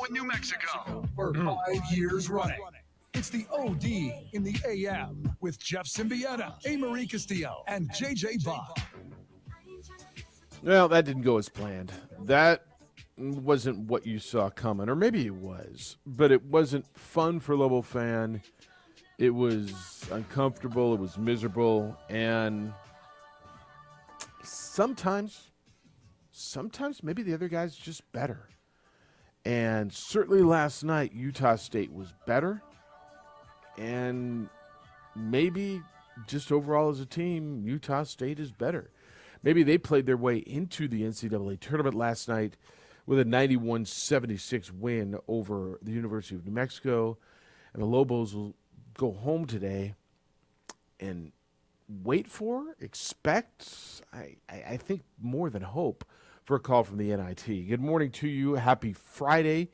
in New Mexico. For 5 years running. It's the OD in the AM with Jeff Symbieta, A. Marie Castillo, and JJ Buck. Well, that didn't go as planned. That wasn't what you saw coming, or maybe it was, but it wasn't fun for Lobo fan. It was uncomfortable. It was miserable, and sometimes maybe the other guy's just better. And certainly last night, Utah State was better, and maybe just overall as a team, Utah State is better. Maybe they played their way into the NCAA tournament last night with a 91-76 win over the University of New Mexico. And the Lobos will go home today and expect, I think more than hope, for a call from the NIT. Good morning to you. Happy Friday.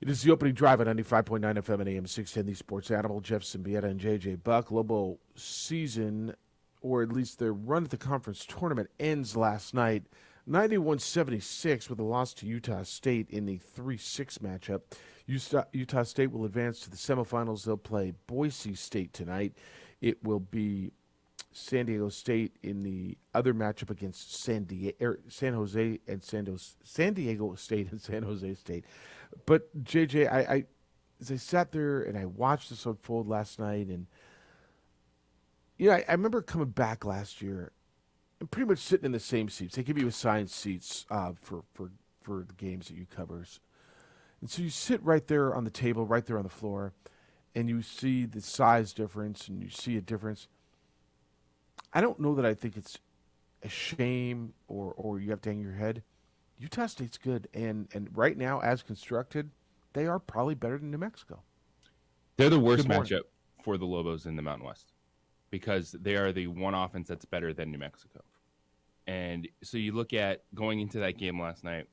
It is the opening drive at 95.9 FM and AM 610, the Sports Animal. Jeff Symbieta and JJ Buck. Lobo season, or at least their run at the conference tournament, ends last night. 91-76 with a loss to Utah State in the 3-6 matchup. Utah State will advance to the semifinals. They'll play Boise State tonight. It will be San Diego State in the other matchup against San Diego State and San Jose State. But JJ, I as I sat there and I watched this unfold last night, and I remember coming back last year and pretty much sitting in the same seats. They give you assigned seats for the games that you cover. And so you sit right there on the table, right there on the floor, and you see the size difference and you see a difference. I don't know that I think it's a shame or you have to hang your head. Utah State's good, and right now, as constructed, they are probably better than New Mexico. They're the worst matchup for the Lobos in the Mountain West because they are the one offense that's better than New Mexico. And so you look at going into that game last night,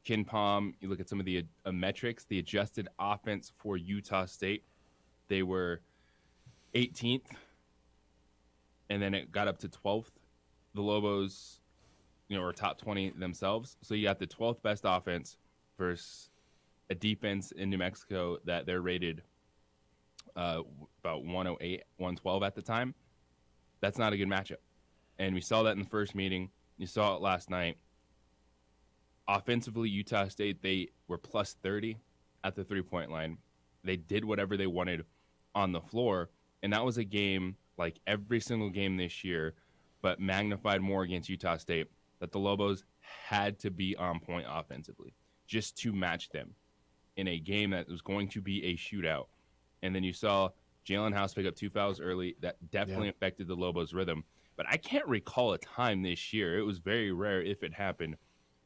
KenPom, you look at some of the metrics, the adjusted offense for Utah State, they were 18th, and then it got up to 12th. The Lobos, are top 20 themselves. So you got the 12th best offense versus a defense in New Mexico that they're rated about 108, 112 at the time. That's not a good matchup. And we saw that in the first meeting. You saw it last night. Offensively, Utah State, they were plus 30 at the three-point line. They did whatever they wanted on the floor. And that was a game like every single game this year, but magnified more against Utah State, that the Lobos had to be on point offensively just to match them in a game that was going to be a shootout. And then you saw Jalen House pick up 2 fouls early. That definitely affected the Lobos' rhythm. But I can't recall a time this year, it was very rare if it happened,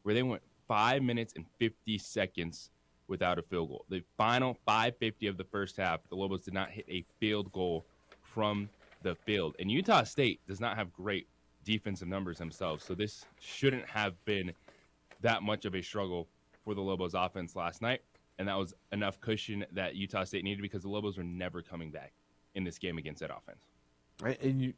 where they went 5 minutes and 50 seconds without a field goal. The final 5:50 of the first half, the Lobos did not hit a field goal from the field. And Utah State does not have great defensive numbers themselves, so this shouldn't have been that much of a struggle for the Lobos offense last night, and that was enough cushion that Utah State needed because the Lobos were never coming back in this game against that offense. And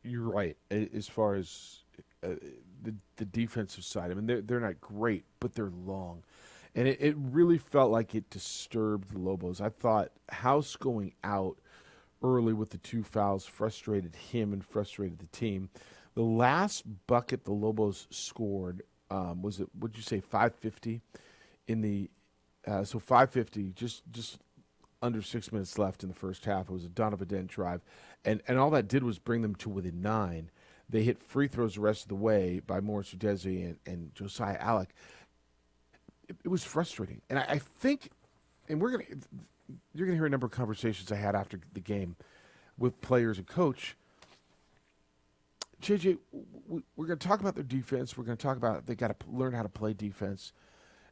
you're right as far as the defensive side. I mean, they're not great, but they're long, and it really felt like it disturbed the Lobos. I thought House going out early with the 2 fouls frustrated him and frustrated the team. The last bucket the Lobos scored was it? Would you say 5:50 in the? So 5:50, just under 6 minutes left in the first half. It was a Donovan Dent drive, and all that did was bring them to within 9. They hit free throws the rest of the way by Morris Udeze and Josiah Alec. It was frustrating, and I think, and you're gonna hear a number of conversations I had after the game with players and coach. JJ, we're going to talk about their defense. We're going to talk about they got to learn how to play defense.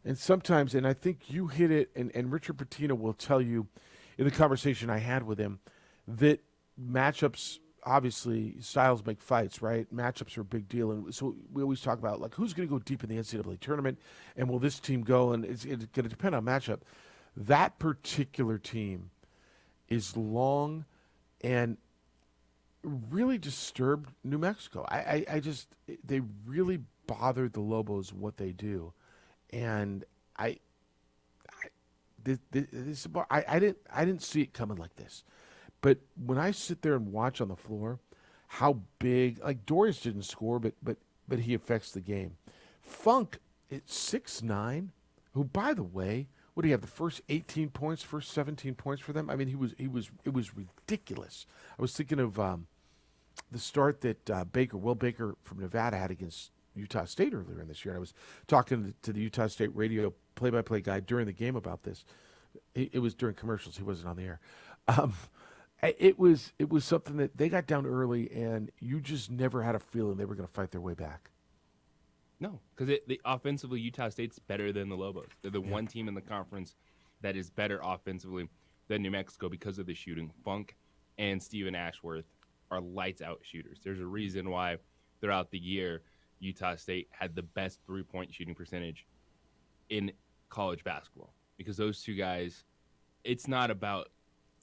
And sometimes, and I think you hit it, and Richard Pitino will tell you in the conversation I had with him, that matchups, obviously, styles make fights, right? Matchups are a big deal. And so we always talk about, like, who's going to go deep in the NCAA tournament, and will this team go? And it's going to depend on matchup. That particular team is long and really disturbed New Mexico. They really bothered the Lobos what they do. And I didn't see it coming like this. But when I sit there and watch on the floor, how big, like Dorius didn't score, but he affects the game. Funk at 6'9", who, by the way, what do you have, the first 18 points, first 17 points for them? I mean, it was ridiculous. I was thinking of the start that Will Baker from Nevada had against Utah State earlier in this year. I was talking to the Utah State radio play-by-play guy during the game about this. It was during commercials. He wasn't on the air. It was something that they got down early, and you just never had a feeling they were going to fight their way back. No, because offensively, Utah State's better than the Lobos. They're the one team in the conference that is better offensively than New Mexico because of the shooting. Funk and Stephen Ashworth are lights-out shooters. There's a reason why throughout the year, Utah State had the best three-point shooting percentage in college basketball, because those two guys, it's not about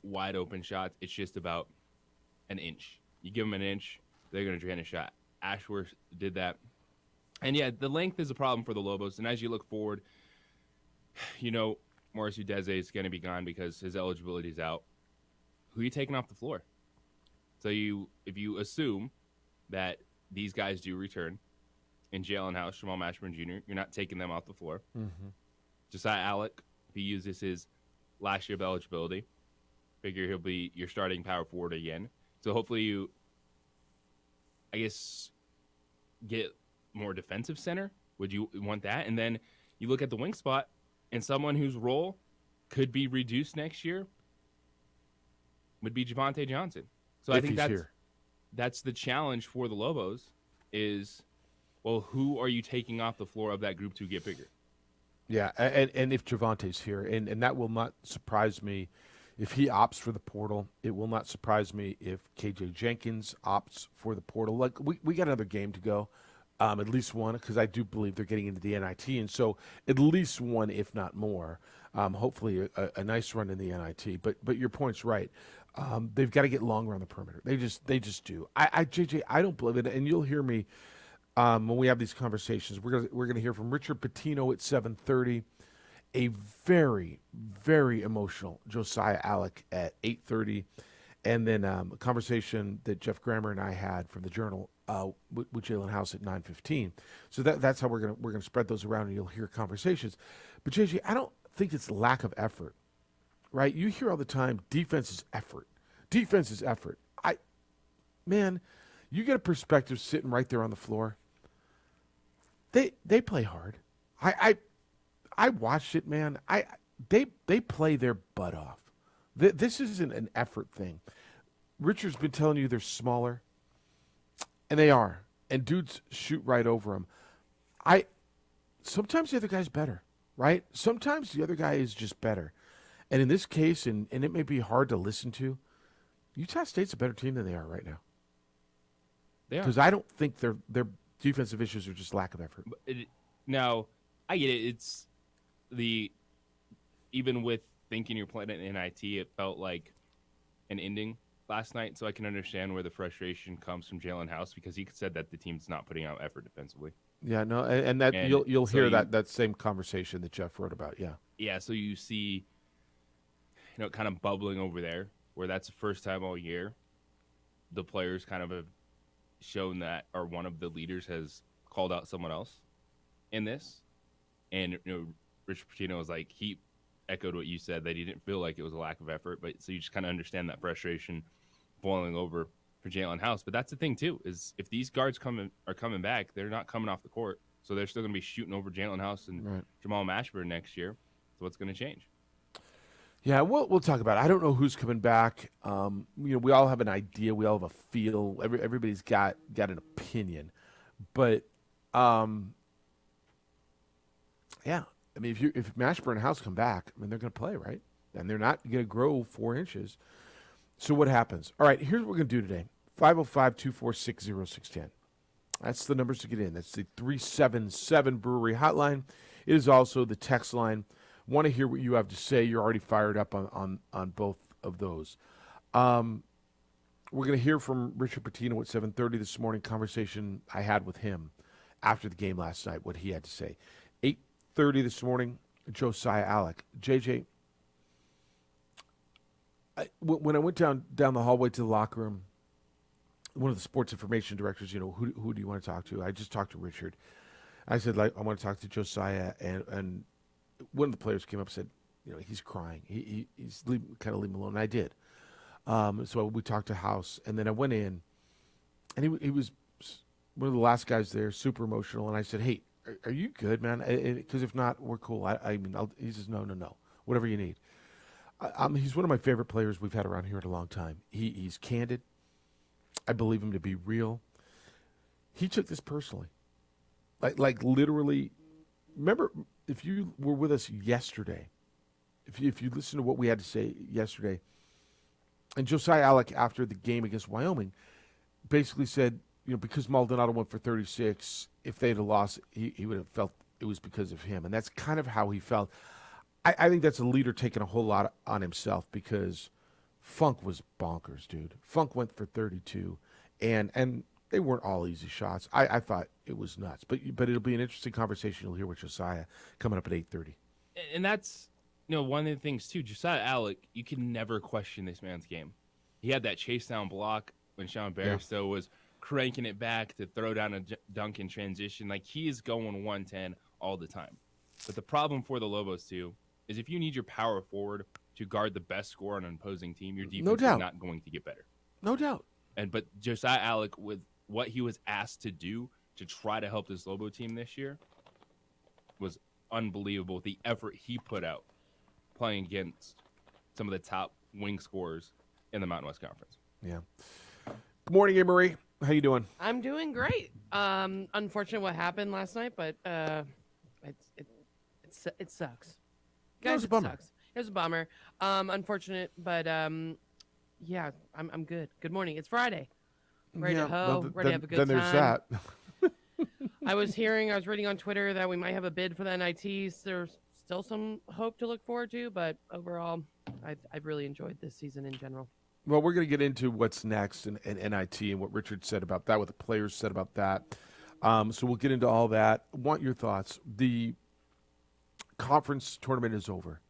wide-open shots. It's just about an inch. You give them an inch, they're going to drain a shot. Ashworth did that. And, yeah, the length is a problem for the Lobos. And as you look forward, Morris Udeze is going to be gone because his eligibility is out. Who are you taking off the floor? So if you assume that these guys do return, in Jalen House, Jamal Mashburn Jr., you're not taking them off the floor. Mm-hmm. Josiah Alec, if he uses his last year of eligibility, figure he'll be your starting power forward again. So hopefully you, get more defensive center. Would you want that? And then you look at the wing spot, and someone whose role could be reduced next year would be Javonte Johnson. So I think that's the challenge for the Lobos is, well, who are you taking off the floor of that group to get bigger? Yeah, and if Javonte's here, and that will not surprise me if he opts for the portal. It will not surprise me if KJ Jenkins opts for the portal. Like we got another game to go, at least one, because I do believe they're getting into the NIT, and so at least one, if not more. Hopefully a nice run in the NIT. But your point's right. They've got to get longer on the perimeter. They just do. JJ, I don't believe it, and you'll hear me. When we have these conversations, we're gonna hear from Richard Pitino at 7:30, a very, very emotional Josiah Alec at 8:30, and then a conversation that Jeff Grammer and I had from the Journal with Jalen House at 9:15. So that's how we're gonna spread those around, and you'll hear conversations. But JJ, I don't think it's lack of effort, right? You hear all the time, defense is effort. Defense is effort. You get a perspective sitting right there on the floor. They play hard. I watched it, man. They play their butt off. This isn't an effort thing. Richard's been telling you they're smaller, and they are. And dudes shoot right over them. Sometimes the other guy's better, right? Sometimes the other guy is just better. And in this case, and it may be hard to listen to, Utah State's a better team than they are right now. They are. Because I don't think their defensive issues are just lack of effort. Now, I get it. It's even with thinking you're playing in NIT, it felt like an ending last night. So I can understand where the frustration comes from Jalen House, because he said that the team's not putting out effort defensively. Yeah, no, and you'll hear that same conversation that Jeff wrote about. Yeah. Yeah. So you see, kind of bubbling over there, where that's the first time all year the players kind of have shown that, or one of the leaders has called out someone else in this. And Rich Pitino was like, he echoed what you said, that he didn't feel like it was a lack of effort. But so you just kind of understand that frustration boiling over for Jalen House. But that's the thing too, is if these guards are coming back, they're not coming off the court, so they're still going to be shooting over Jalen House and Jamal Mashburn next year. So what's going to change? Yeah, we'll talk about it. I don't know who's coming back. We all have an idea. We all have a feel. Everybody's got an opinion. But, yeah. I mean, if Mashburn and House come back, they're going to play, right? And they're not going to grow 4 inches. So what happens? All right, here's what we're going to do today. 505-246-0610. That's the numbers to get in. That's the 377 Brewery hotline. It is also the text line. Want to hear what you have to say. You're already fired up on both of those. We're going to hear from Richard Pitino at 7:30 this morning, conversation I had with him after the game last night, what he had to say. 8:30 this morning, Josiah Alec. JJ, When I went down the hallway to the locker room, one of the sports information directors, who do you want to talk to? I just talked to Richard. I said, I want to talk to Josiah, and one of the players came up and said, he's crying. He's kind of leave him alone. And I did. So we talked to House, and then I went in, and he was one of the last guys there, super emotional. And I said, "Hey, are you good, man? Because if not, we're cool." He says, "No, whatever you need." He's one of my favorite players we've had around here in a long time. He's candid. I believe him to be real. He took this personally, like literally. Remember, if you were with us yesterday, if you listen to what we had to say yesterday, and Josiah Alec after the game against Wyoming basically said, because Maldonado went for 36, if they'd have lost, he would have felt it was because of him, and that's kind of how he felt. I think that's a leader taking a whole lot on himself because Funk was bonkers, dude. Funk went for 32, and they weren't all easy shots. I thought it was nuts, but it'll be an interesting conversation. You'll hear with Josiah coming up at 8:30. And that's one of the things too. Josiah Alec, you can never question this man's game. He had that chase down block when Sean Barstow was cranking it back to throw down a dunk in transition. Like, he is going 110 all the time. But the problem for the Lobos too is if you need your power forward to guard the best scorer on an opposing team, your defense is not going to get better. No doubt. But Josiah Alec, with what he was asked to do to try to help this Lobo team this year, was unbelievable. The effort he put out playing against some of the top wing scorers in the Mountain West Conference. Yeah. Good morning, Marie. How you doing? I'm doing great. Unfortunate what happened last night, but it sucks. Guys, it was a bummer. Sucks. It was a bummer. Unfortunate, but yeah, I'm good. Good morning. It's Friday. Ready to hoe. Ready to have a good time. Then there's that. I was reading on Twitter that we might have a bid for the NITs. There's still some hope to look forward to, but overall, I've really enjoyed this season in general. Well, we're going to get into what's next and NIT and what Richard said about that, what the players said about that. So we'll get into all that. Want your thoughts. The conference tournament is over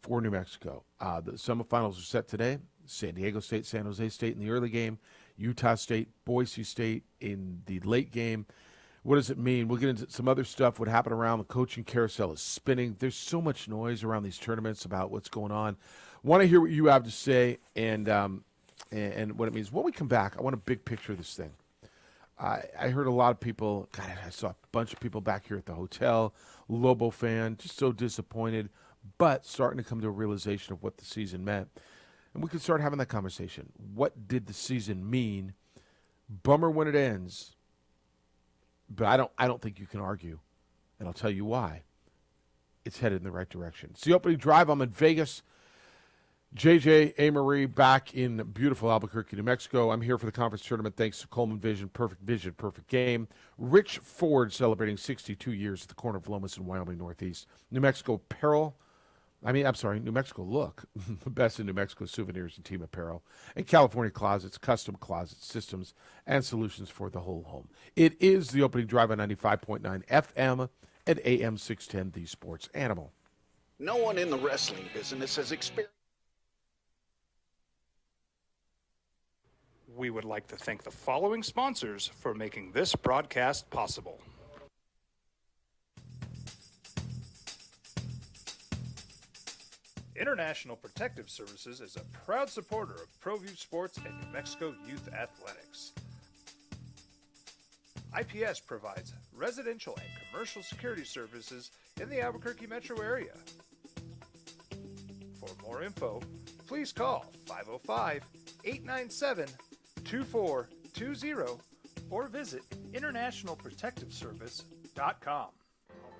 for New Mexico. The semifinals are set today. San Diego State, San Jose State in the early game. Utah State, Boise State in the late game. What does it mean? We'll get into some other stuff. What happened around the coaching carousel is spinning. There's so much noise around these tournaments about what's going on. Want to hear what you have to say and what it means. When we come back, I want a big picture of this thing. I heard a lot of people. God, I saw a bunch of people back here at the hotel. Lobo fan, just so disappointed, but starting to come to a realization of what the season meant. And we could start having that conversation. What did the season mean? Bummer when it ends. But I don't think you can argue, and I'll tell you why. It's headed in the right direction. It's the opening drive. I'm in Vegas. JJ Amory back in beautiful Albuquerque, New Mexico. I'm here for the conference tournament thanks to Coleman Vision, perfect game. Rich Ford celebrating 62 years at the corner of Lomas and Wyoming Northeast. New Mexico New Mexico Look, the best in New Mexico souvenirs and team apparel, and California Closets, custom closet systems, and solutions for the whole home. It is the opening drive on 95.9 FM at AM 610, the sports animal. No one in the wrestling business has experienced. We would like to thank the following sponsors for making this broadcast possible. International Protective Services is a proud supporter of ProView Sports and New Mexico Youth Athletics. IPS provides residential and commercial security services in the Albuquerque metro area. For more info, please call 505-897-2420 or visit internationalprotectiveservice.com.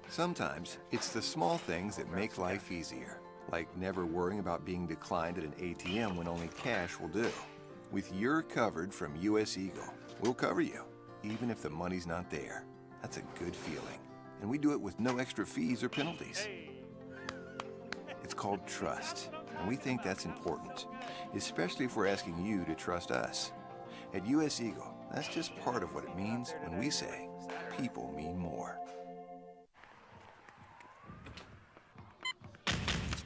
Sometimes it's the small things that make life easier, like never worrying about being declined at an ATM when only cash will do. With You're Covered from US Eagle, we'll cover you, even if the money's not there. That's a good feeling. And we do it with no extra fees or penalties. It's called trust, and we think that's important, especially if we're asking you to trust us. At US Eagle, that's just part of what it means when we say people mean more.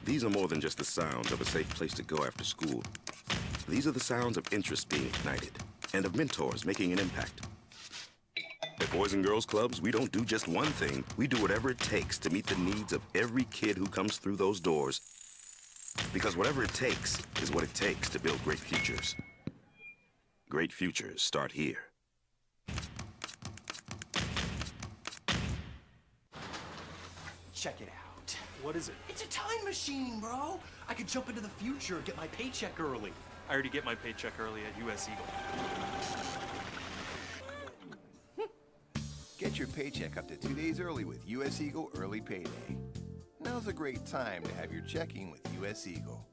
These are more than just the sounds of a safe place to go after school. These are the sounds of interest being ignited and of mentors making an impact. At Boys and Girls Clubs, we don't do just one thing. We do whatever it takes to meet the needs of every kid who comes through those doors. Because whatever it takes is what it takes to build great futures. Great futures start here. Check it out. What is it? It's a time machine, bro. I could jump into the future, get my paycheck early. I already get my paycheck early at US Eagle. Get your paycheck up to 2 days early with US Eagle Early Payday. Now's a great time to have your checking with US Eagle.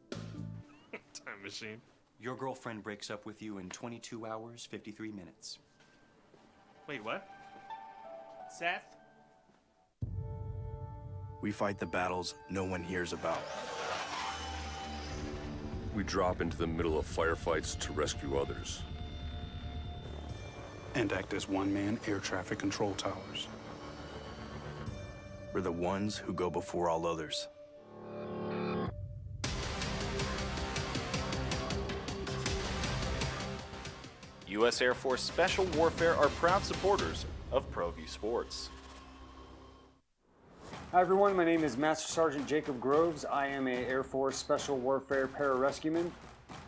Time machine. Your girlfriend breaks up with you in 22 hours, 53 minutes. Wait, what? Seth? We fight the battles no one hears about. We drop into the middle of firefights to rescue others. And act as one-man air traffic control towers. We're the ones who go before all others. U.S. Air Force Special Warfare are proud supporters of ProView Sports. Hi everyone, my name is Master Sergeant Jacob Groves. I am a Air Force Special Warfare pararescueman.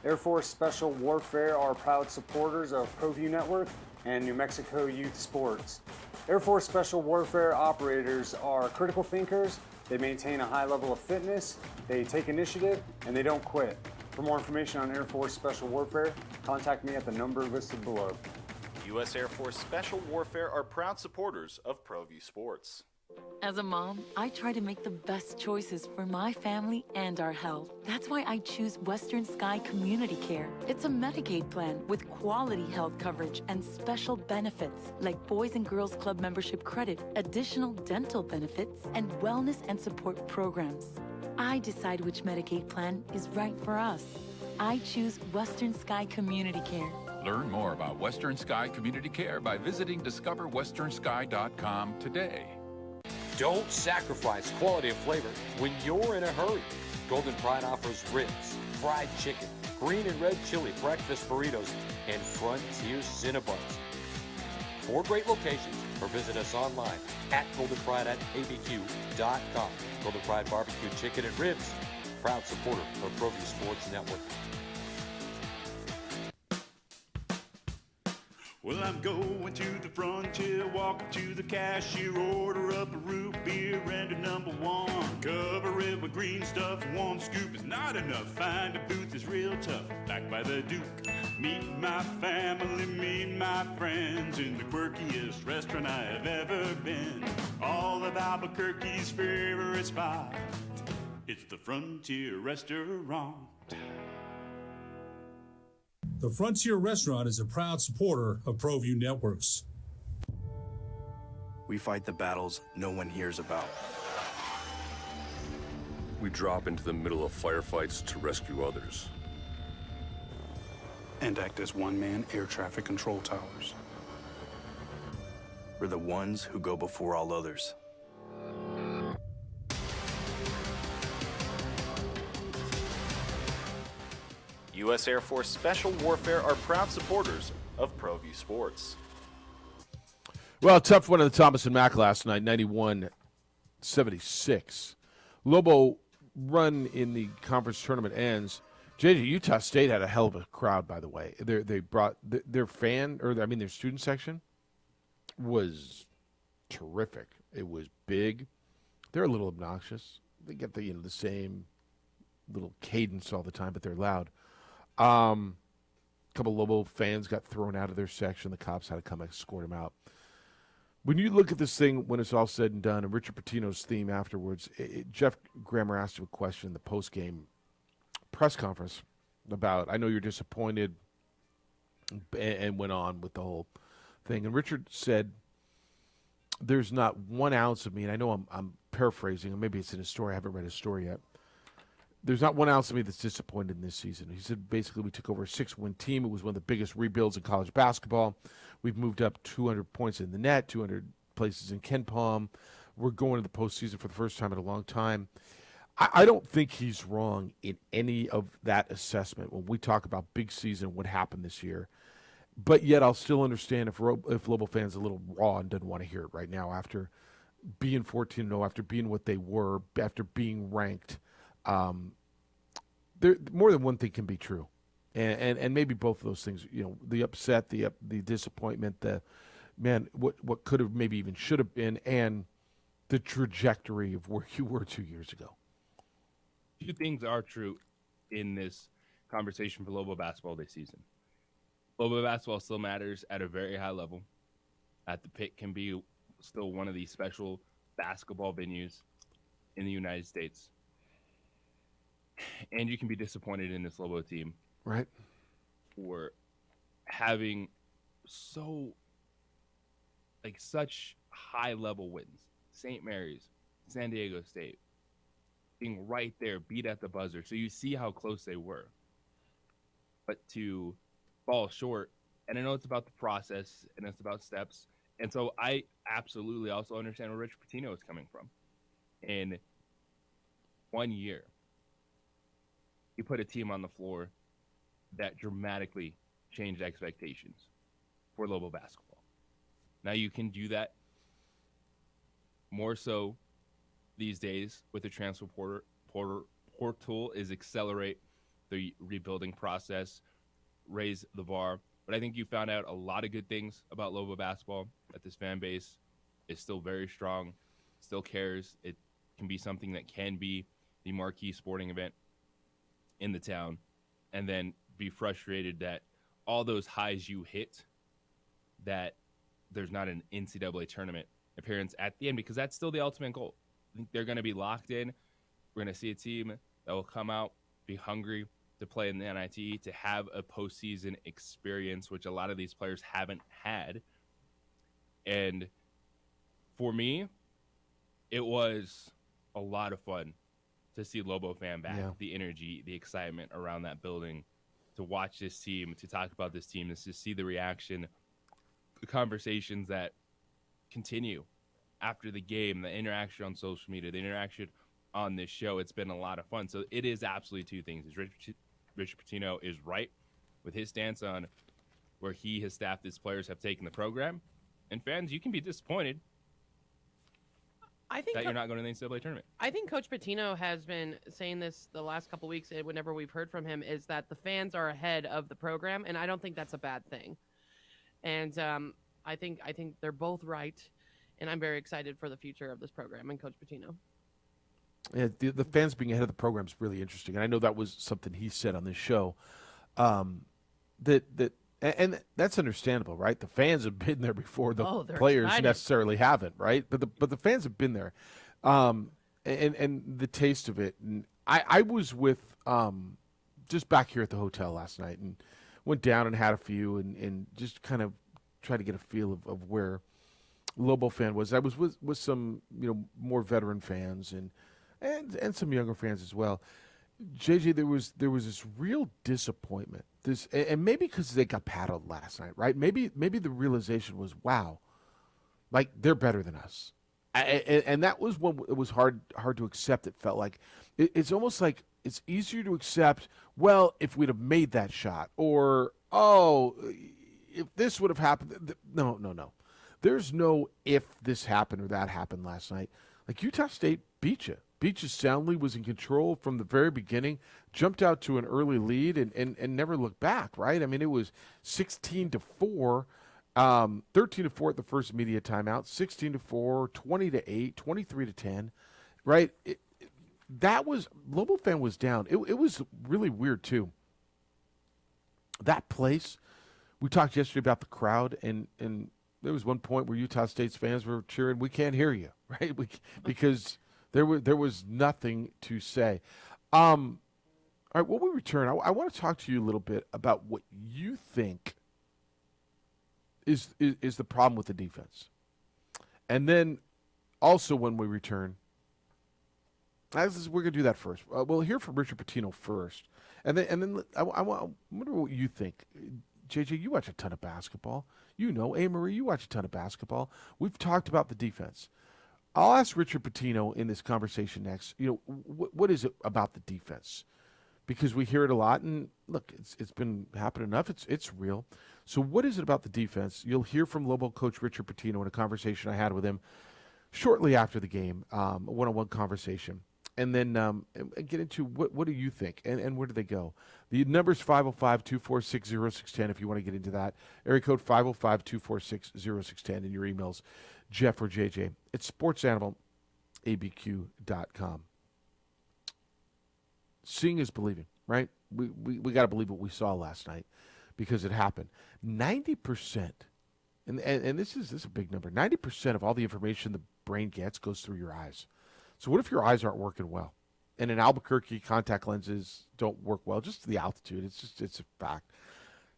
Air Force Special Warfare are proud supporters of ProView Network and New Mexico Youth Sports. Air Force Special Warfare operators are critical thinkers. They maintain a high level of fitness, they take initiative, and they don't quit. For more information on Air Force Special Warfare, contact me at the number listed below. U.S. Air Force Special Warfare are proud supporters of ProView Sports. As a mom, I try to make the best choices for my family and our health. That's why I choose Western Sky Community Care. It's a Medicaid plan with quality health coverage and special benefits like Boys and Girls Club membership credit, additional dental benefits, and wellness and support programs. I decide which Medicaid plan is right for us. I choose Western Sky Community Care. Learn more about Western Sky Community Care by visiting discoverwesternsky.com today. Don't sacrifice quality of flavor when you're in a hurry. Golden Pride offers ribs, fried chicken, green and red chili breakfast burritos, and Frontier Cinnabons. 4 great locations, or visit us online at goldenpride@abq.com. Golden Pride Barbecue Chicken and Ribs, proud supporter of ProView Sports Network. Well, I'm going to the frontier, walk up to the cashier, order up a root beer and a number 1. Cover it with green stuff, 1 scoop is not enough. Find a booth is real tough, back by the Duke. Meet my family, meet my friends in the quirkiest restaurant I have ever been. All of Albuquerque's favorite spot, it's the Frontier Restaurant. The Frontier Restaurant is a proud supporter of ProView Networks. We fight the battles no one hears about. We drop into the middle of firefights to rescue others. And act as one-man air traffic control towers. We're the ones who go before all others. U.S. Air Force Special Warfare are proud supporters of ProView Sports. Well, tough one on the Thomas and Mack last night, 91-76. Lobo run in the conference tournament ends. JJ, Utah State had a hell of a crowd, by the way. They brought their their student section was terrific. It was big. They're a little obnoxious. They get the same little cadence all the time, but they're loud. A couple Lobo fans got thrown out of their section. The cops had to come and escort them out. When you look at this thing, when it's all said and done, and Richard Pitino's theme afterwards, Jeff Grammer asked him a question in the post-game press conference about, I know you're disappointed, and went on with the whole thing. And Richard said, there's not 1 ounce of me, and I know I'm paraphrasing, or maybe it's in his story. I haven't read his story yet. There's not 1 ounce of me that's disappointed in this season. He said, basically, we took over a 6-win team. It was one of the biggest rebuilds in college basketball. We've moved up 200 points in the net, 200 places in KenPom. We're going to the postseason for the first time in a long time. I don't think he's wrong in any of that assessment when we talk about big season, what happened this year. But yet I'll still understand if Lobo fans are a little raw and doesn't want to hear it right now after being 14-0, after being what they were, after being ranked. There more than one thing can be true. And maybe both of those things, the upset, the disappointment, what could have maybe even should have been, and the trajectory of where you were 2 years ago. Two things are true in this conversation for Lobo basketball this season. Lobo basketball still matters at a very high level. At the Pit can be still one of the special basketball venues in the United States. And you can be disappointed in this Lobo team. Right. For having such high level wins. St. Mary's, San Diego State, being right there, beat at the buzzer. So you see how close they were. But to fall short, and I know it's about the process and it's about steps. And so I absolutely also understand where Rich Pitino is coming from. In 1 year, he put a team on the floor that dramatically changed expectations for Lobo basketball. Now you can do that more so these days with the transfer portal is accelerate the rebuilding process, raise the bar. But I think you found out a lot of good things about Lobo basketball, that this fan base is still very strong, still cares. It can be something that can be the marquee sporting event in the town, and then be frustrated that all those highs you hit, that there's not an NCAA tournament appearance at the end, because that's still the ultimate goal. I think they're going to be locked in. We're going to see a team that will come out, be hungry to play in the NIT, to have a postseason experience, which a lot of these players haven't had. And for me, it was a lot of fun to see Lobo fan back, the energy, the excitement around that building, to watch this team, to talk about this team, to see the reaction, the conversations that continue after the game, the interaction on social media, the interaction on this show. It's been a lot of fun. So it is absolutely two things. Rich Pitino is right with his stance on where he, his staff, his players have taken the program. And fans, you can be disappointed that you're not going to the NCAA tournament. I think Coach Pitino has been saying this the last couple weeks, whenever we've heard from him, is that the fans are ahead of the program, and I don't think that's a bad thing. And I think they're both right, and I'm very excited for the future of this program and Coach Pitino. Yeah, the fans being ahead of the program is really interesting, and I know that was something he said on this show. And that's understandable, right? The fans have been there before. The players excited. Necessarily haven't, right? But the fans have been there, and the taste of it. And I was with just back here at the hotel last night, and went down and had a few, and just kind of tried to get a feel of where Lobo fan was. I was with some more veteran fans and some younger fans as well. JJ, there was this real disappointment. And maybe because they got paddled last night, right? Maybe the realization was, wow, like they're better than us, and that was when it was hard to accept. It felt like it's almost like it's easier to accept. Well, if we'd have made that shot, or if this would have happened. No. There's no if this happened or that happened last night. Like Utah State beat you. Beat you soundly, was in control from the very beginning, jumped out to an early lead and never looked back, right? I mean, it was 16-4, 13-4 at the first media timeout, 16-4, 20-8, 23-10, right? That was, Lobo fan was down. It was really weird, too. That place, we talked yesterday about the crowd, and there was one point where Utah State's fans were cheering, "We can't hear you," right? Because there was nothing to say. All right, when we return, I want to talk to you a little bit about what you think is the problem with the defense. And then also when we return, we're going to do that first. We'll hear from Richard Pitino first. And then I wonder what you think. JJ, you watch a ton of basketball. A. Marie, you watch a ton of basketball. We've talked about the defense. I'll ask Richard Pitino in this conversation next. What is it about the defense? Because we hear it a lot, and look, it's been happening enough. It's real. So what is it about the defense? You'll hear from Lobo coach Richard Pitino in a conversation I had with him shortly after the game, a one-on-one conversation. And then get into what do you think, and where do they go? The number's 505-246-0610 if you want to get into that. Area code 505-246-0610 in your emails, Jeff or JJ. It's sportsanimalabq.com. Seeing is believing, right? We got to believe what we saw last night because it happened. 90%, and this is a big number, 90% of all the information the brain gets goes through your eyes. So what if your eyes aren't working well? And in Albuquerque, contact lenses don't work well, just the altitude. It's a fact.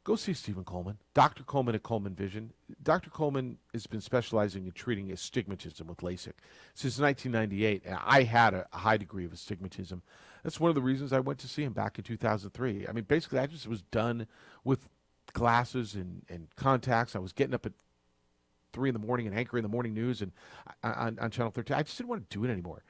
Go see Stephen Coleman, Dr. Coleman at Coleman Vision. Dr. Coleman has been specializing in treating astigmatism with LASIK since 1998, and I had a high degree of astigmatism. That's one of the reasons I went to see him back in 2003. I mean, basically, I just was done with glasses and contacts. I was getting up at 3 in the morning and anchoring the morning news and on Channel 13. I just didn't want to do it anymore.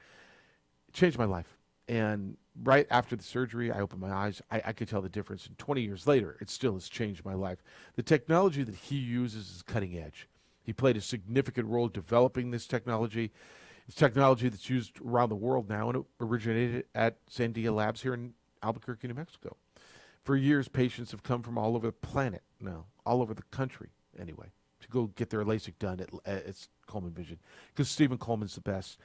It changed my life. And right after the surgery, I opened my eyes. I could tell the difference. And 20 years later, it still has changed my life. The technology that he uses is cutting edge. He played a significant role developing this technology. It's technology that's used around the world now, and it originated at Sandia Labs here in Albuquerque, New Mexico. For years, patients have come from all over the planet now, all over the country anyway, to go get their LASIK done at Coleman Vision, because Stephen Coleman's the best.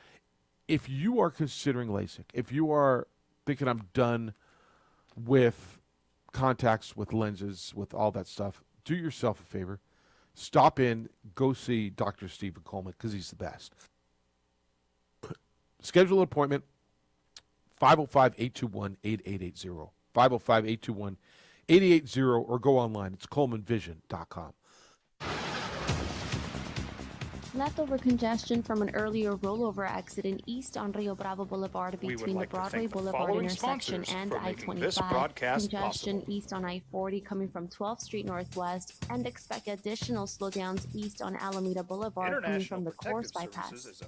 If you are considering LASIK, if you are thinking I'm done with contacts, with lenses, with all that stuff, do yourself a favor. Stop in, go see Dr. Stephen Coleman, because he's the best. Schedule an appointment, 505-821-8880. 505-821-8880, or go online. It's colemanvision.com. Leftover congestion from an earlier rollover accident east on Rio Bravo Boulevard between the Broadway Boulevard intersection and I-25. Congestion east on I-40 coming from 12th Street Northwest, and expect additional slowdowns east on Alameda Boulevard coming from the Course Bypass.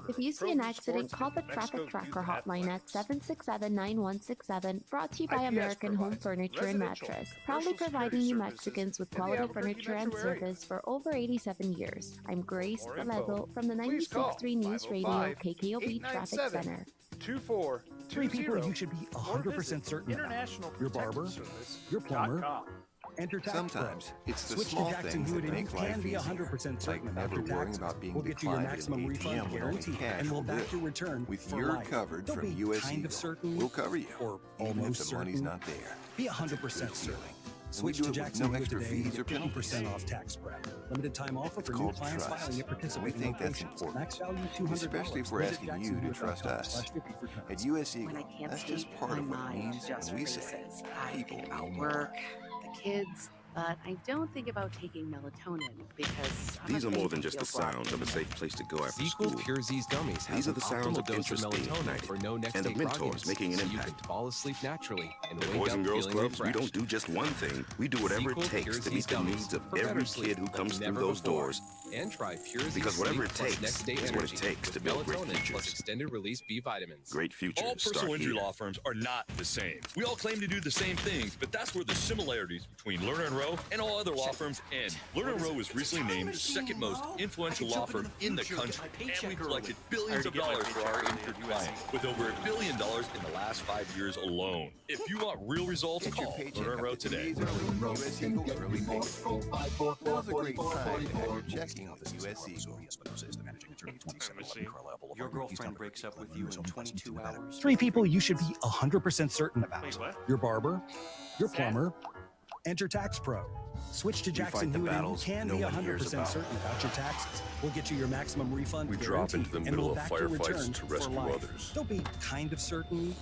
If you see an accident, call the Traffic Tracker hotline at 767-9167, brought to you by American Home Furniture and Mattress, proudly providing you Mexicans with quality furniture and service for over 87 years. I'm Grace Toledo from the 96.3 News Radio KKOB Traffic Center. 3 people you should be 100% certain about. Your barber, your plumber, and your tax Sometimes pro. it's the Switch small to Jackson things that Hewitt and make you can life be easier, 100% certain like about never your worrying taxes. about being We'll get you your declined at an maximum refund ATM when only guaranteed, cash and we'll will back do. your return With for your life. coverage Don't from be US kind Eagle, of certain, we'll cover you, or even if almost the money's certain. not there. Be It's a 100% good certain. feeling. Switch And to we do it Jackson with no Hewitt extra today and fees or get 50% penalties. off tax prep. Limited time offer It's for new called clients trust, filing at and we participating think that's locations. important, Max value $200. especially if we're Visit asking you to trust us. jacksonhewitt.com/50 for terms. At US Eagle, When I can't that's sleep, just part my of what it mind means just when we say races. I people think about mean more. work, the kids, but I don't think about taking melatonin because I'm These are afraid more than to just the feel groggy. sound of a safe place to go after Sequel school. Pure Z's gummies has These are an the sounds optimal of dose interest being melatonin ignited for no next and day of mentors grogginess, making an so you impact. can fall asleep naturally and At wake Boys up and Girls feeling Clubs, we refreshed. don't do just one thing. We do whatever Sequel it takes Pure to Z's meet the gummies needs of for better every sleep kid who like comes through never those before. doors. And try Pure Z's Because whatever Sleep it plus takes next day is what it energy takes to with build great melatonin plus futures. extended release B vitamins. Great futures All personal start injury here. law firms are not the same. We all claim to do the same things, but that's where the similarities between Lerner and Rowe and all other law firms end. Lerner and Rowe was recently named the second most influential law firm in the country, and we've collected billions of dollars for our injured clients, with over $1 billion in the last 5 years alone. If you want real results, call Lerner and Rowe today. US Eagle early payment. Now's a great time to have your checking with US Eagle. Your girlfriend breaks up with you in 22 hours. 3 people you should be 100% certain about. Your barber, your plumber, and your tax pro. Switch to Jackson fight the Hewitt and you battles can no be one hears 100% about. certain about your taxes. We'll get you your maximum refund We drop guaranteed, into the and middle we'll of back your firefights return to for rescue life. others. Don't be kind of certain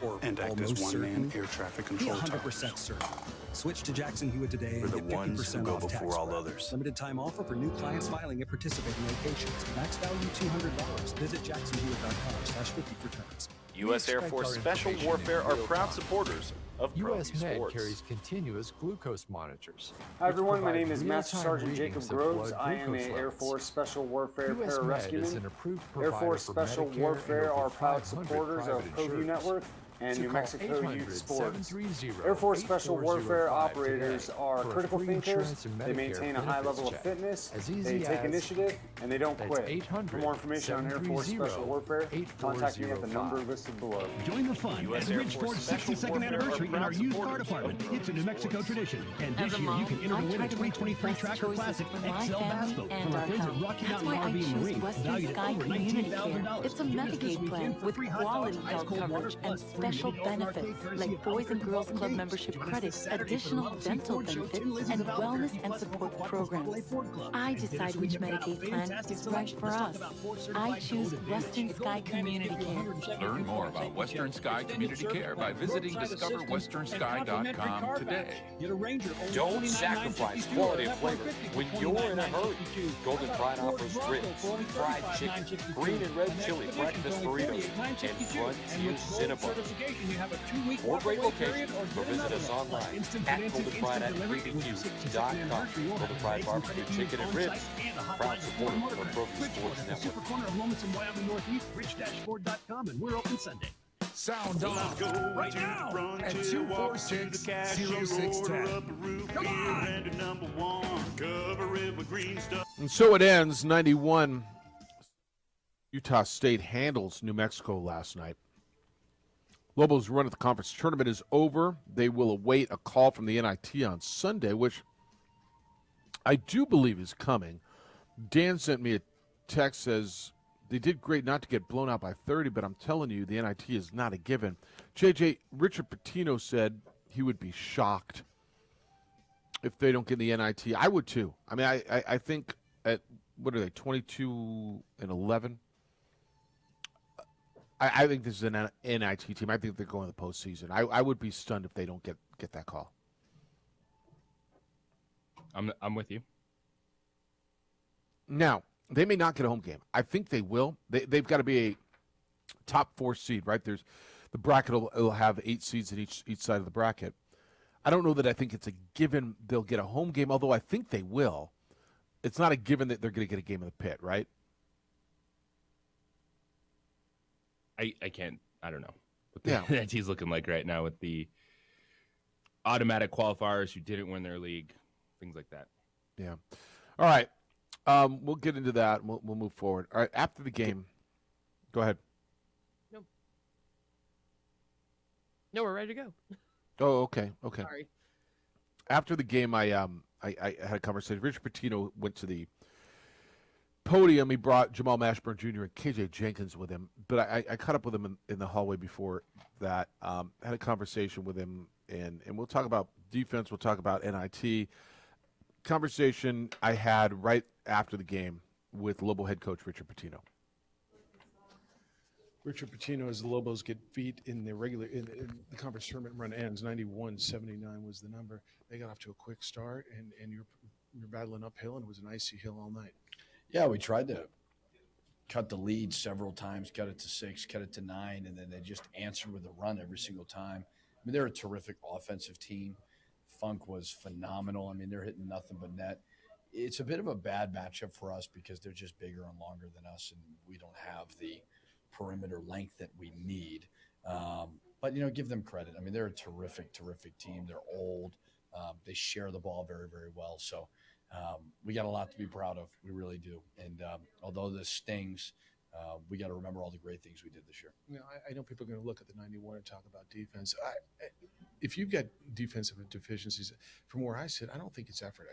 or And act as almost one-man certain. air traffic Be control 100% certain. Switch to Jackson Hewitt today We're and the get ones 50% who go off tax before all prep. others. Limited time offer for new clients filing at participating locations. Max value $200. Visit jacksonhewitt.com/50 for terms. U.S. Air Force Special Warfare are proud supporters of US ProView Med Sports. carries continuous glucose monitors. Hi everyone, my which name is provide Master real-time Sergeant Jacob readings of Groves. blood I am glucose a Air levels. Force Special Warfare US Med is pararescueman. an approved Air provider Force for Special Medicare Warfare and over are proud 500 supporters of private ProView insurers. Network and So New call Mexico Youth Sports. 800-730-8405 Air Force Special Warfare today operators are for a critical free thinkers. insurance and They Medicare maintain a high benefits level of check. fitness. As They easy take as- initiative and they don't That's quit. 800 For more information on Air Force Special Warfare, contact me at the number listed below. Join the fun US at Air Ridgeport's Force Special 62nd Warfare anniversary in are our proud used car supporters department. of It's a New Mexico Sports. tradition. And As this a year, you mom, can enter I to win try a to make the 2023 best Tracker choices Classic for my XL family Basco and from our our friends health. at Rocky That's Mountain why I RV and choose Marine, Western valued at Sky over Community Care. $19,000. It's a Join us Medicaid this plan weekend for with free hot quality dogs, ice health cold water, coverage and plus free special meat, open arcade benefits courtesy like of Boys and Alfred Girls Baldwin Club Gates. membership Join us credits, this Saturday for additional Model C dental Ford Show, benefits, 10 lanes and of Valkyrie, wellness and plus support Volvo Quattro programs. Chevrolet Ford Club. I And decide this which weekend, got a Medicaid plan fantastic is right selection. for Let's talk us. about Ford I certified choose Gold Western Advantage. Sky Community Care. Learn more about Western Sky Community Care by visiting discoverwesternsky.com today. Get a Ranger. only Don't $29,952 sacrifice quality or of flavor F-150 when for you're in a hurry. $29,952. Golden Pride offers Ford Bronco ribs, for only fried chicken, $35,952. green and red An chili Expedition breakfast for only burritos, $48,962. and And with Frontier gold Cinnabon. certification, you have a 2-week For great walkaway period locations, or or get visit another us one. online Instant at financing, Golden Pride at instant delivery with your 62nd BBQ.com. anniversary or Golden Pride X barbecue credit chicken and union ribs, on-site and a hotline proud to supporter Ford of Motor ProView Bridgeport, Sports the Network. super corner of Wilmington, Wyoming Northeast, bridge-ford.com, and we're open Sunday. Sound Go off right now at 246-0610. Come on! And a number one, cover it with green stuff. And so it ends 91. Utah State handles New Mexico last night. Lobos' run at the conference tournament is over. They will await a call from the NIT on Sunday, which I do believe is coming. Dan sent me a text, says they did great not to get blown out by 30, but I'm telling you, the NIT is not a given. JJ, Richard Pitino said he would be shocked if they don't get the NIT. I would too. I mean, I think at, what are they, 22-11? I think this is an NIT team. I think they're going to the postseason. I would be stunned if they don't get that call. I'm with you. Now, they may not get a home game. I think they will. They've got to be a top 4 seed, right? There's the bracket will have 8 seeds in each side of the bracket. I don't know that I think it's a given they'll get a home game, although I think they will. It's not a given that they're going to get a game in the pit, right? I can't. I don't know what the NIT's looking like right now with the automatic qualifiers who didn't win their league, things like that. Yeah. All right. We'll get into that. We'll move forward. All right. After the game, go ahead. No, we're ready to go. Oh, okay. Okay. Sorry. After the game, I had a conversation. Richard Pitino went to the podium. He brought Jamal Mashburn Jr. and KJ Jenkins with him. But I caught up with him in the hallway before that. Had a conversation with him, and we'll talk about defense. We'll talk about NIT. Conversation I had right after the game with Lobo head coach Richard Pitino. Richard Pitino, as the Lobos get beat in the in the conference tournament run ends, 91-79 was the number. They got off to a quick start, and you're battling uphill, and it was an icy hill all night. Yeah, we tried to cut the lead several times, cut it to 6, cut it to 9, and then they just answered with a run every single time. I mean, they're a terrific offensive team. Funk was phenomenal. I mean, they're hitting nothing but net. It's a bit of a bad matchup for us because they're just bigger and longer than us, and we don't have the perimeter length that we need. But, give them credit. I mean, they're a terrific, terrific team. They're old. They share the ball very, very well. So we got a lot to be proud of. We really do. And although this stings, we got to remember all the great things we did this year. I know people are going to look at the 91 and talk about defense. If you've got defensive deficiencies, from where I sit, I don't think it's effort.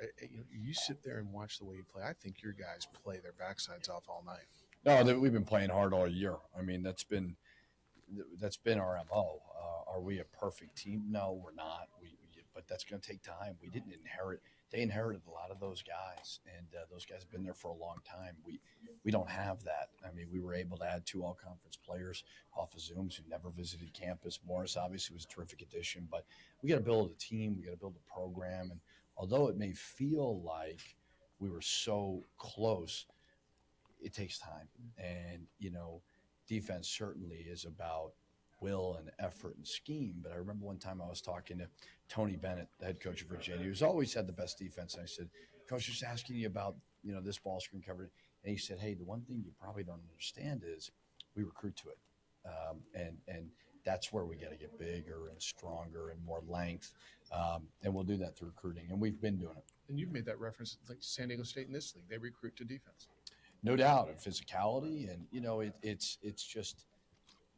You sit there and watch the way you play. I think your guys play their backsides off all night. No, we've been playing hard all year. I mean, that's been our MO. Are we a perfect team? No, we're not. But that's going to take time. We didn't inherit. They inherited a lot of those guys, and those guys have been there for a long time. We don't have that. I mean, we were able to add 2 all-conference players off of Zooms who never visited campus. Morris obviously was a terrific addition, but we got to build a team. We got to build a program. And although it may feel like we were so close, it takes time. And, defense certainly is about will and effort and scheme. But I remember one time I was talking to Tony Bennett, the head coach of Virginia, who's always had the best defense. And I said, Coach, just asking you about, this ball screen coverage. And he said, hey, the one thing you probably don't understand is we recruit to it. And that's where we got to get bigger and stronger and more length. And we'll do that through recruiting. And we've been doing it. And you've made that reference, like San Diego State in this league. They recruit to defense. No doubt, and physicality. And, it's just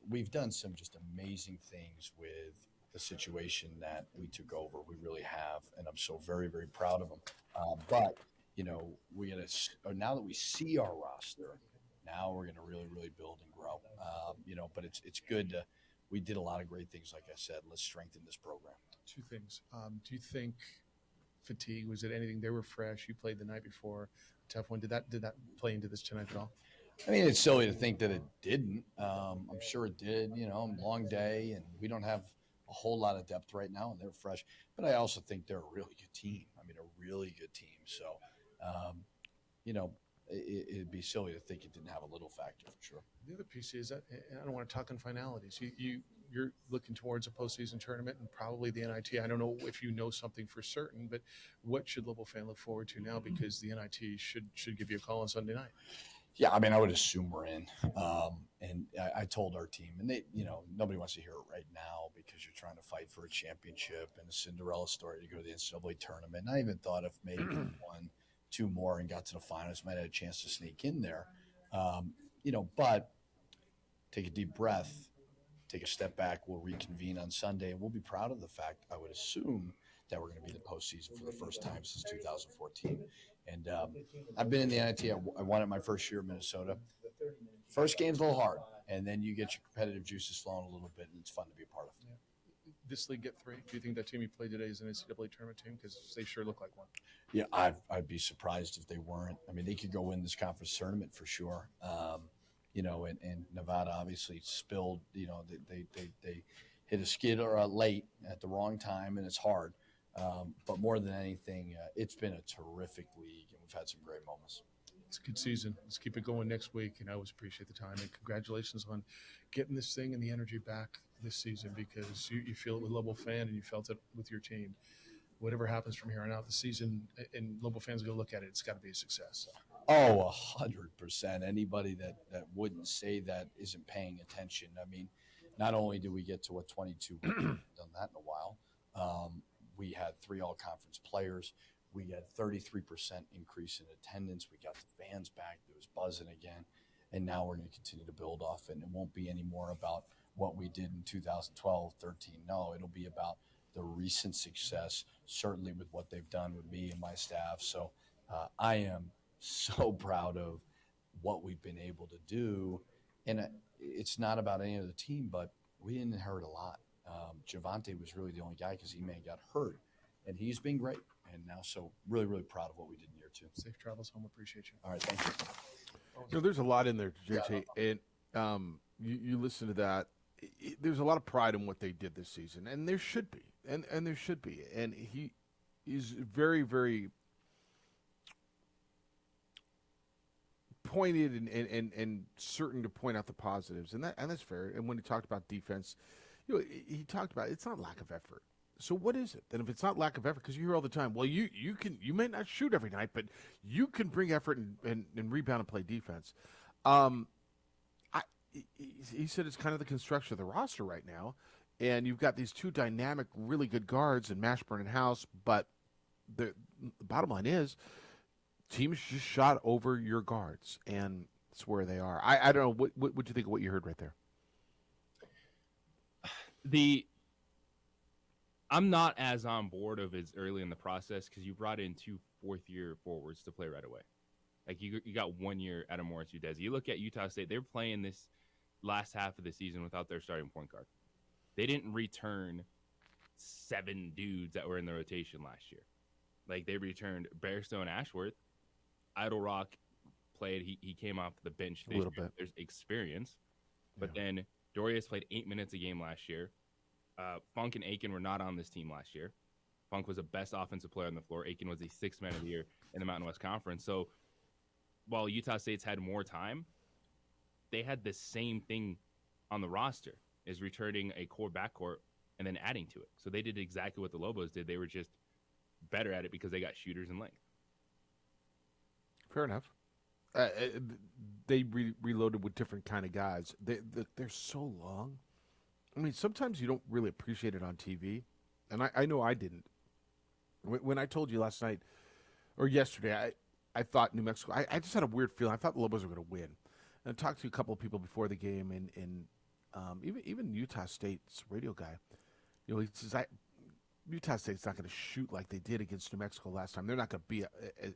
we've done some just amazing things with the situation that we took over. We really have. And I'm so very, very proud of them. But, we got to, now that we see our roster, now we're going to really, really build and grow. But it's good to, we did a lot of great things, like I said. Let's strengthen this program. Two things. Do you think fatigue, was it anything? They were fresh. You played the night before. Tough one. Did that play into this tonight at all? I mean, it's silly to think that it didn't. I'm sure it did. Long day, and we don't have a whole lot of depth right now, and they're fresh. But I also think they're a really good team. I mean, a really good team. So, it'd be silly to think it didn't have a little factor, for sure. The other piece is that, and I don't want to talk on finalities. You're looking towards a postseason tournament and probably the NIT. I don't know if you know something for certain, but what should Louisville fan look forward to now? Because the NIT should give you a call on Sunday night. Yeah, I mean, I would assume we're in. And I told our team, and they, nobody wants to hear it right now because you're trying to fight for a championship and a Cinderella story to go to the NCAA tournament. And I even thought if maybe won 2 more and got to the finals, might have a chance to sneak in there. But take a deep breath, take a step back. We'll reconvene on Sunday, and we'll be proud of the fact, I would assume, that we're going to be in the postseason for the first time since 2014. And I've been in the NIT. I won it my first year in Minnesota. First game's a little hard, and then you get your competitive juices flowing a little bit, and it's fun to be a part of. Yeah. This league get 3. Do you think that team you played today is an NCAA tournament team? Because they sure look like one. Yeah, I'd be surprised if they weren't. I mean, they could go win this conference tournament for sure. And Nevada obviously spilled. They hit a skid late at the wrong time, and it's hard. But more than anything, it's been a terrific league, and we've had some great moments. It's a good season. Let's keep it going next week, and I always appreciate the time. And congratulations on getting this thing and the energy back this season, because you feel it with Louisville fan, and you felt it with your team. Whatever happens from here on out, the season, and Louisville fans are going to look at it, it's got to be a success. Oh, 100%. Anybody that wouldn't say that isn't paying attention. I mean, not only did we get to 22, we've done that in a while. We had 3 all-conference players. We had 33% increase in attendance. We got the fans back. There was buzzing again. And now we're going to continue to build off, and it won't be any more about what we did in 2012, 13. No, it'll be about the recent success, certainly with what they've done with me and my staff. So I am so proud of what we've been able to do. And it's not about any other team, but we didn't inherit a lot. Javante was really the only guy because he got hurt, and he's been great. And now, so really, really proud of what we did in year 2. Safe travels home. Appreciate you. All right, thank you. There's a lot in there, JT, and you listen to that. There's a lot of pride in what they did this season, and there should be, and there should be. And he is very, very pointed and certain to point out the positives, and that's fair. And when he talked about defense, he talked about it's not lack of effort. So what is it? Then if it's not lack of effort, because you hear all the time, well, you may not shoot every night, but you can bring effort and rebound and play defense. He said it's kind of the construction of the roster right now, and you've got these 2 dynamic, really good guards in Mashburn and House, but the bottom line is teams just shot over your guards, and that's where they are. I don't know. What do you think of what you heard right there? I'm not as on board of as early in the process because you brought in 2 fourth-year forwards to play right away. Like you got 1 year out of Morris Udeze. You look at Utah State; they're playing this last half of the season without their starting point guard. They didn't return 7 dudes that were in the rotation last year. Like they returned Bairstow, Ashworth. Idle Rock played. He came off the bench a little bit. There's experience, but then Dorius played 8 minutes a game last year. Funk and Aiken were not on this team last year. Funk was the best offensive player on the floor. Aiken was the 6th man of the year in the Mountain West Conference. So while Utah State's had more time, they had the same thing on the roster. is returning a core backcourt and then adding to it. So they did exactly what the Lobos did. They were just better at it because they got shooters and length. Fair enough. They reloaded with different kind of guys. They're so long. I mean, sometimes you don't really appreciate it on TV, and I know I didn't. When I told you last night or yesterday, I thought New Mexico. I just had a weird feeling. I thought the Lobos were going to win. And I talked to a couple of people before the game, and even Utah State's radio guy. You know, he says Utah State's not going to shoot like they did against New Mexico last time. They're not going to be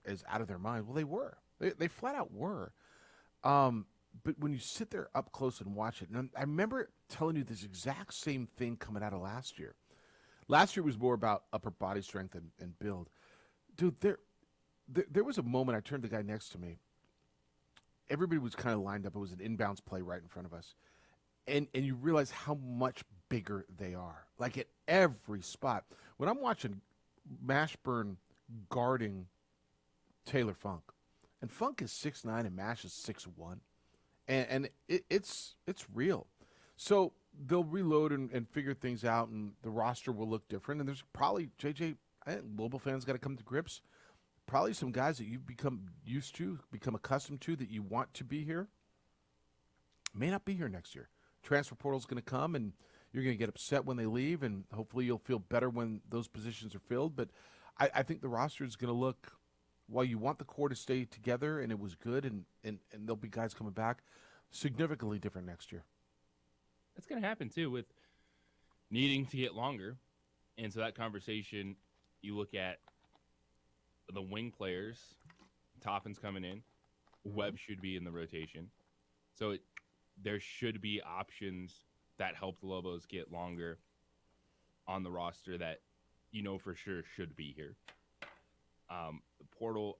as out of their mind. Well, they were. They flat out were. But when you sit there up close and watch it, and I remember telling you this exact same thing coming out of last year. Last year was more about upper body strength and build. Dude, there was a moment I turned to the guy next to me. Everybody was kind of lined up. It was an inbounds play right in front of us. And you realize how much bigger they are. Like at every spot. When I'm watching Mashburn guarding Taylor Funk, and Funk is 6'9" and Mash is 6'1", and it's real. So they'll reload and figure things out, and the roster will look different. And there's probably, JJ, I think Lobo fans got to come to grips. Probably some guys that you've become used to, become accustomed to, that you want to be here, may not be here next year. Transfer portal's going to come, and you're going to get upset when they leave, and hopefully you'll feel better when those positions are filled. But I think the roster is going to look, while you want the core to stay together, and it was good, and there'll be guys coming back, significantly different next year. That's going to happen, too, with needing to get longer. And so that conversation, you look at the wing players, Toppin's coming in, Webb should be in the rotation. So there should be options that help the Lobos get longer on the roster that you know for sure should be here. The portal,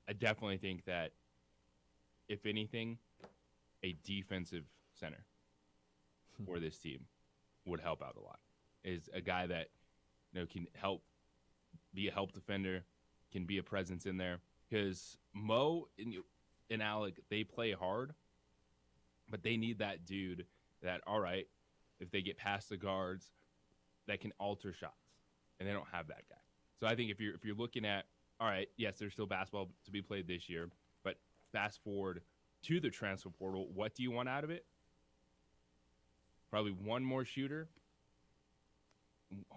I definitely think that, if anything, a defensive center for this team would help out a lot. Is a guy that can help be a help defender, can be a presence in there. Because Mo and Alec, they play hard, but they need that dude that, all right, if they get past the guards, that can alter shots, and they don't have that guy. So I think if you're looking at, all right, yes, there's still basketball to be played this year, but fast forward to the transfer portal, what do you want out of it? Probably one more shooter,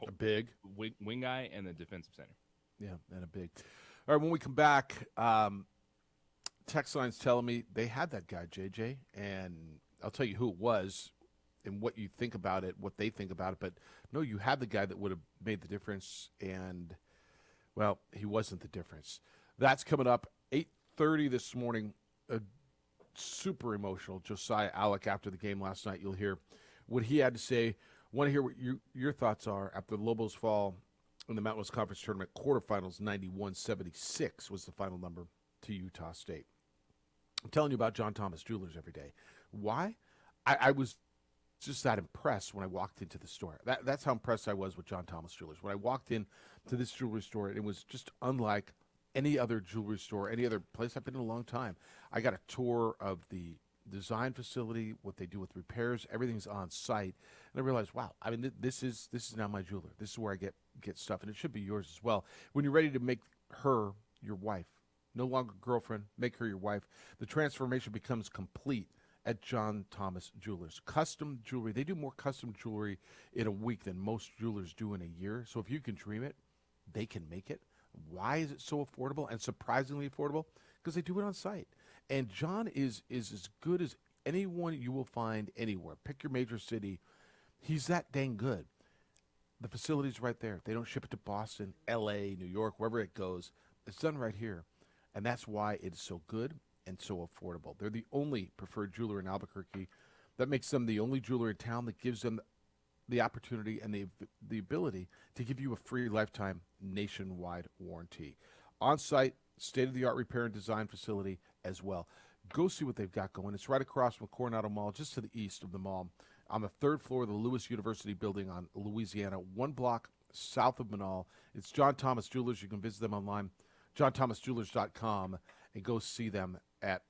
a big wing guy, and the defensive center. Yeah, and a big. All right, when we come back, text line's telling me they had that guy, JJ, and I'll tell you who it was and what you think about it, what they think about it. But no, you had the guy that would have made the difference, and, well, he wasn't the difference. That's coming up 8:30 this morning. Super emotional. Josiah Alec after the game last night. You'll hear what he had to say. Want to hear what your thoughts are after the Lobos fall in the Mountain West Conference Tournament quarterfinals. 91-76 was the final number to Utah State. I'm telling you about John Thomas Jewelers every day. Why? I was just that impressed when I walked into the store. That's how impressed I was with John Thomas Jewelers. When I walked in to this jewelry store, it was just unlike any other jewelry store, any other place I've been in a long time. I got a tour of the design facility, what they do with repairs. Everything's on site. And I realized, wow, I mean, this is now my jeweler. This is where I get stuff, and it should be yours as well. When you're ready to make her your wife, no longer girlfriend, make her your wife, the transformation becomes complete at John Thomas Jewelers. Custom jewelry. They do more custom jewelry in a week than most jewelers do in a year. So if you can dream it, they can make it. Why is it so affordable and surprisingly affordable? Because they do it on site. And John is as good as anyone you will find anywhere. Pick your major city. He's that dang good. The facility's right there. They don't ship it to Boston, L.A., New York, wherever it goes. It's done right here. And that's why it's so good and so affordable. They're the only preferred jeweler in Albuquerque. That makes them the only jeweler in town that gives them the opportunity and the ability to give you a free lifetime nationwide warranty. On-site, state-of-the-art repair and design facility as well. Go see what they've got going. It's right across from Coronado Mall, just to the east of the mall, on the third floor of the Lewis University building on Louisiana, one block south of Manal. It's John Thomas Jewelers. You can visit them online, johnthomasjewelers.com, and go see them at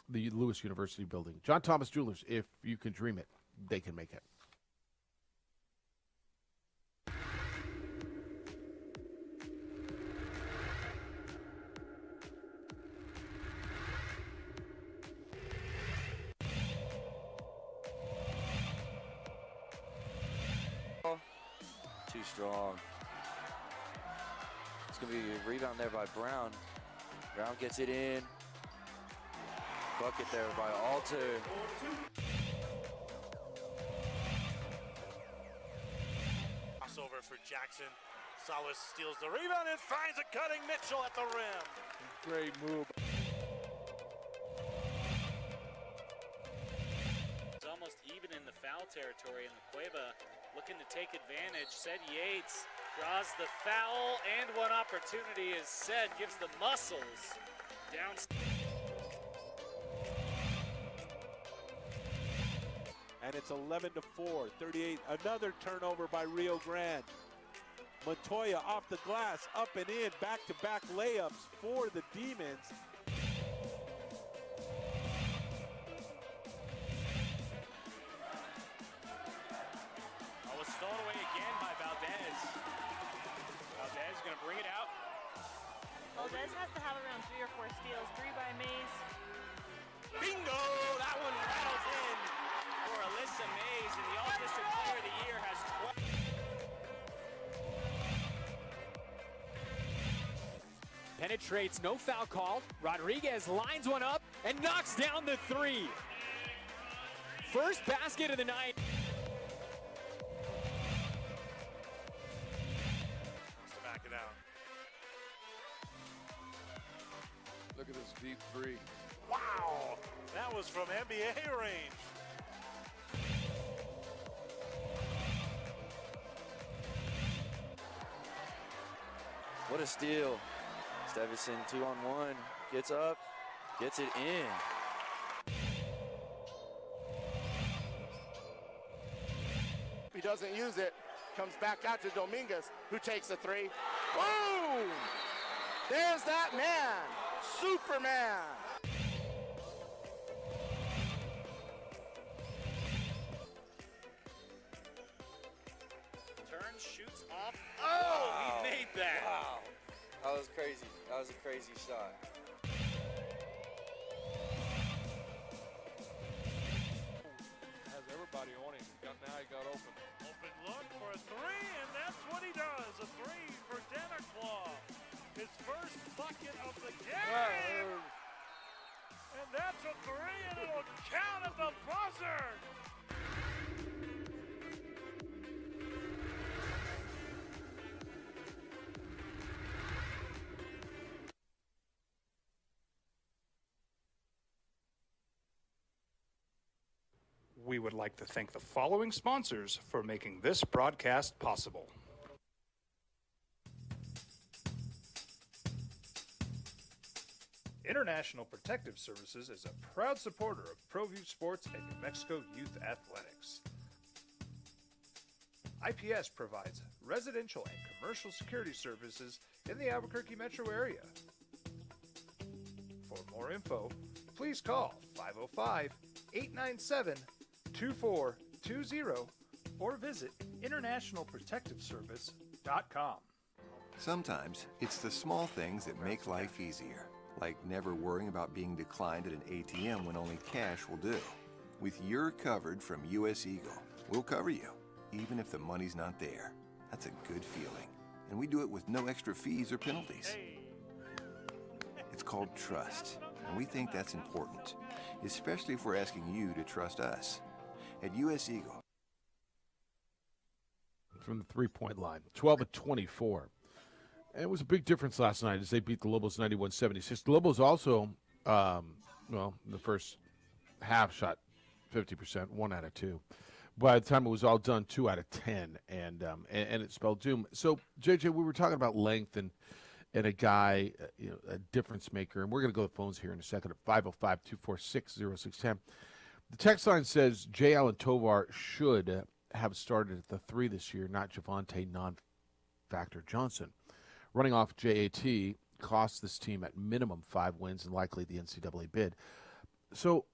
the Lewis University building. John Thomas Jewelers, if you can dream it, they can make it. too strong. It's going to be a rebound there by Brown. Brown gets it in. Bucket there by Alter. Crossover for Jackson. Salas steals the rebound and finds a cutting Mitchell at the rim. Great move. It's almost even in the foul territory, and Cueva looking to take advantage. Said Yates draws the foul, and one opportunity is said, gives the muscles down. And it's 11-4, 38. Another turnover by Rio Grande. Montoya off the glass, up and in, back-to-back layups for the Demons. Oh, was stolen away again by Valdez. Valdez going to bring it out. Valdez has to have around 3 or 4 steals. 3 by Mays. Bingo! That one rattles in for Alyssa Mays, and the All-District Player of the Year has 12. Penetrates, no foul called. Rodriguez lines one up and knocks down the 3. First basket of the night. Wants to back it out. Look at this deep 3. Wow! That was from NBA range. What a steal. Stevison 2-on-1, gets up, gets it in. He doesn't use it, comes back out to Dominguez, who takes a 3. Boom! There's that man, Superman. Turns, shoots off. Oh, he made that. Wow. That was crazy. That was a crazy shot. Has everybody on him. Now he got open. Open look for a 3, and that's what he does. A 3 for Dennerclaw. His first bucket of the game. And that's a 3, and it'll count at the buzzer. We would like to thank the following sponsors for making this broadcast possible. International Protective Services is a proud supporter of ProView Sports and New Mexico Youth Athletics. IPS provides residential and commercial security services in the Albuquerque metro area. For more info, please call 505-897-2420 or visit internationalprotectiveservice.com. Sometimes it's the small things that make life easier, like never worrying about being declined at an ATM when only cash will do. With You're Covered from US Eagle, we'll cover you, even if the money's not there. That's a good feeling. And we do it with no extra fees or penalties. It's called trust, and we think that's important, especially if we're asking you to trust us. At US Eagle. From the three-point line, 12-24. And it was a big difference last night as they beat the Lobos 91-76. The Lobos also, the first half shot 50%, 1 out of 2. By the time it was all done, 2 out of 10, and it spelled doom. So, JJ, we were talking about length and a guy, a difference maker, and we're going to go to the phones here in a second at 505-246-0610. The text line says J. Allen Tovar should have started at the 3 this year, not Javonte non-factor Johnson. Running off JAT cost this team at minimum 5 wins and likely the NCAA bid. So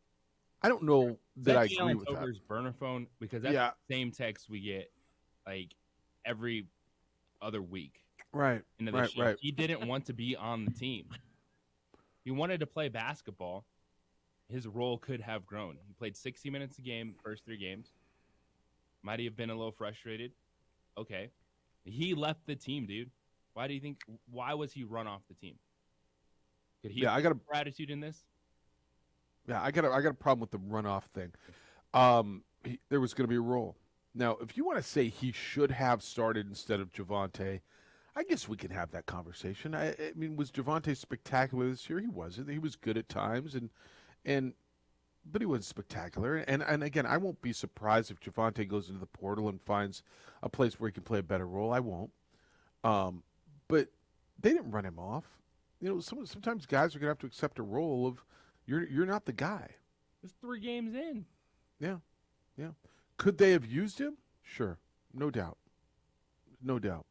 I don't know that I agree with that. Burner phone, because that's the same text we get like every other week. Right. Right. He didn't want to be on the team. He wanted to play basketball. His role could have grown. He played 60 minutes a game, first 3 games. Might have been a little frustrated. Okay. He left the team, dude. Why do you think? Why was he run off the team? Could he? Yeah, I got a attitude in this. Yeah, I got a problem with the runoff thing. There was going to be a role. Now, if you want to say he should have started instead of Javonte, I guess we can have that conversation. I mean, was Javonte spectacular this year? He wasn't. He was good at times, but he wasn't spectacular. And again, I won't be surprised if Javonte goes into the portal and finds a place where he can play a better role. I won't. But they didn't run him off. You know, sometimes guys are going to have to accept a role of you're not the guy. It's 3 games in. Yeah. Could they have used him? Sure. No doubt. No doubt.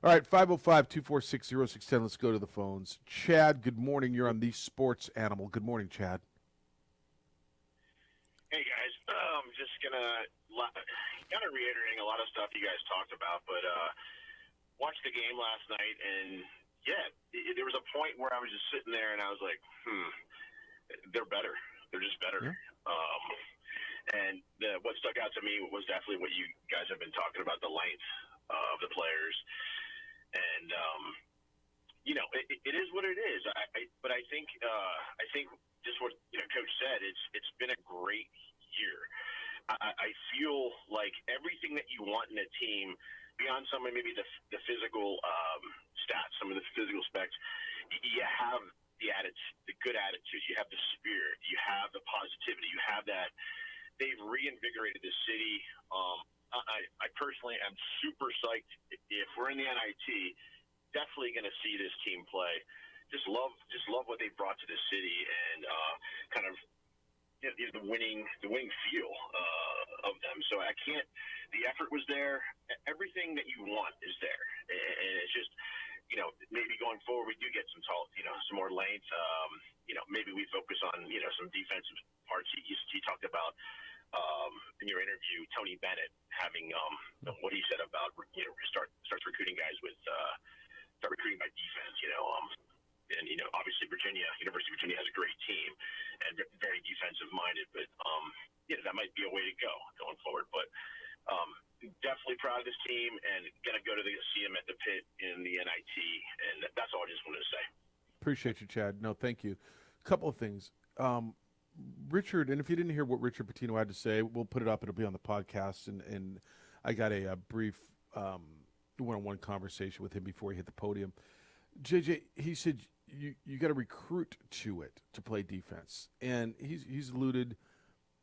All right, 505-246-0610. Let's go to the phones. Chad, good morning. You're on the Sports Animal. Good morning, Chad. Hey, guys. I'm just going to kind of reiterating a lot of stuff you guys talked about, but watched the game last night, and, there was a point where I was just sitting there, and I was like, they're better. They're just better. Yeah. And what stuck out to me was definitely what you guys have been talking about, the length of the players. And, it is what it is. But I think just what Coach said, it's been a great year. I feel like everything that you want in a team, beyond some of maybe the physical stats, some of the physical specs, you have the attitude, the good attitude, you have the spirit, you have the positivity, you have that. They've reinvigorated the city. I personally am super psyched. If we're in the NIT, definitely going to see this team play. Just love what they brought to the city, and kind of the winning feel of them. So I can't. The effort was there. Everything that you want is there, and it's just maybe going forward we do get some some more length. Maybe we focus on some defensive parts. He talked about. In your interview, Tony Bennett having what he said about starts recruiting guys with start recruiting by defense, and obviously University of Virginia has a great team and very defensive minded, but that might be a way to go going forward. But definitely proud of this team and gonna go to see them at the pit in the NIT, and that's all I just wanted to say. Appreciate you, Chad. No, thank you. A couple of things. Richard, and if you didn't hear what Richard Pitino had to say, we'll put it up. It'll be on the podcast. And I got a brief one-on-one conversation with him before he hit the podium. JJ, he said you got to recruit to it to play defense, and he's alluded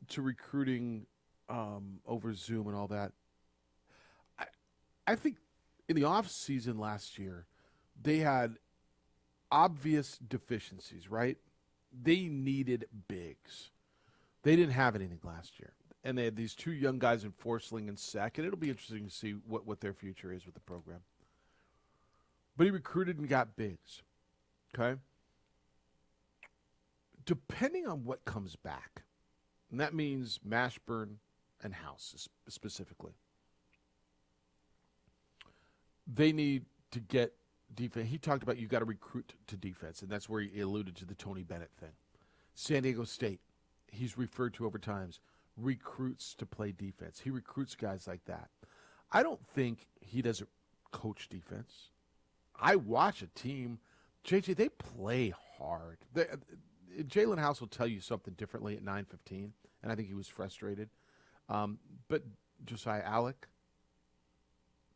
to recruiting over Zoom and all that. I think in the off season last year, they had obvious deficiencies, right? They needed bigs. They didn't have anything last year. And they had these 2 young guys in Forsling and Sack, and it'll be interesting to see what their future is with the program. But he recruited and got bigs, okay? Depending on what comes back, and that means Mashburn and House specifically, they need to get defense. He talked about you got to recruit to defense, and that's where he alluded to the Tony Bennett thing. San Diego State, he's referred to over times, recruits to play defense. He recruits guys like that. I don't think he doesn't coach defense. I watch a team, JJ, they play hard. Jalen House will tell you something differently at 9:15, and I think he was frustrated. But Josiah Alec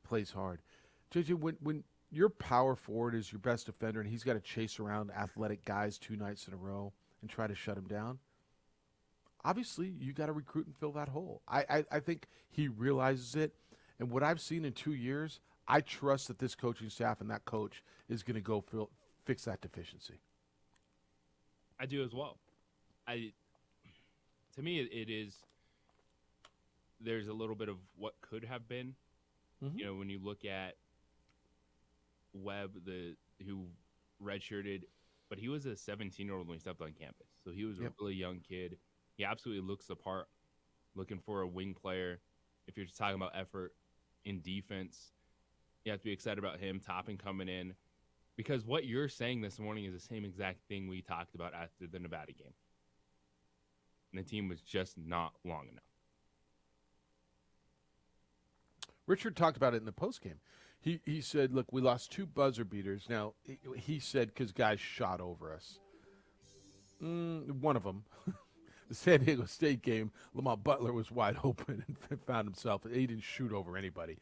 plays hard. JJ, when your power forward is your best defender and he's got to chase around athletic guys 2 nights in a row and try to shut him down, obviously you got to recruit and fill that hole. I think he realizes it. And what I've seen in 2 years, I trust that this coaching staff and that coach is going to go fix that deficiency. I do as well. To me, it is. There's a little bit of what could have been. Mm-hmm. When you look at Webb, who redshirted, but he was a 17-year-old when he stepped on campus. So he was a really young kid. He absolutely looks the part, looking for a wing player. If you're just talking about effort in defense, you have to be excited about him. Toppin coming in. Because what you're saying this morning is the same exact thing we talked about after the Nevada game. And the team was just not long enough. Richard talked about it in the postgame. He said, look, we lost 2 buzzer beaters. Now, he said because guys shot over us. One of them, the San Diego State game, Lamont Butler was wide open and found himself. He didn't shoot over anybody.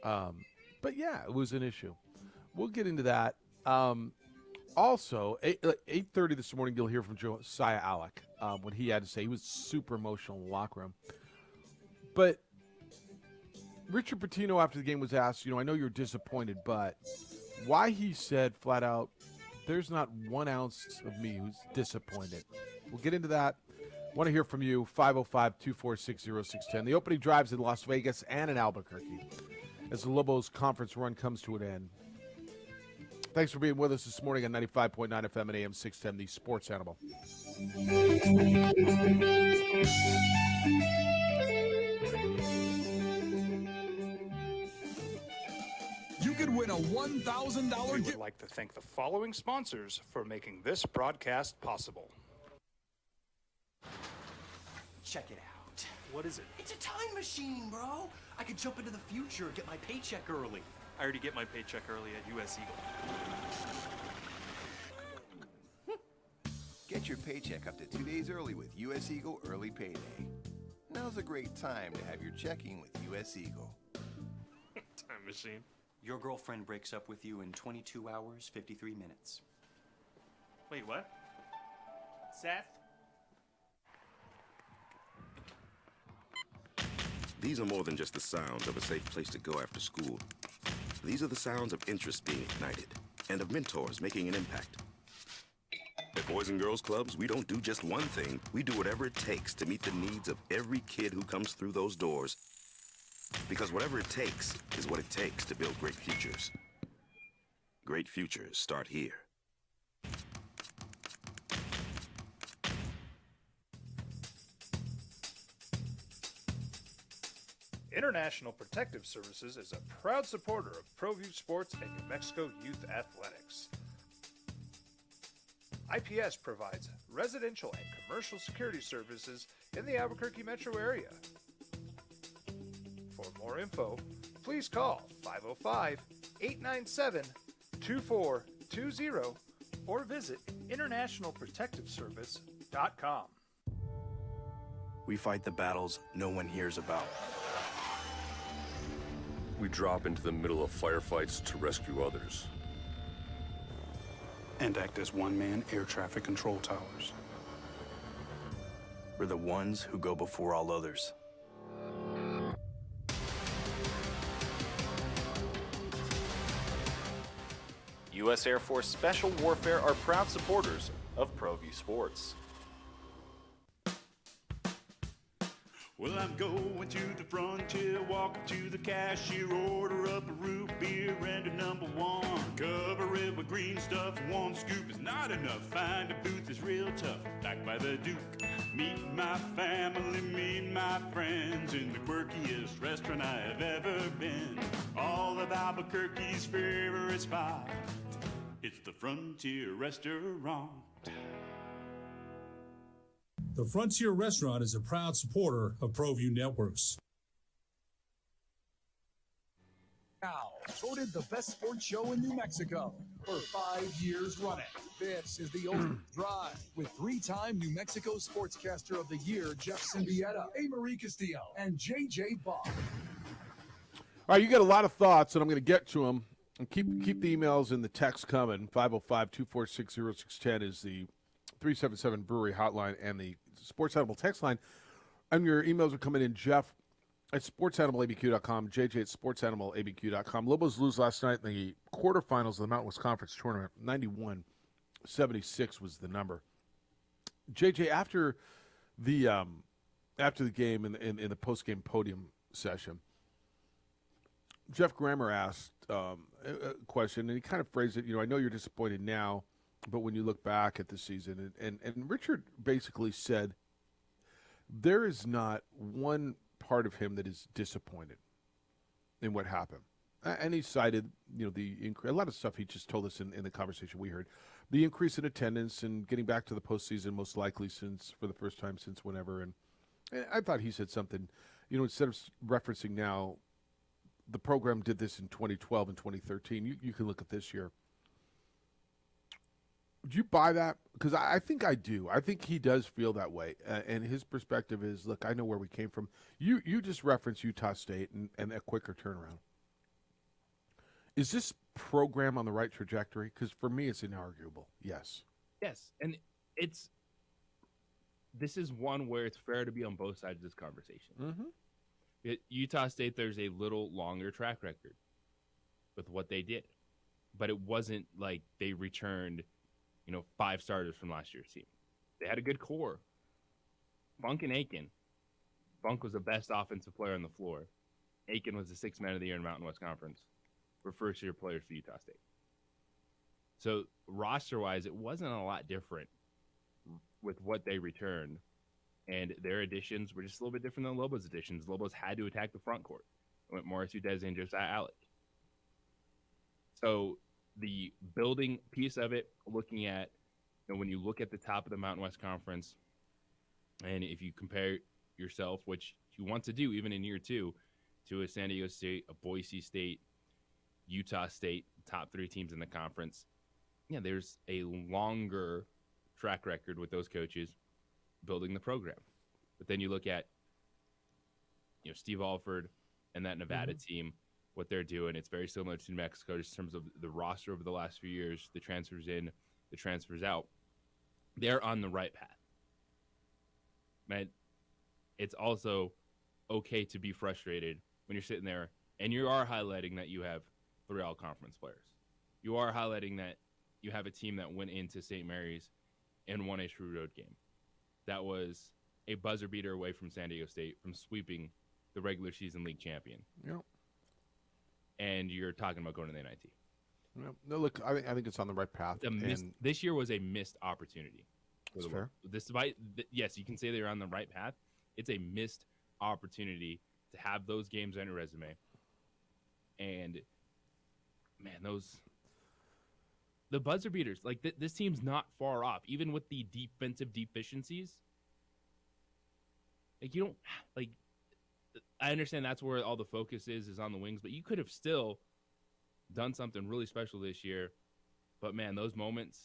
But, yeah, it was an issue. We'll get into that. Also, 8:30 this morning, you'll hear from Josiah Alec when he had to say he was super emotional in the locker room. But Richard Pitino, after the game, was asked, I know you're disappointed, but why he said flat out, there's not 1 ounce of me who's disappointed. We'll get into that. Want to hear from you, 505-246-0610. The opening drives in Las Vegas and in Albuquerque as the Lobos conference run comes to an end. Thanks for being with us this morning on 95.9 FM and AM 610, the Sports Animal. You could win a $1,000 gift. We would like to thank the following sponsors for making this broadcast possible. Check it out. What is it? It's a time machine, bro. I could jump into the future, get my paycheck early. I already get my paycheck early at US Eagle. Get your paycheck up to 2 days early with US Eagle Early Payday. Now's a great time to have your checking with US Eagle. Time machine. Your girlfriend breaks up with you in 22 hours, 53 minutes. Wait, what? Seth? These are more than just the sounds of a safe place to go after school. These are the sounds of interest being ignited and of mentors making an impact. At Boys and Girls Clubs, we don't do just one thing. We do whatever it takes to meet the needs of every kid who comes through those doors. Because whatever it takes is what it takes to build great futures. Great futures start here. International Protective Services is a proud supporter of ProView Sports and New Mexico Youth Athletics. IPS provides residential and commercial security services in the Albuquerque metro area. For more info, please call 505-897-2420 or visit internationalprotectiveservice.com. We fight the battles no one hears about. We drop into the middle of firefights to rescue others. And act as one-man air traffic control towers. We're the ones who go before all others. U.S. Air Force Special Warfare are proud supporters of ProView Sports. Well, I'm going to the frontier, walking to the cashier, order up a root beer and a number one. Cover it with green stuff, 1 scoop is not enough. Find a booth is real tough, back by the Duke. Meet my family, meet my friends in the quirkiest restaurant I have ever been. All of Albuquerque's favorite spot, it's the Frontier Restaurant. The Frontier Restaurant is a proud supporter of ProView Networks. Now, voted the best sports show in New Mexico for 5 years running. This is the Open Drive with 3-time New Mexico Sportscaster of the Year, Jeff Symbieta, A. Marie Castillo, and J.J. Bob. All right, you got a lot of thoughts, and I'm going to get to them. And keep the emails and the text coming. 505-246-0610 is the 377 Brewery hotline and the Sports Animal text line. And your emails are coming in, Jeff at sportsanimалabq.com, JJ at sportsanimалabq.com. Lobos lose last night in the quarterfinals of the Mountain West Conference Tournament. 91-76 was the number. JJ, after the game in the post-game podium session, Jeff Grammer asked a question, and he kind of phrased it, I know you're disappointed now, but when you look back at the season, and Richard basically said there is not one part of him that is disappointed in what happened. And he cited, a lot of stuff he just told us in the conversation we heard. The increase in attendance and getting back to the postseason most likely for the first time since whenever. And I thought he said something, instead of referencing now the program did this in 2012 and 2013. You can look at this year. Do you buy that? Because I think I do. I think he does feel that way. And his perspective is, look, I know where we came from. You just referenced Utah State and a quicker turnaround. Is this program on the right trajectory? Because for me, it's inarguable. Yes. Yes, and this is one where it's fair to be on both sides of this conversation. Mm-hmm. Utah State, there's a little longer track record with what they did, but it wasn't like they returned, 5 starters from last year's team. They had a good core. Funk and Aiken. Funk was the best offensive player on the floor. Aiken was the 6th man of the year in Mountain West Conference. Were first-year players for Utah State. So roster-wise, it wasn't a lot different with what they returned, and their additions were just a little bit different than Lobo's additions. Lobos had to attack the front court. It went Morris Udeze and Josiah Alec. So the building piece of it, looking at, when you look at the top of the Mountain West Conference, and if you compare yourself, which you want to do even in year 2, to a San Diego State, a Boise State, Utah State, top 3 teams in the conference, there's a longer track record with those coaches building the program. But then you look at, Steve Alford and that Nevada team, what they're doing. It's very similar to New Mexico just in terms of the roster over the last few years, the transfers in, the transfers out. They're on the right path. Man, it's also okay to be frustrated when you're sitting there and you are highlighting that you have 3 all-conference players. You are highlighting that you have a team that went into St. Mary's and won a true road game. That was a buzzer beater away from San Diego State from sweeping the regular season league champion. Yep. And you're talking about going to the NIT. Yep. No, look, I think it's on the right path. This year was a missed opportunity. That's fair. Despite, yes, you can say they're on the right path. It's a missed opportunity to have those games on your resume. And, man, the buzzer beaters, like this team's not far off, even with the defensive deficiencies. Like, you don't, like, I understand that's where all the focus is on the wings, but you could have still done something really special this year. But, man, those moments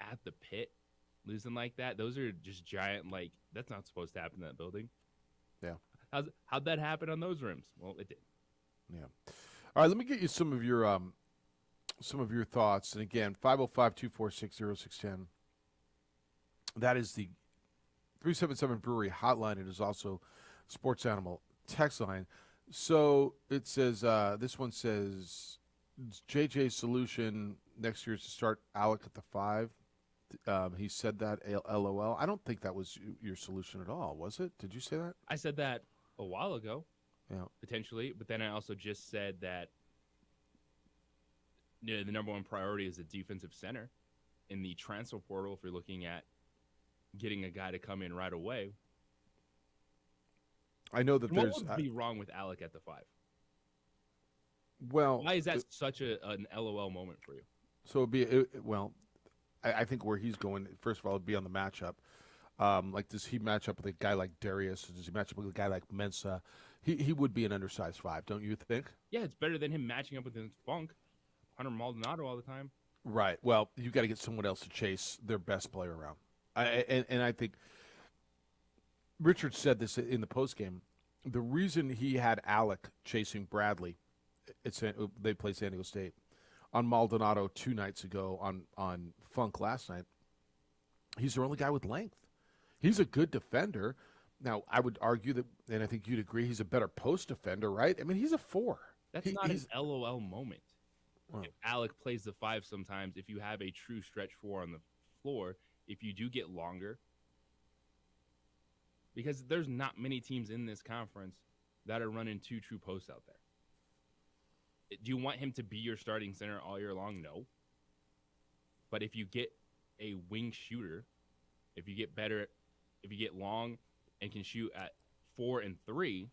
at the pit, losing like that, those are just giant, like, that's not supposed to happen in that building. Yeah. How'd that happen on those rims? Well, it did. Yeah. All right, let me get you some of your thoughts. And again, 505-246-0610. That is the 377 Brewery hotline. It is also Sports Animal text line. So it says, this one says, JJ's solution next year is to start Alec at the 5. He said that, LOL. I don't think that was your solution at all, was it? Did you say that? I said that a while ago. Yeah. Potentially. But then I also just said that the number one priority is a defensive center. In the transfer portal, if you're looking at getting a guy to come in right away. I know that what would be wrong with Alec at the 5? Well, why is that such an LOL moment for you? So it'd be I think where he's going, first of all, it'd be on the matchup. Like, does he match up with a guy like Darius? Does he match up with a guy like Mensa? He would be an undersized 5, don't you think? Yeah, it's better than him matching up with Funk, Hunter Maldonado all the time. Right. Well, you've got to get someone else to chase their best player around. And I think Richard said this in the postgame. The reason he had Alec chasing Bradley, they play San Diego State, on Maldonado 2 nights ago, on Funk last night, he's their only guy with length. He's a good defender. Now, I would argue that, and I think you'd agree, he's a better post defender, right? I mean, he's a 4. That's not an LOL moment. If Alec plays the 5 sometimes, if you have a true stretch 4 on the floor, if you do get longer, because there's not many teams in this conference that are running 2 true posts out there. Do you want him to be your starting center all year long? No. But if you get a wing shooter, if you get better, if you get long and can shoot at 4 and 3,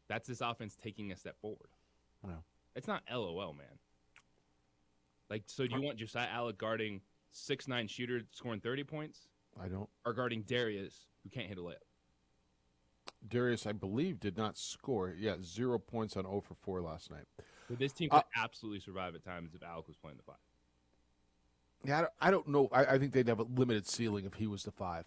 that's this offense taking a step forward. Wow. It's not LOL, man. Like, so do you want Josiah Alec guarding 6'9" shooter scoring 30 points? I don't. Or guarding Darius, who can't hit a layup? Darius, I believe, did not score. Yeah, 0 points on 0 for 4 last night. But this team could absolutely survive at times if Alec was playing the 5. Yeah, I don't know. I think they'd have a limited ceiling if he was the 5.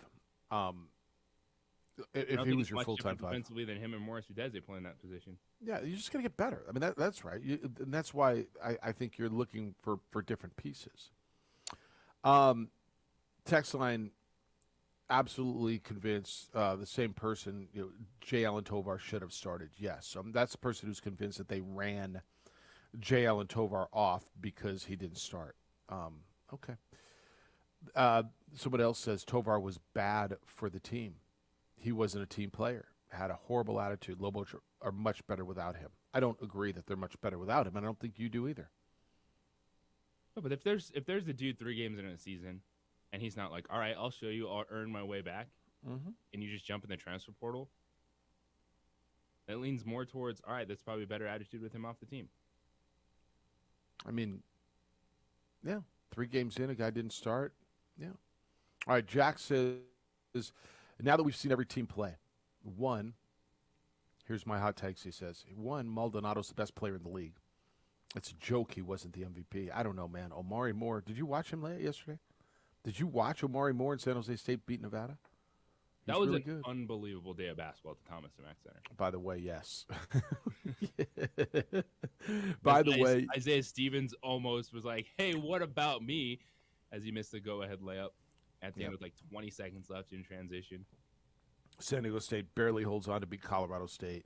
If he was your full-time 5. Defensively than him and Morris Udeze playing that position. Yeah, you're just going to get better. I mean, that's right. And that's why I think you're looking for different pieces. Text line, absolutely convinced the same person, J. Allen Tovar should have started. Yes. That's the person who's convinced that they ran J. Allen Tovar off because he didn't start. Okay. Someone else says Tovar was bad for the team. He wasn't a team player. Had a horrible attitude. Lobos are much better without him. I don't agree that they're much better without him. I don't think you do either. No, but if there's a dude 3 games in a season, and he's not like, all right, I'll show you, I'll earn my way back, and you just jump in the transfer portal, that leans more towards, all right, that's probably a better attitude with him off the team. I mean, yeah, 3 games in, a guy didn't start. Yeah. All right, Jack says, now that we've seen every team play, 1, here's my hot takes, he says. 1, Maldonado's the best player in the league. It's a joke he wasn't the MVP. I don't know, man. Omari Moore, did you watch him yesterday? Did you watch Omari Moore and San Jose State beat Nevada? That was really an unbelievable day of basketball at the Thomas and Mack Center. By the way, yes. By the way, Isaiah Stevens almost was like, hey, what about me? As he missed the go-ahead layup at the end with like 20 seconds left in transition. San Diego State barely holds on to beat Colorado State.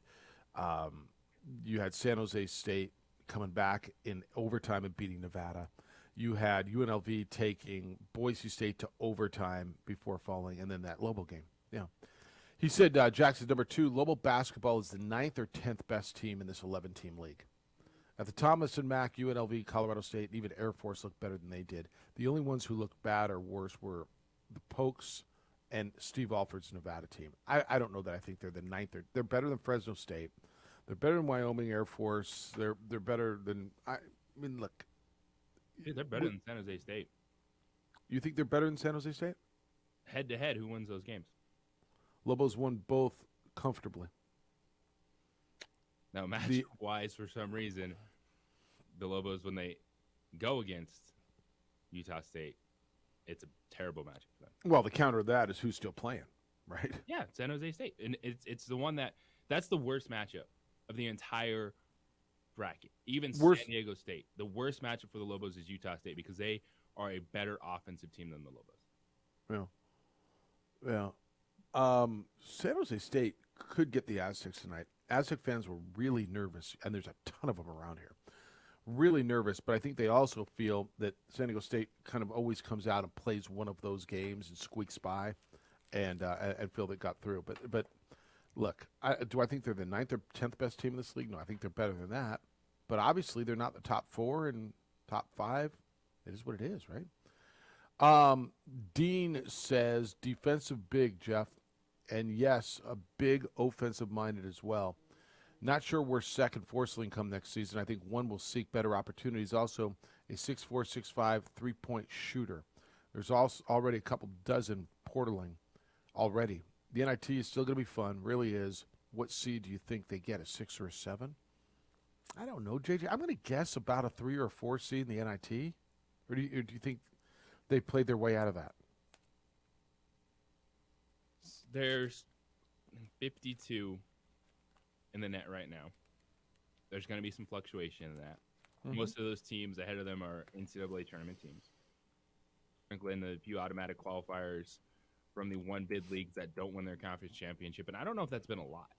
You had San Jose State coming back in overtime and beating Nevada. You had UNLV taking Boise State to overtime before falling, and then that Lobo game. Yeah. He said, Jackson, number 2, Lobo basketball is the 9th or 10th best team in this 11-team league. At the Thomas and Mack, UNLV, Colorado State, and even Air Force looked better than they did. The only ones who looked bad or worse were the Pokes and Steve Alford's Nevada team. I don't know that I think they're the 9th. They're better than Fresno State. They're better than Wyoming Air Force. They're better than – I mean, look. Dude, they're better than San Jose State. You think they're better than San Jose State? Head-to-head, who wins those games? Lobos won both comfortably. Now, matchup-wise, for some reason, the Lobos, when they go against Utah State, it's a terrible matchup for them. Well, the counter to that is who's still playing, right? Yeah, San Jose State. And it's the one that's the worst matchup of the entire bracket. Even San Diego State. The worst matchup for the Lobos is Utah State because they are a better offensive team than the Lobos. Yeah. San Jose State could get the Aztecs tonight. Aztec fans were really nervous, and there's a ton of them around here. Really nervous, but I think they also feel that San Diego State kind of always comes out and plays one of those games and squeaks by, and feel they got through. But look, do I think they're the 9th or 10th best team in this league? No, I think they're better than that. But obviously, they're not the top 4 and top 5. It is what it is, right? Dean says defensive big, Jeff. And yes, a big offensive-minded as well. Not sure where second Forsling come next season. I think one will seek better opportunities. Also, a 6'4", 6'5", three-point shooter. There's also already a couple dozen portaling already. The NIT is still going to be fun, really is. What seed do you think they get, a 6 or a 7? I don't know, JJ. I'm going to guess about a 3 or a 4 seed in the NIT. Or do you think they played their way out of that? There's 52 in the net right now. There's going to be some fluctuation in that. Mm-hmm. Most of those teams ahead of them are NCAA tournament teams. Sprinkling a few automatic qualifiers from the one-bid leagues that don't win their conference championship. And I don't know if that's been a lot.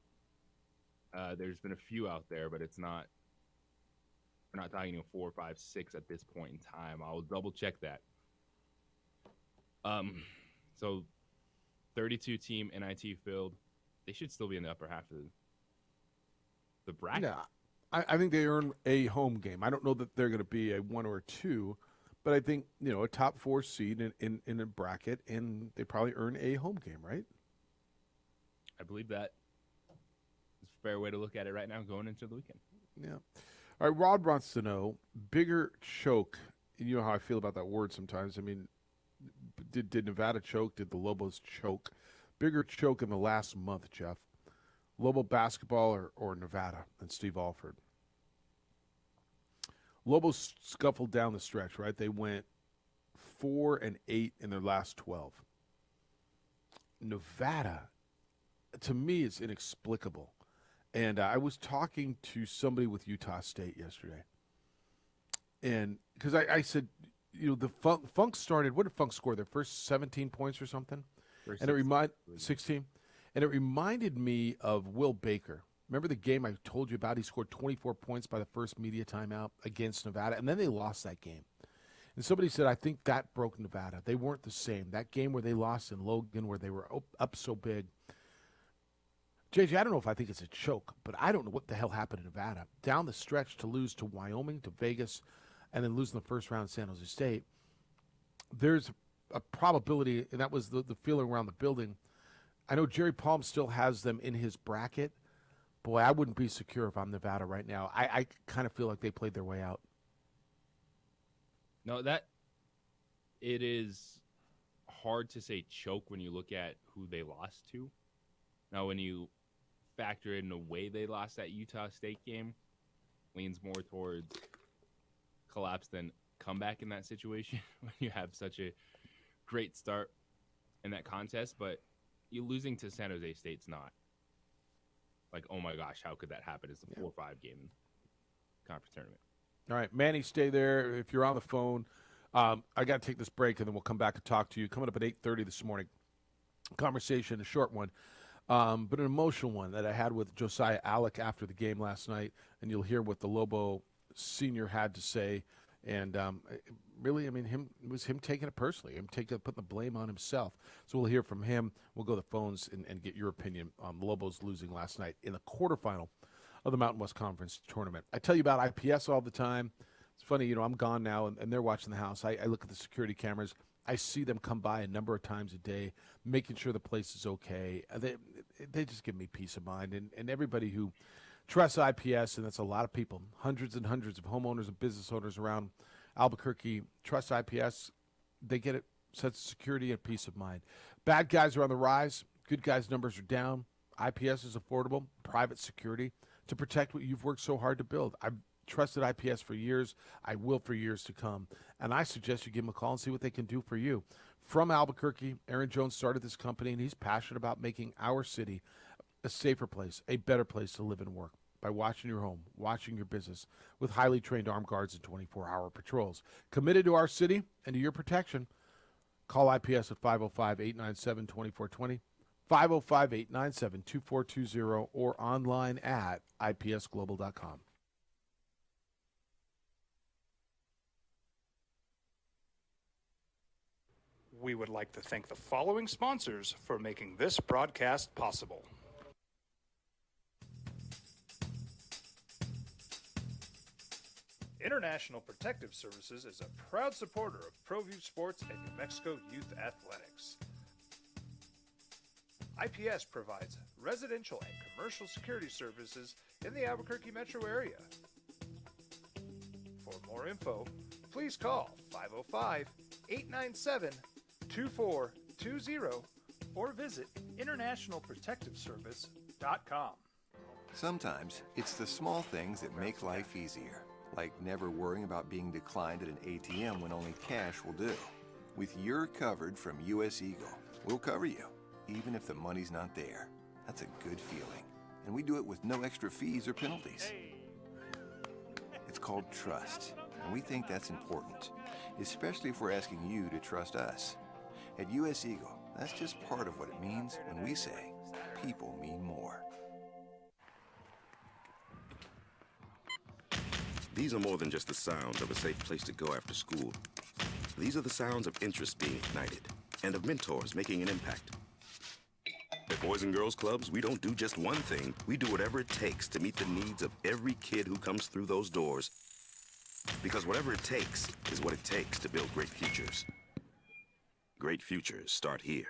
There's been a few out there, but it's not. We're not talking 4, 5, 6 at this point in time. I'll double-check that. So 32-team NIT field. They should still be in the upper half of the bracket. Yeah, I think they earn a home game. I don't know that they're going to be a 1 or a 2, but I think, a top 4 seed in a bracket, and they probably earn a home game, right? I believe that is a fair way to look at it right now going into the weekend. Yeah. All right, Rod wants to know, bigger choke. You know how I feel about that word sometimes. I mean, did Nevada choke? Did the Lobos choke? Bigger choke in the last month, Jeff. Lobo basketball or Nevada and Steve Alford. Lobos scuffled down the stretch, right? They went 4-8 in their last 12. Nevada, to me, is inexplicable. And I was talking to somebody with Utah State yesterday. And because I said, the Funk started, what did Funk score? Their first 17 points or something? And it 16. And it reminded me of Will Baker. Remember the game I told you about? He scored 24 points by the first media timeout against Nevada, and then they lost that game. And somebody said, I think that broke Nevada. They weren't the same. That game where they lost in Logan, where they were up so big. JJ, I don't know if I think it's a choke, but I don't know what the hell happened in Nevada. Down the stretch to lose to Wyoming, to Vegas, and then losing the first round in San Jose State, there's a probability, and that was the feeling around the building. I know Jerry Palm still has them in his bracket. Boy, I wouldn't be secure if I'm Nevada right now. I kind of feel like they played their way out. No, that it is hard to say choke when you look at who they lost to. Now, when you factor in the way they lost that Utah State game, leans more towards collapse than comeback in that situation when you have such a great start in that contest. But you losing to San Jose State's not like, oh my gosh, how could that happen? It's a 4-5 game conference tournament. All right, Manny, stay there. If you're on the phone, I got to take this break, and then we'll come back and talk to you. Coming up at 8:30 this morning, conversation, a short one, but an emotional one that I had with Josiah Alec after the game last night, and you'll hear what the Lobo senior had to say. And really, I mean, it was him taking it personally, putting the blame on himself. So we'll hear from him. We'll go to the phones and get your opinion on the Lobos losing last night in the quarterfinal of the Mountain West Conference tournament. I tell you about IPS all the time. It's funny, I'm gone now, and they're watching the house. I look at the security cameras. I see them come by a number of times a day, making sure the place is okay. They just give me peace of mind. And everybody who trusts IPS, and that's a lot of people, hundreds and hundreds of homeowners and business owners around Albuquerque, trust IPS. They get it, sense of security and peace of mind. Bad guys are on the rise. Good guys' numbers are down. IPS is affordable, private security to protect what you've worked so hard to build. I've trusted IPS for years. I will for years to come. And I suggest you give them a call and see what they can do for you. From Albuquerque, Aaron Jones started this company, and he's passionate about making our city a safer place, a better place to live and work by watching your home, watching your business with highly trained armed guards and 24-hour patrols. Committed to our city and to your protection. Call IPS at 505-897-2420. 505-897-2420 or online at ipsglobal.com. We would like to thank the following sponsors for making this broadcast possible. International Protective Services is a proud supporter of ProView Sports and New Mexico Youth Athletics. IPS provides residential and commercial security services in the Albuquerque metro area. For more info, please call 505-897-2420 or visit internationalprotectiveservice.com. Sometimes it's the small things that make life easier, like never worrying about being declined at an ATM when only cash will do. With You're Covered from U.S. Eagle, we'll cover you, even if the money's not there. That's a good feeling. And we do it with no extra fees or penalties. It's called trust, and we think that's important, especially if we're asking you to trust us. At U.S. Eagle, that's just part of what it means when we say people mean more. These are more than just the sounds of a safe place to go after school. These are the sounds of interest being ignited and of mentors making an impact. At Boys and Girls Clubs, we don't do just one thing. We do whatever it takes to meet the needs of every kid who comes through those doors. Because whatever it takes is what it takes to build great futures. Great futures start here.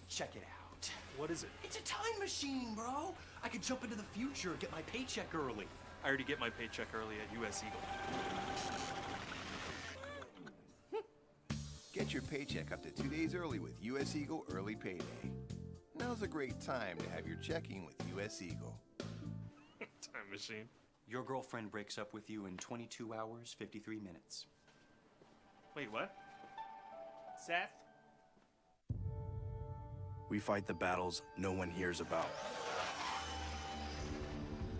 Check it out. What is it? It's a time machine, bro. I could jump into the future, get my paycheck early. I already get my paycheck early at US Eagle. Get Get your paycheck up to 2 days early with U.S. Eagle Early Payday. Now's a great time to have your checking with U.S. Eagle. Time machine. Your girlfriend breaks up with you in 22 hours, 53 minutes. Wait, what? Seth? We fight the battles no one hears about.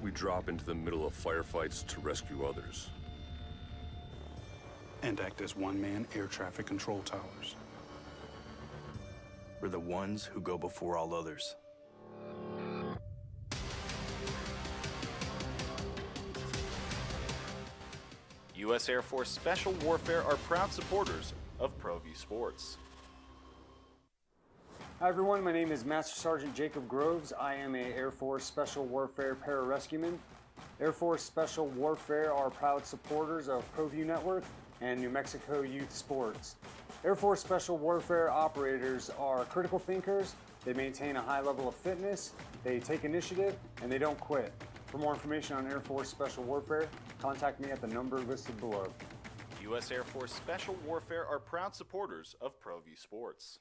We drop into the middle of firefights to rescue others. And act as one-man air traffic control towers. We're the ones who go before all others. U.S. Air Force Special Warfare are proud supporters of ProView Sports. Hi everyone, my name is Master Sergeant Jacob Groves. I am a Air Force Special Warfare pararescueman. Air Force Special Warfare are proud supporters of ProView Network and New Mexico Youth Sports. Air Force Special Warfare operators are critical thinkers. They maintain a high level of fitness, they take initiative, and they don't quit. For more information on Air Force Special Warfare, contact me at the number listed below. U.S. Air Force Special Warfare are proud supporters of ProView Sports.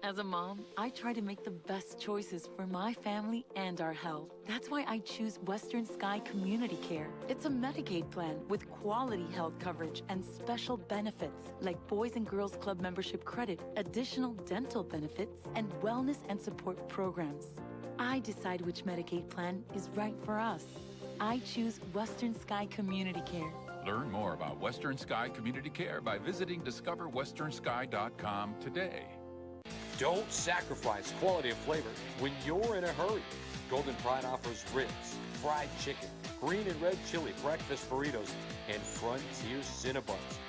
As a mom, I try to make the best choices for my family and our health. That's why I choose Western Sky Community Care. It's a Medicaid plan with quality health coverage and special benefits like Boys and Girls Club membership credit, additional dental benefits, and wellness and support programs. I decide which Medicaid plan is right for us. I choose Western Sky Community Care. Learn more about Western Sky Community Care by visiting discoverwesternsky.com today. Don't sacrifice quality of flavor when you're in a hurry. Golden Pride offers ribs, fried chicken, green and red chili breakfast burritos, and Frontier Cinnabons.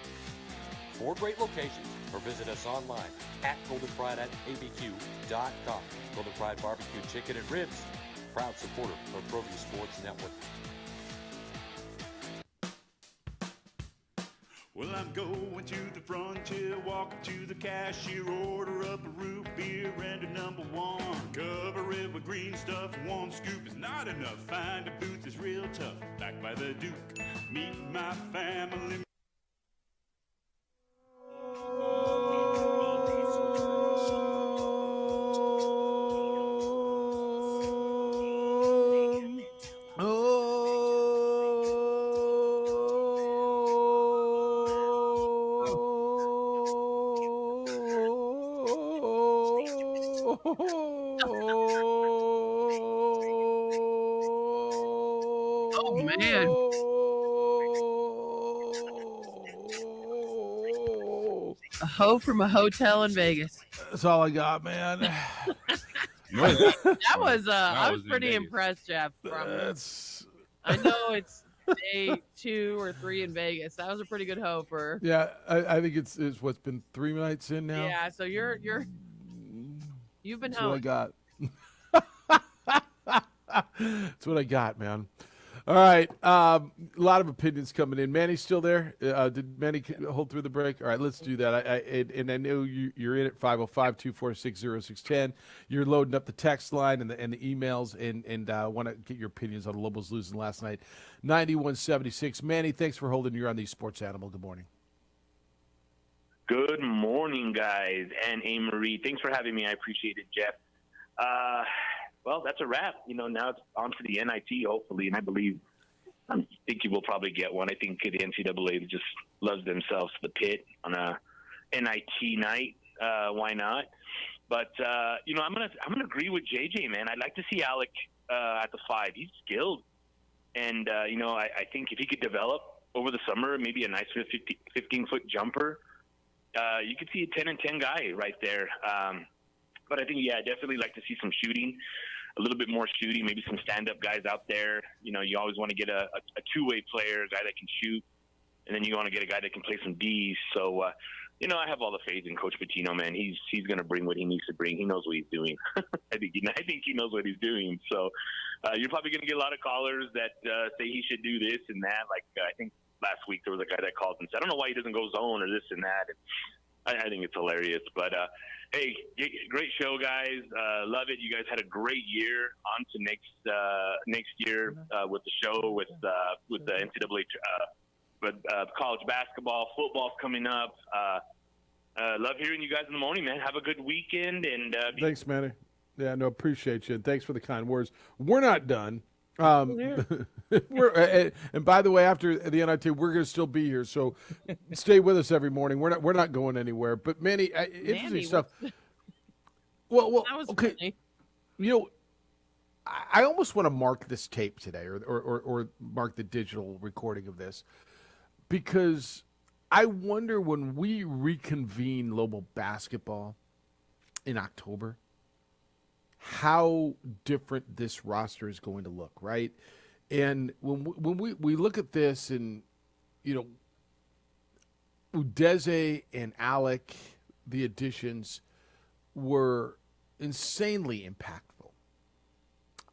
4 great locations, or visit us online at goldenpride@abq.com. Golden Pride Barbecue Chicken and Ribs, proud supporter of ProView Sports Network. Well, I'm going to the frontier, walking to the cashier, order up a root beer and a number 1. Cover it with green stuff, 1 scoop is not enough. Find a booth is real tough, back by the Duke. Meet my family. Oh man. A hoe from a hotel in Vegas. That's all I got, man. That was I was pretty impressed, Jeff. I know it's day 2 or 3 in Vegas. That was a pretty good hoe for. Yeah, I think it's what's been 3 nights in now. Yeah, so you've been That's what I hoeing. got. That's what I got, man. All right. A lot of opinions coming in. Manny's still there. Did Manny hold through the break? All right, let's do that. And I know you're in at 505-246-0610. You're loading up the text line and the emails, and want to get your opinions on the Lobos losing last night, 91-76. Manny, thanks for holding. You're on the Sports Animal. Good morning. Good morning, guys, and Marie. Thanks for having me. I appreciate it, Jeff. Well, that's a wrap. Now it's on to the NIT, hopefully, and I think you will probably get one. I think the NCAA just loves themselves to the pit on a NIT night. Why not? But I'm gonna agree with JJ, man. I'd like to see Alec at the 5. He's skilled, and I think if he could develop over the summer, maybe a nice 15-foot jumper, you could see a 10-10 guy right there. But I think, I definitely like to see some shooting, a little bit more shooting, maybe some stand-up guys out there. You always want to get a two-way player, a guy that can shoot, and then you want to get a guy that can play some Ds. So, I have all the faith in Coach Pitino, man. He's going to bring what he needs to bring. He knows what he's doing. I think he knows what he's doing. So, you're probably going to get a lot of callers that say he should do this and that. Like, I think last week there was a guy that called and said, I don't know why he doesn't go zone or this and that. And I think it's hilarious. But, hey, great show, guys. Love it. You guys had a great year. On to next year with the show, with the NCAA, college basketball, football's coming up. Love hearing you guys in the morning, man. Have a good weekend. And Thanks, Manny. Yeah, no, appreciate you. Thanks for the kind words. We're not done. We're and by the way, after the NIT, we're going to still be here. So stay with us every morning. We're not going anywhere. But Manny, interesting stuff. Well, okay. Funny. You know, I almost want to mark this tape today, or mark the digital recording of this, because I wonder when we reconvene Lobo basketball in October, how different this roster is going to look, right? And when we look at this, and Udeze and Alec, the additions were insanely impactful.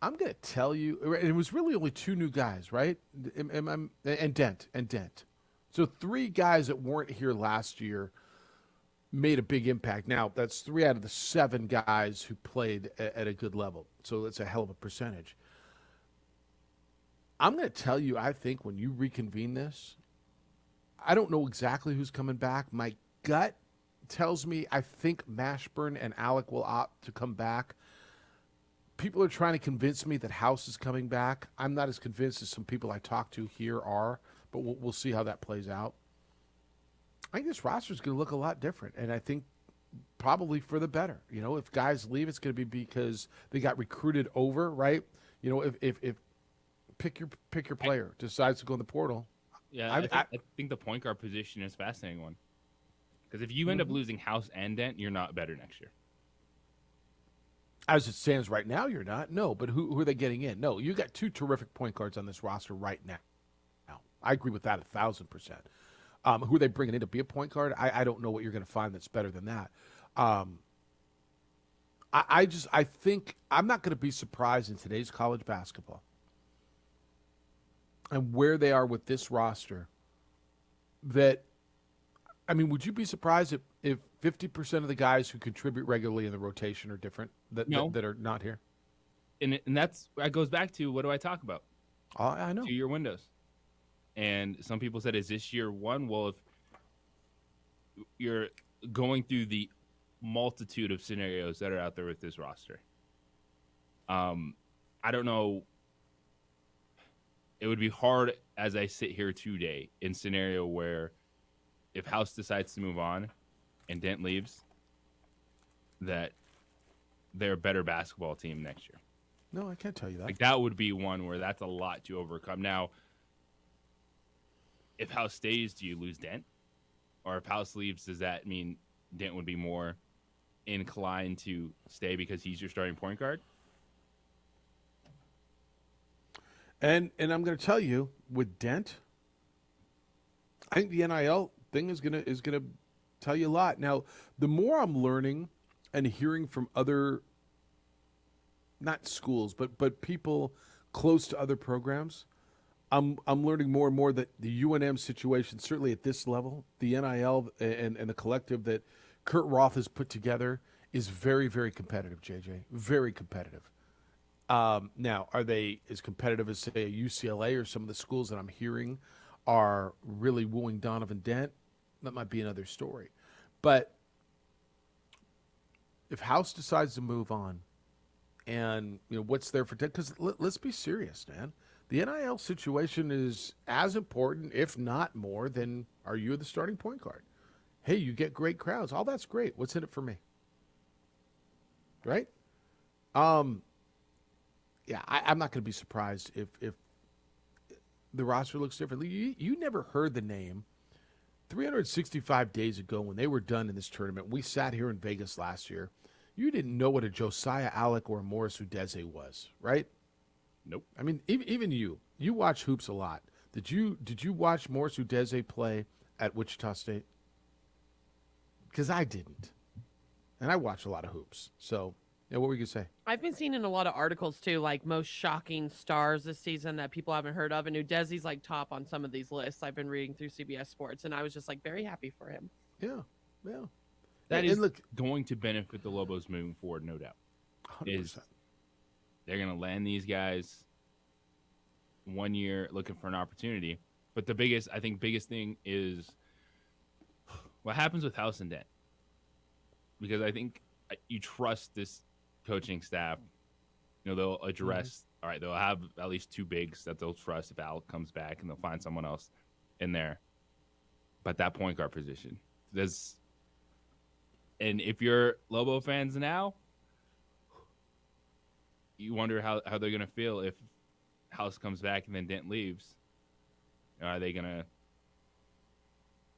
I'm going to tell you, and it was really only two new guys, right? And Dent. So 3 guys that weren't here last year made a big impact. Now, that's 3 out of the 7 guys who played at a good level. So that's a hell of a percentage. I'm going to tell you, I think when you reconvene this, I don't know exactly who's coming back. My gut tells me I think Mashburn and Alec will opt to come back. People are trying to convince me that House is coming back. I'm not as convinced as some people I talk to here are, but we'll see how that plays out. I think this roster is going to look a lot different, and I think probably for the better. If guys leave, it's going to be because they got recruited over, right? If pick your player decides to go in the portal. Yeah, I think the point guard position is a fascinating one, because if you end up losing House and Dent, you're not better next year. As it stands right now, you're not. No, but who are they getting in? No, you got 2 terrific point guards on this roster right now. I agree with that 1,000%. Who are they bringing in to be a point guard? I don't know what you're going to find that's better than that. I think I'm not going to be surprised in today's college basketball and where they are with this roster. Would you be surprised if 50% of the guys who contribute regularly in the rotation are different that are not here? And that goes back to, what do I talk about? I know. 2-year windows. And some people said, is this year one? Well, if you're going through the multitude of scenarios that are out there with this roster, I don't know. It would be hard as I sit here today in scenario where if House decides to move on and Dent leaves, that they're a better basketball team next year. No, I can't tell you that. Like, that would be one where that's a lot to overcome. Now, if House stays, do you lose Dent? Or if House leaves, does that mean Dent would be more inclined to stay because he's your starting point guard? And I'm going to tell you, with Dent, I think the NIL thing is going to tell you a lot. Now, the more I'm learning and hearing from other, not schools, but people close to other programs, I'm learning more and more that the UNM situation, certainly at this level, the NIL and the collective that Kurt Roth has put together is very, very competitive, JJ. Very competitive. Now, are they as competitive as, say, a UCLA or some of the schools that I'm hearing are really wooing Donovan Dent? That might be another story. But if House decides to move on, and what's there for Dent? Because let's be serious, man. The NIL situation is as important, if not more, than are you the starting point guard? Hey, you get great crowds. All that's great. What's in it for me? Right? Yeah, I'm not going to be surprised if the roster looks differently. You never heard the name. 365 days ago when they were done in this tournament, we sat here in Vegas last year. You didn't know what a Josiah Alec or a Morris Udeze was, right? Nope. I mean, even you watch hoops a lot. Did you watch Morris Udeze play at Wichita State? Because I didn't. And I watch a lot of hoops. So, yeah, what were you going to say? I've been seeing in a lot of articles, too, like most shocking stars this season that people haven't heard of. And Udeze's like top on some of these lists I've been reading through CBS Sports. And I was just like very happy for him. Yeah. That is going to benefit the Lobos moving forward, no doubt. 100%. They're going to land these guys 1 year looking for an opportunity. But the biggest thing is what happens with House and Dent. because I think you trust this coaching staff. They'll address. All right, they'll have at least two bigs that they'll trust if Alec comes back, and they'll find someone else in there. But that point guard position, and if you're Lobo fans now, you wonder how they're going to feel if House comes back and then Dent leaves. Are they going to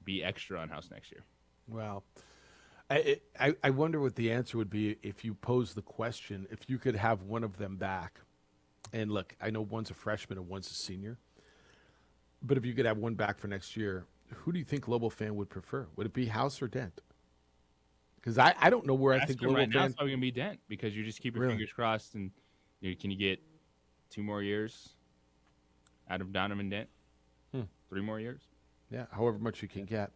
be extra on House next year? Well, I wonder what the answer would be if you pose the question, if you could have one of them back. And look, I know one's a freshman and one's a senior. But if you could have one back for next year, who do you think Lobo fan would prefer? Would it be House or Dent? Because I don't know where I think Lobo right now fan... it's probably going to be Dent, because you just keep your fingers crossed. And can you get 2 more years out of Donovan Dent? 3 more years? Yeah, however much you can get.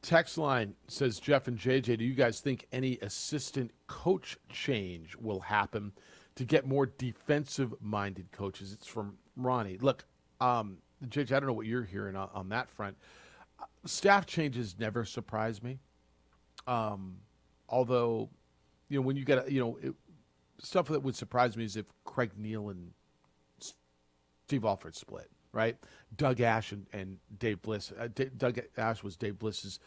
Text line says, Jeff and JJ, do you guys think any assistant coach change will happen to get more defensive-minded coaches? It's from Ronnie. Look, JJ, I don't know what you're hearing on that front. Staff changes never surprise me. Although, when you get, stuff that would surprise me is if Craig Neal and Steve Alford split. Right, Doug Ash and Dave Bliss. Doug Ash was Dave Bliss's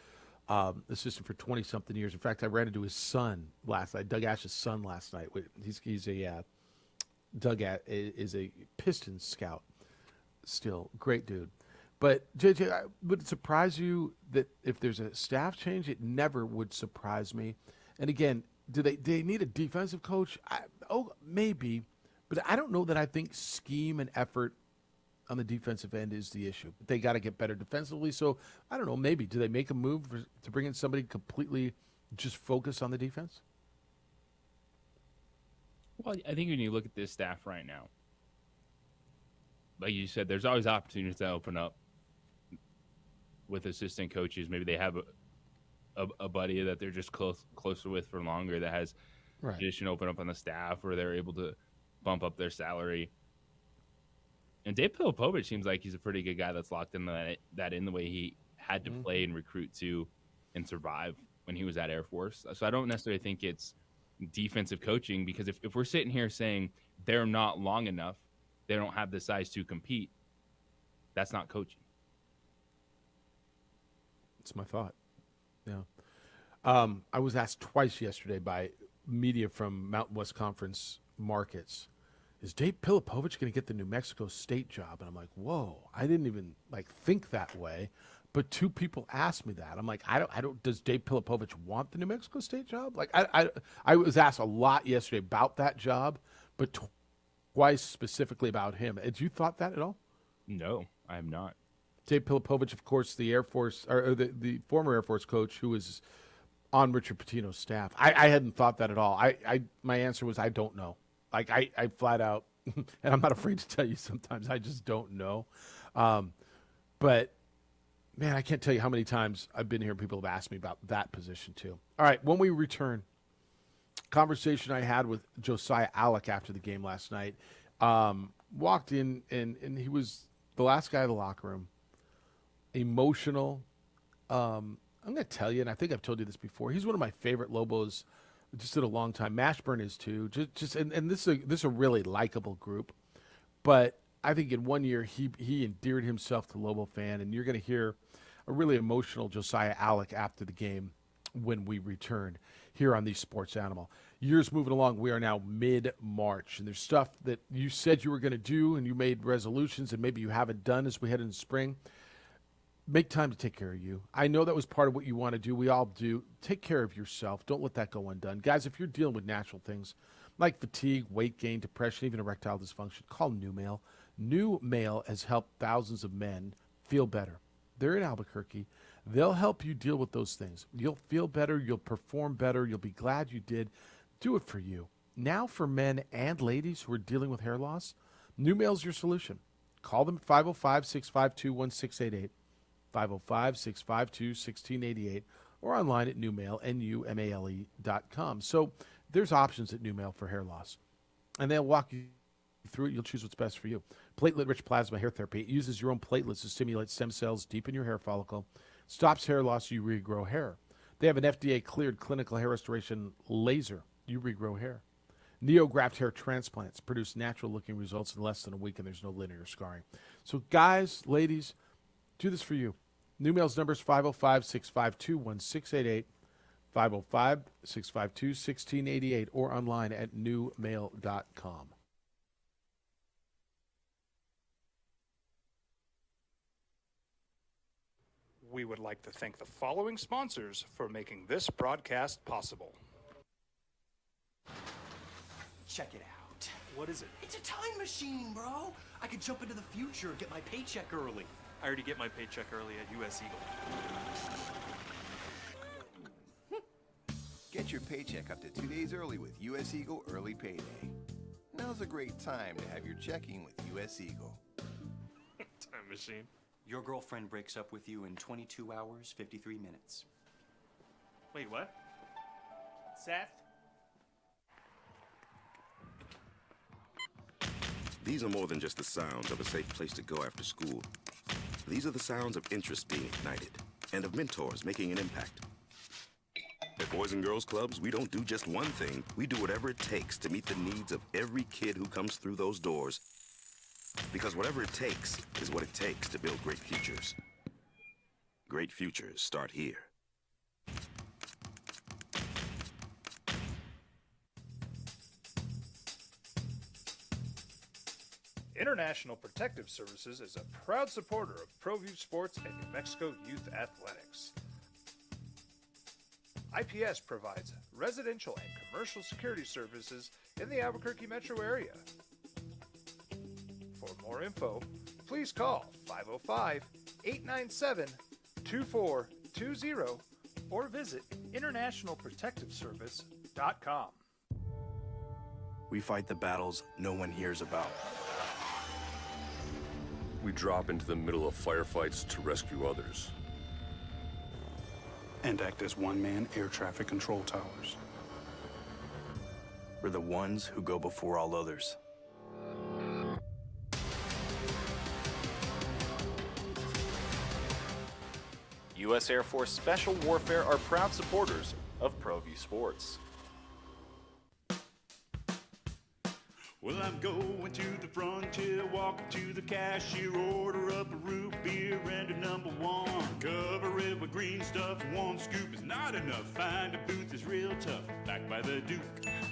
assistant for 20-something years. In fact, I ran into his son last night. Doug Ash's son last night. He's a Doug is a Pistons scout. Still, great dude. But JJ, would it surprise you that if there's a staff change? It never would surprise me. And again, do they need a defensive coach? Maybe, but I don't know that I think scheme and effort on the defensive end is the issue. They got to get better defensively. So I don't know, maybe do they make a move to bring in somebody completely just focused on the defense? Well, I think when you look at this staff right now, like you said, there's always opportunities to open up with assistant coaches. Maybe they have a buddy that they're just closer with for longer that has a position open up on the staff, or they're able to bump up their salary. And Dave Filipovic seems like he's a pretty good guy that's locked in that in the way he had to play and recruit to and survive when he was at Air Force. So I don't necessarily think it's defensive coaching, because if we're sitting here saying they're not long enough, they don't have the size to compete, that's not coaching. That's my thought. Yeah. I was asked twice yesterday by media from Mountain West Conference markets, is Dave Filipovic going to get the New Mexico State job? And I'm like, whoa, I didn't even think that way. But 2 people asked me that. I'm like, I don't. Does Dave Filipovic want the New Mexico State job? I was asked a lot yesterday about that job, but twice specifically about him. Had you thought that at all? No, I have not. Dave Filipovic, of course, the Air Force or the former Air Force coach who was on Richard Pitino's staff. I hadn't thought that at all. My answer was I don't know. I flat out, and I'm not afraid to tell you sometimes I just don't know. But, man, I can't tell you how many times I've been here and people have asked me about that position too. All right, when we return, conversation I had with Josiah Alec after the game last night. Walked in, and he was the last guy in the locker room. Emotional. I'm going to tell you, and I think I've told you this before, he's one of my favorite Lobos just in a long time. Mashburn is too. And this is a really likable group. But I think in 1 year he endeared himself to Lobo fan, and you're going to hear a really emotional Josiah Alec after the game when we return here on the Sports Animal. Years moving along, we are now mid-March, and there's stuff that you said you were going to do, and you made resolutions, and maybe you haven't done as we head into spring. Make time to take care of you. I know that was part of what you want to do. We all do. Take care of yourself. Don't let that go undone. Guys, if you're dealing with natural things like fatigue, weight gain, depression, even erectile dysfunction, call New Male. New Male has helped thousands of men feel better. They're in Albuquerque. They'll help you deal with those things. You'll feel better. You'll perform better. You'll be glad you did. Do it for you. Now for men and ladies who are dealing with hair loss, New Male's your solution. Call them at 505-652-1688. 505-652-1688, or online at Newmale, NUMALE.com. So there's options at Newmale for hair loss, and they'll walk you through it. You'll choose what's best for you. Platelet-rich plasma hair therapy. It uses your own platelets to stimulate stem cells deep in your hair follicle, stops hair loss so you regrow hair. They have an FDA-cleared clinical hair restoration laser. You regrow hair. NeoGraft hair transplants produce natural-looking results in less than a week, and there's no linear scarring. So, guys, ladies, do this for you. Newmail's number is 505-652-1688, 505-652-1688, or online at newmail.com. We would like to thank the following sponsors for making this broadcast possible. Check it out. What is it? It's a time machine, bro. I could jump into the future, get my paycheck early. I already get my paycheck early at US Eagle. Get your paycheck up to 2 days early with US Eagle Early Payday. Now's a great time to have your checking with US Eagle. Time machine. Your girlfriend breaks up with you in 22 hours, 53 minutes. Wait, what? Seth? These are more than just the sounds of a safe place to go after school. These are the sounds of interest being ignited and of mentors making an impact. At Boys and Girls Clubs, we don't do just one thing. We do whatever it takes to meet the needs of every kid who comes through those doors. Because whatever it takes is what it takes to build great futures. Great futures start here. International Protective Services is a proud supporter of ProView Sports and New Mexico Youth Athletics. IPS provides residential and commercial security services in the Albuquerque metro area. For more info, please call 505-897-2420 or visit internationalprotectiveservice.com. We fight the battles no one hears about. We drop into the middle of firefights to rescue others. And act as one-man air traffic control towers. We're the ones who go before all others. U.S. Air Force Special Warfare are proud supporters of ProView Sports. Well, I'm going to the frontier, walking to the cashier, order up a root beer and a number one. Cover it with green stuff, one scoop is not enough. Find a booth that's real tough, backed by the Duke.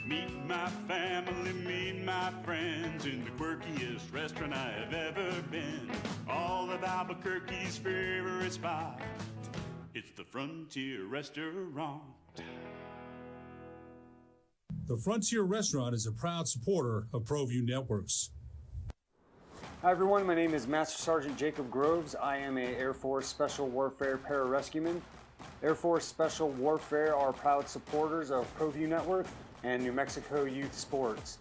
Meet my family, meet my friends in the quirkiest restaurant I have ever been. All of Albuquerque's favorite spot, it's the Frontier Restaurant. The Frontier Restaurant is a proud supporter of ProView Networks. Hi everyone, my name is Master Sergeant Jacob Groves. I am a Air Force Special Warfare Pararescueman. Air Force Special Warfare are proud supporters of ProView Network and New Mexico Youth Sports.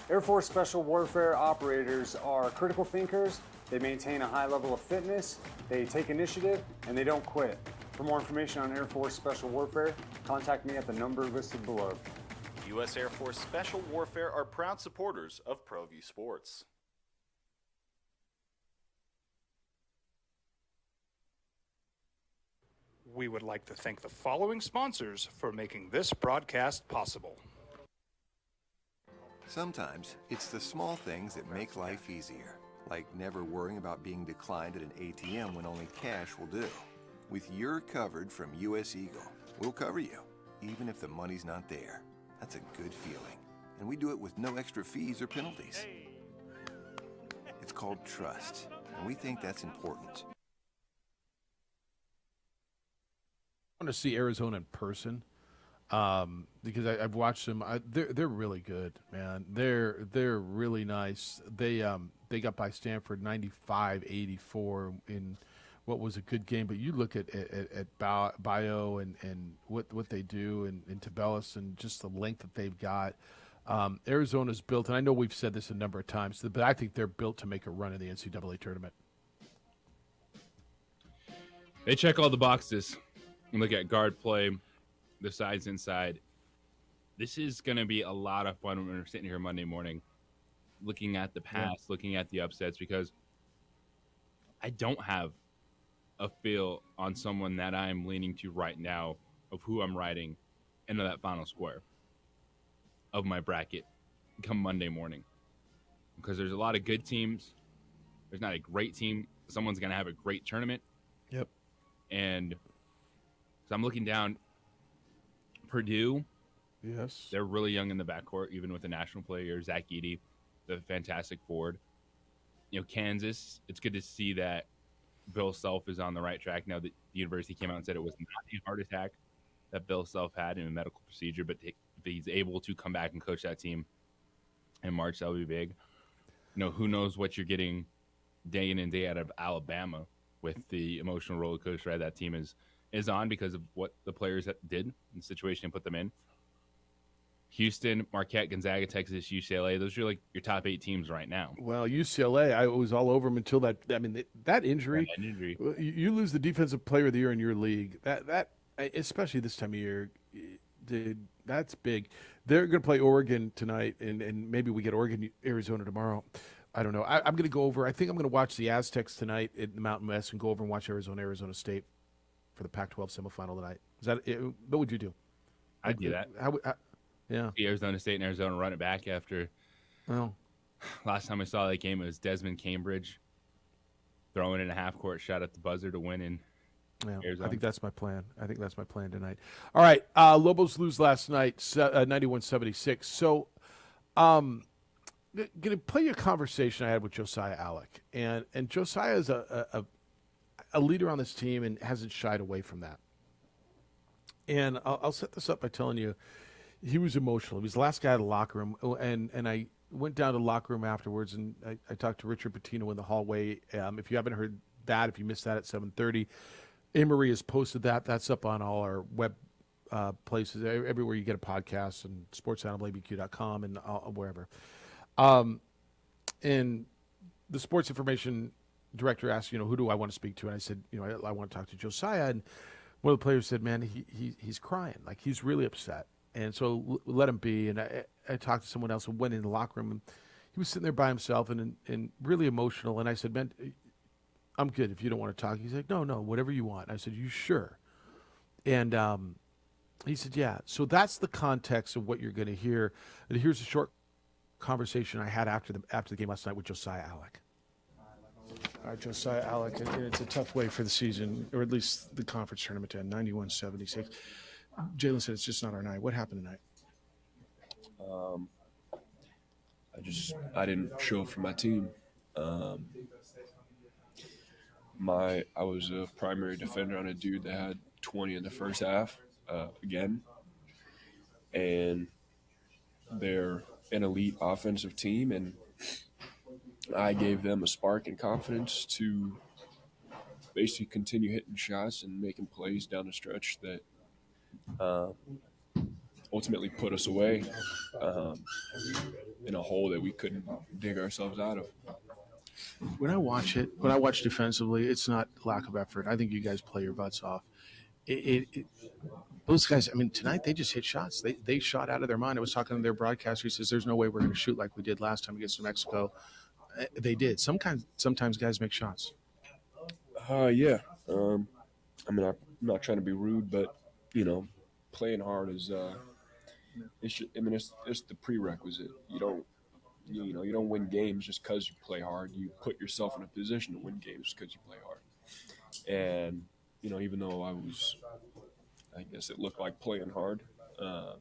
Air Force Special Warfare operators are critical thinkers. They maintain a high level of fitness, they take initiative, and they don't quit. For more information on Air Force Special Warfare, contact me at the number listed below. U.S. Air Force Special Warfare are proud supporters of ProView Sports. We would like to thank the following sponsors for making this broadcast possible. Sometimes it's the small things that make life easier, like never worrying about being declined at an ATM when only cash will do. With your covered from US Eagle, we'll cover you, even if the money's not there. That's a good feeling. And we do it with no extra fees or penalties. It's called trust, and we think that's important. I want to see Arizona in person because I've watched them. They're really good, man. They're really nice. They got by Stanford 95-84 in what was a good game. But you look at Bio and what they do in Tabelis and just the length that they've got. Arizona's built, and I know we've said this a number of times, but I think they're built to make a run in the NCAA tournament. They check all the boxes. You look at guard play, the sides inside. This is going to be a lot of fun when we're sitting here Monday morning, looking at the past, looking at the upsets, because I don't have a feel on someone that I'm leaning to right now of who I'm riding into that final square of my bracket come Monday morning. Because there's a lot of good teams. There's not a great team. Someone's going to have a great tournament. Yep. And so I'm looking down. Purdue. Yes. They're really young in the backcourt, even with the national player, Zach Edey, the fantastic forward. Kansas, it's good to see that Bill Self is on the right track now that the university came out and said it was not a heart attack that Bill Self had in a medical procedure, but if he's able to come back and coach that team in March, that'll be big. Who knows what you're getting day in and day out of Alabama with the emotional roller coaster ride that team is on because of what the players did and the situation and put them in. Houston, Marquette, Gonzaga, Texas, UCLA. Those are like your top 8 teams right now. Well, UCLA, I was all over them until that. I mean, that injury. That injury. You lose the defensive player of the year in your league. That especially this time of year, dude, that's big. They're going to play Oregon tonight, and maybe we get Oregon, Arizona tomorrow. I don't know. I'm going to go over. I think I'm going to watch the Aztecs tonight in the Mountain West and go over and watch Arizona State for the Pac-12 semifinal tonight. Is that it? What would you do? I'd do that. Yeah. Arizona State and Arizona run it back after. Well, last time I saw that game, it was Desmond Cambridge throwing in a half-court shot at the buzzer to win in Arizona. I think that's my plan. Tonight. All right. Lobos lose last night, 91-76. So, going to play you a conversation I had with Josiah Alec. And Josiah is a leader on this team and hasn't shied away from that. And I'll set this up by telling you, he was emotional. He was the last guy out of the locker room. And I went down to the locker room afterwards, and I talked to Richard Pitino in the hallway. If you haven't heard that, if you missed that at 7:30, Amory has posted that. That's up on all our web places, everywhere you get a podcast, and sportsanimalabq.com and wherever. And the sports information director asked, who do I want to speak to? And I said, I want to talk to Josiah. And one of the players said, man, he's crying. Like, he's really upset. And so let him be. And I talked to someone else and went in the locker room, and he was sitting there by himself and really emotional. And I said, man, I'm good if you don't want to talk. He's like, no, whatever you want. And I said, you sure? And he said, yeah. So that's the context of what you're going to hear. And here's a short conversation I had after the game last night with Josiah Alec. All right, Josiah Alec, it's a tough way for the season, or at least the conference tournament to end, 91-76. Jalen said it's just not our night. What happened tonight? I didn't show up for my team. I was a primary defender on a dude that had 20 in the first half again, and they're an elite offensive team, and I gave them a spark and confidence to basically continue hitting shots and making plays down the stretch that ultimately put us away in a hole that we couldn't dig ourselves out of. When I watch defensively, it's not lack of effort. I think you guys play your butts off. Those guys, I mean, tonight they just hit shots. They shot out of their mind. I was talking to their broadcaster. He says, there's no way we're going to shoot like we did last time against New Mexico. They did. Sometimes guys make shots. Yeah. I mean, I'm not trying to be rude, but, playing hard is it's the prerequisite. You don't win games just because you play hard. You put yourself in a position to win games because you play hard. And, even though I guess it looked like playing hard, I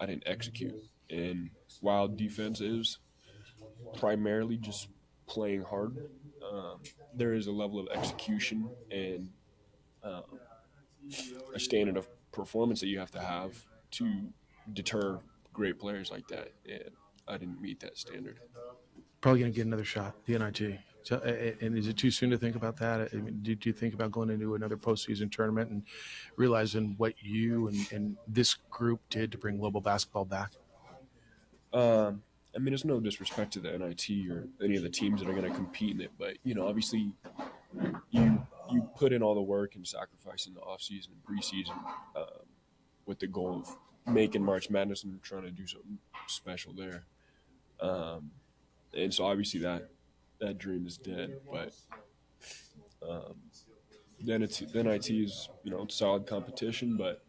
didn't execute. And while defense is primarily just playing hard, there is a level of execution and a standard of performance that you have to deter great players like that, and I didn't meet that standard. Probably going to get another shot, the NIT. So, and is it too soon to think about that? I mean, did you think about going into another postseason tournament and realizing what you and this group did to bring global basketball back? I mean, there's no disrespect to the NIT or any of the teams that are going to compete in it, but, obviously you put in all the work and sacrifice in the offseason and preseason with the goal of making March Madness and trying to do something special there. And so obviously that dream is dead, but then NIT is, solid competition, but,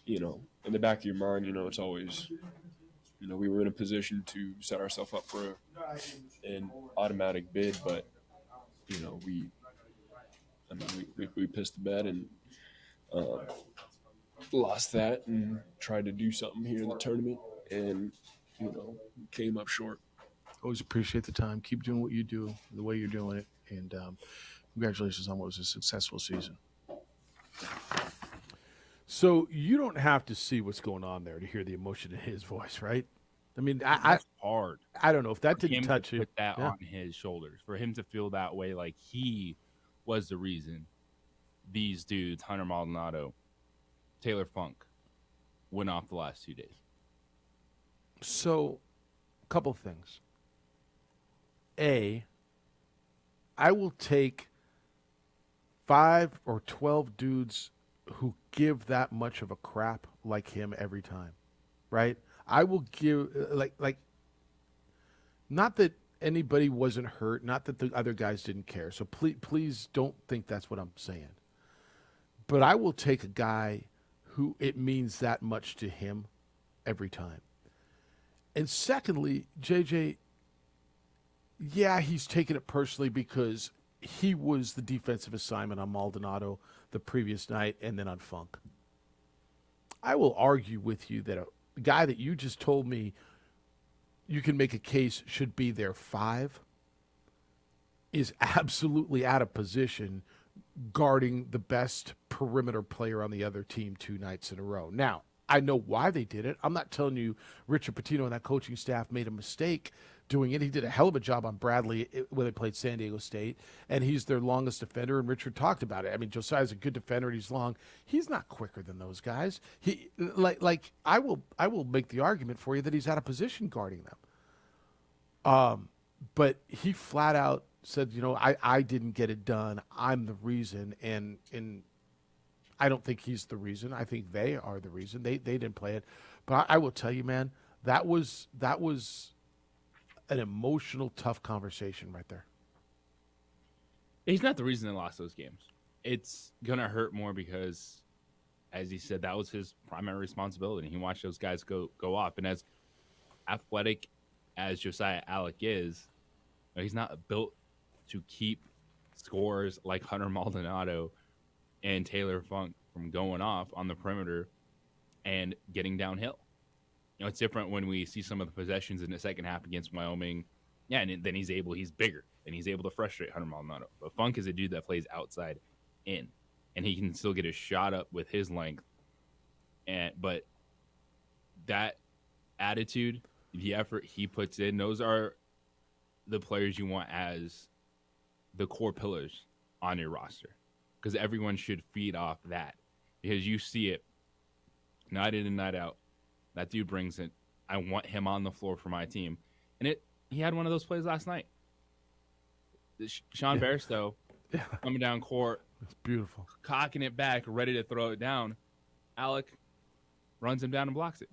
in the back of your mind, it's always, we were in a position to set ourselves up for an automatic bid, but, we pissed the bed and lost that and tried to do something here in the tournament and, came up short. Always appreciate the time. Keep doing what you do the way you're doing it. And congratulations on what was a successful season. So you don't have to see what's going on there to hear the emotion in his voice, right? I mean, That's hard. I don't know if that For didn't him touch to you. put that Yeah. on his shoulders, for him to feel that way, like he was the reason these dudes, Hunter Maldonado, Taylor Funk, went off the last 2 days. So, a couple things. A, I will take 5 or 12 dudes who give that much of a crap like him every time, right? I will give like not that anybody wasn't hurt, not that the other guys didn't care. So please don't think that's what I'm saying. But I will take a guy who it means that much to him every time. And secondly, JJ, yeah, he's taken it personally because he was the defensive assignment on Maldonado the previous night and then on Funk. I will argue with you that a guy that you just told me you can make a case should be there 5 is absolutely out of position guarding the best perimeter player on the other team 2 nights in a row. Now, I know why they did it. I'm not telling you Richard Pitino and that coaching staff made a mistake doing it. He did a hell of a job on Bradley when they played San Diego State, and he's their longest defender, and Richard talked about it. I mean, Josiah's a good defender, and he's long. He's not quicker than those guys. He I will make the argument for you that he's out of position guarding them. But he flat out said, I didn't get it done. I'm the reason, and I don't think he's the reason. I think they are the reason. They didn't play it. But I will tell you, man, that was an emotional, tough conversation right there. He's not the reason they lost those games. It's going to hurt more because, as he said, that was his primary responsibility. He watched those guys go off. And as athletic as Josiah Allick is, he's not built to keep scores like Hunter Maldonado and Taylor Funk from going off on the perimeter and getting downhill. It's different when we see some of the possessions in the second half against Wyoming. Yeah, and then he's bigger, and he's able to frustrate Hunter Maldonado. But Funk is a dude that plays outside in, and he can still get his shot up with his length. But that attitude, the effort he puts in, those are the players you want as the core pillars on your roster. Because everyone should feed off that. Because you see it night in and night out. That dude brings it. I want him on the floor for my team. And he had one of those plays last night. Sean Bairstow coming down court. It's beautiful. Cocking it back, ready to throw it down. Allick runs him down and blocks it.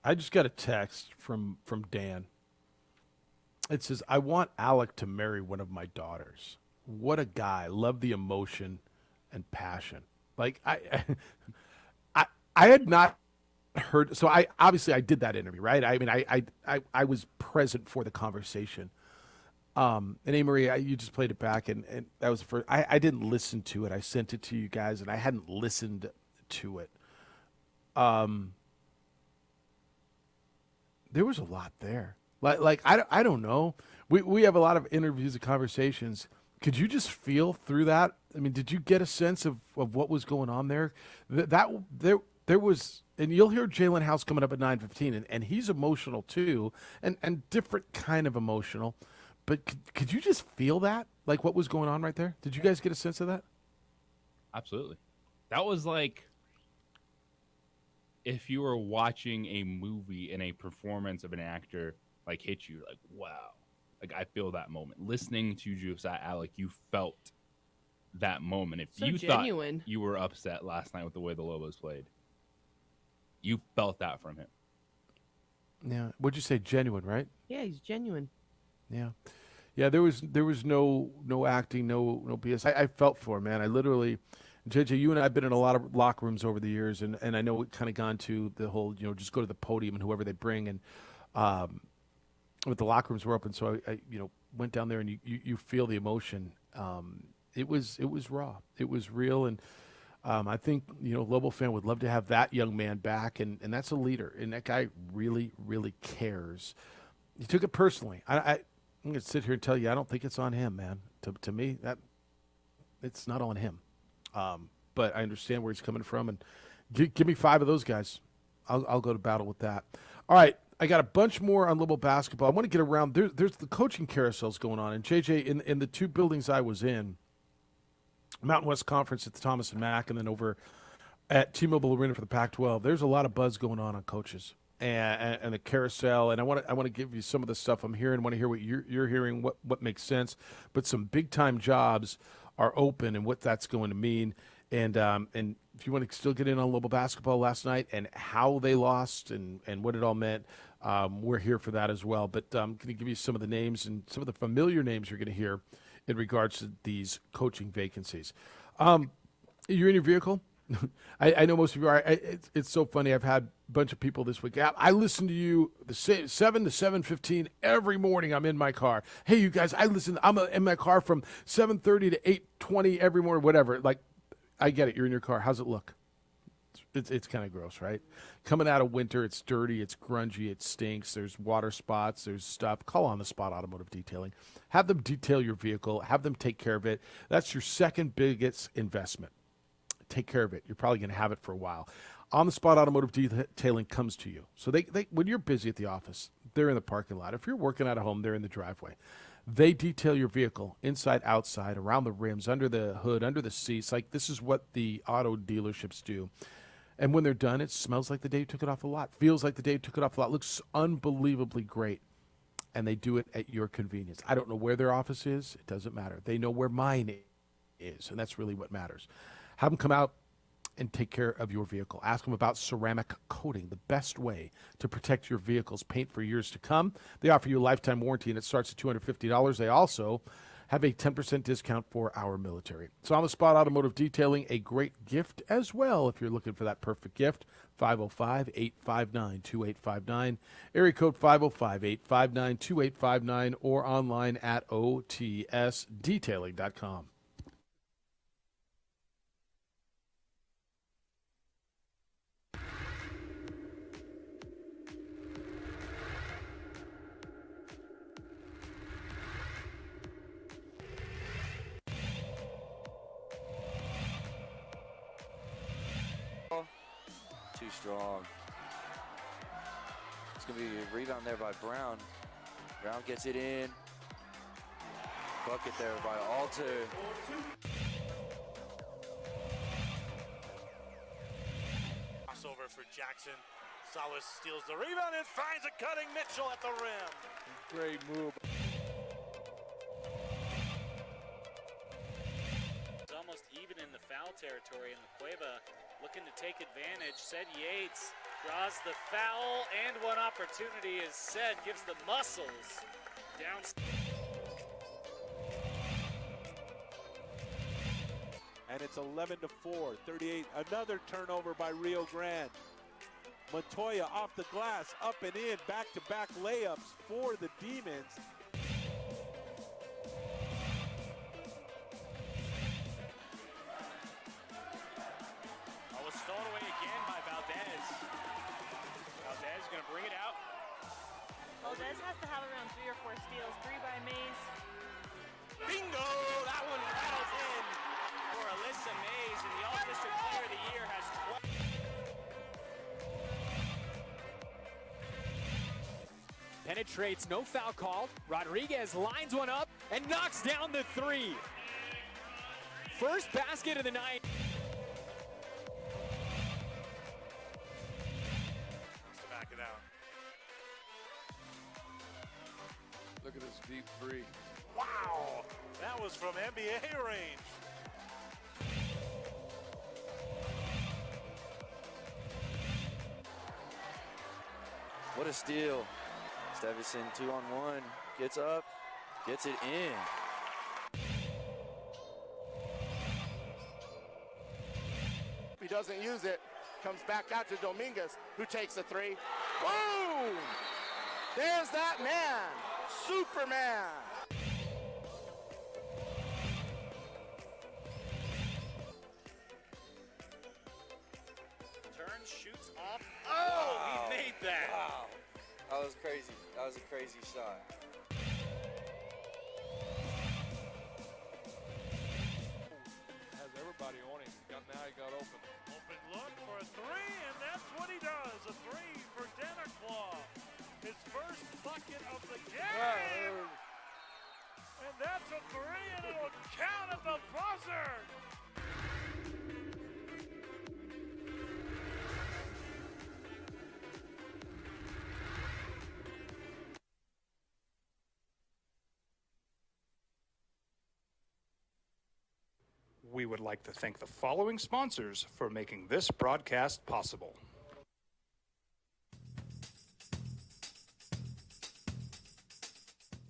I just got a text from Dan. It says, I want Allick to marry one of my daughters. What a guy. Love the emotion and passion. Like, I had not heard. So I did that interview, right? I mean, I was present for the conversation. And Amory, you just played it back, and that was the first. I didn't listen to it. I sent it to you guys, and I hadn't listened to it. There was a lot there. Like I don't know. We have a lot of interviews and conversations. Could you just feel through that? I mean, did you get a sense of what was going on there? There was, and you'll hear Jalen House coming up at 9:15, and he's emotional too, and different kind of emotional. But could you just feel that, like what was going on right there? Did you guys get a sense of that? Absolutely. That was like if you were watching a movie and a performance of an actor like hit you, like, wow. Like, I feel that moment. Listening to Josiah Allick, you felt that moment. If So you genuine. thought you were upset last night with the way the Lobos played, you felt that from him. Yeah. What'd you say? Genuine, right? Yeah, he's genuine. Yeah. Yeah, there was no acting, no BS. I felt for him, man. I literally, JJ, you and I have been in a lot of locker rooms over the years, and I know it kind of gone to the whole, just go to the podium and whoever they bring, and but the locker rooms were open, so I went down there, and you feel the emotion. It was raw, it was real, and I think Lobo fan would love to have that young man back, and that's a leader, and that guy really, really cares. He took it personally. I'm going to sit here and tell you, I don't think it's on him, man. To me, that it's not on him. But I understand where he's coming from, and give me 5 of those guys. I'll go to battle with that. All right, I got a bunch more on Lobo basketball. I want to get around. There's the coaching carousels going on, and JJ, in the 2 buildings I was in, Mountain West Conference at the Thomas and Mack, and then over at T-Mobile Arena for the Pac-12, there's a lot of buzz going on coaches. And the carousel, and I want to give you some of the stuff I'm hearing. Want to hear what you're hearing, what makes sense. But some big time jobs are open, and what that's going to mean. And if you want to still get in on Lobo basketball last night and how they lost and what it all meant, we're here for that as well. But I'm going to give you some of the names and some of the familiar names you're going to hear in regards to these coaching vacancies. You're in your vehicle. I know most of you are. It's so funny. I've had a bunch of people this week. I listen to you the 7 to 7:15 every morning. I'm in my car. Hey, you guys, I'm in my car from 7:30 to 8:20 every morning, whatever. Like, I get it. You're in your car. How's it look? It's kind of gross, right? Coming out of winter, it's dirty, it's grungy, it stinks. There's water spots, there's stuff. Call On the Spot Automotive Detailing. Have them detail your vehicle. Have them take care of it. That's your second biggest investment. Take care of it. You're probably going to have it for a while. On the Spot Automotive Detailing comes to you. So they when you're busy at the office, they're in the parking lot. If you're working at home, they're in the driveway. They detail your vehicle inside, outside, around the rims, under the hood, under the seats. Like, this is what the auto dealerships do. And when they're done, it smells like the day you took it off the lot. Feels like the day you took it off the lot. Looks unbelievably great. And they do it at your convenience. I don't know where their office is. It doesn't matter. They know where mine is, and that's really what matters. Have them come out and take care of your vehicle. Ask them about ceramic coating, the best way to protect your vehicle's paint for years to come. They offer you a lifetime warranty, and it starts at $250. They also have a 10% discount for our military. So On the Spot Automotive Detailing, a great gift as well if you're looking for that perfect gift. 505-859-2859. Area code 505-859-2859, or online at otsdetailing.com. Too strong. It's going to be a rebound there by Brown. Brown gets it in. Bucket there by Alter. Crossover for Jackson. Salas steals the rebound and finds a cutting Mitchell at the rim. Great move. It's almost even in the foul territory, and Cueva looking to take advantage. Said Yates draws the foul, and one opportunity is said, gives the muscles down. And it's 11-4, 38. Another turnover by Rio Grande. Montoya off the glass, up and in, back-to-back layups for the Demons. Stolen away again by Valdez. Valdez going to bring it out. Valdez has to have around 3 or 4 steals. 3 by Mays. Bingo! That one rattles in for Alyssa Mays, and the All-District Player of the Year has 12. Penetrates, no foul called. Rodriguez lines one up and knocks down the 3. First basket of the night. Look at this deep 3. Wow! That was from NBA range. What a steal. Stevison 2-on-1. Gets up. Gets it in. He doesn't use it. Comes back out to Dominguez, who takes a three. Boom! There's that man, Superman. Turns, shoots off. Oh, he made that. Wow. That was crazy. That was a crazy shot. Has everybody on him. Now he got open. Open look for a three, and that's what he does. A three for Dennerclaw. His first bucket of the game. And that's a three, and it'll count at the buzzer. We would like to thank the following sponsors for making this broadcast possible.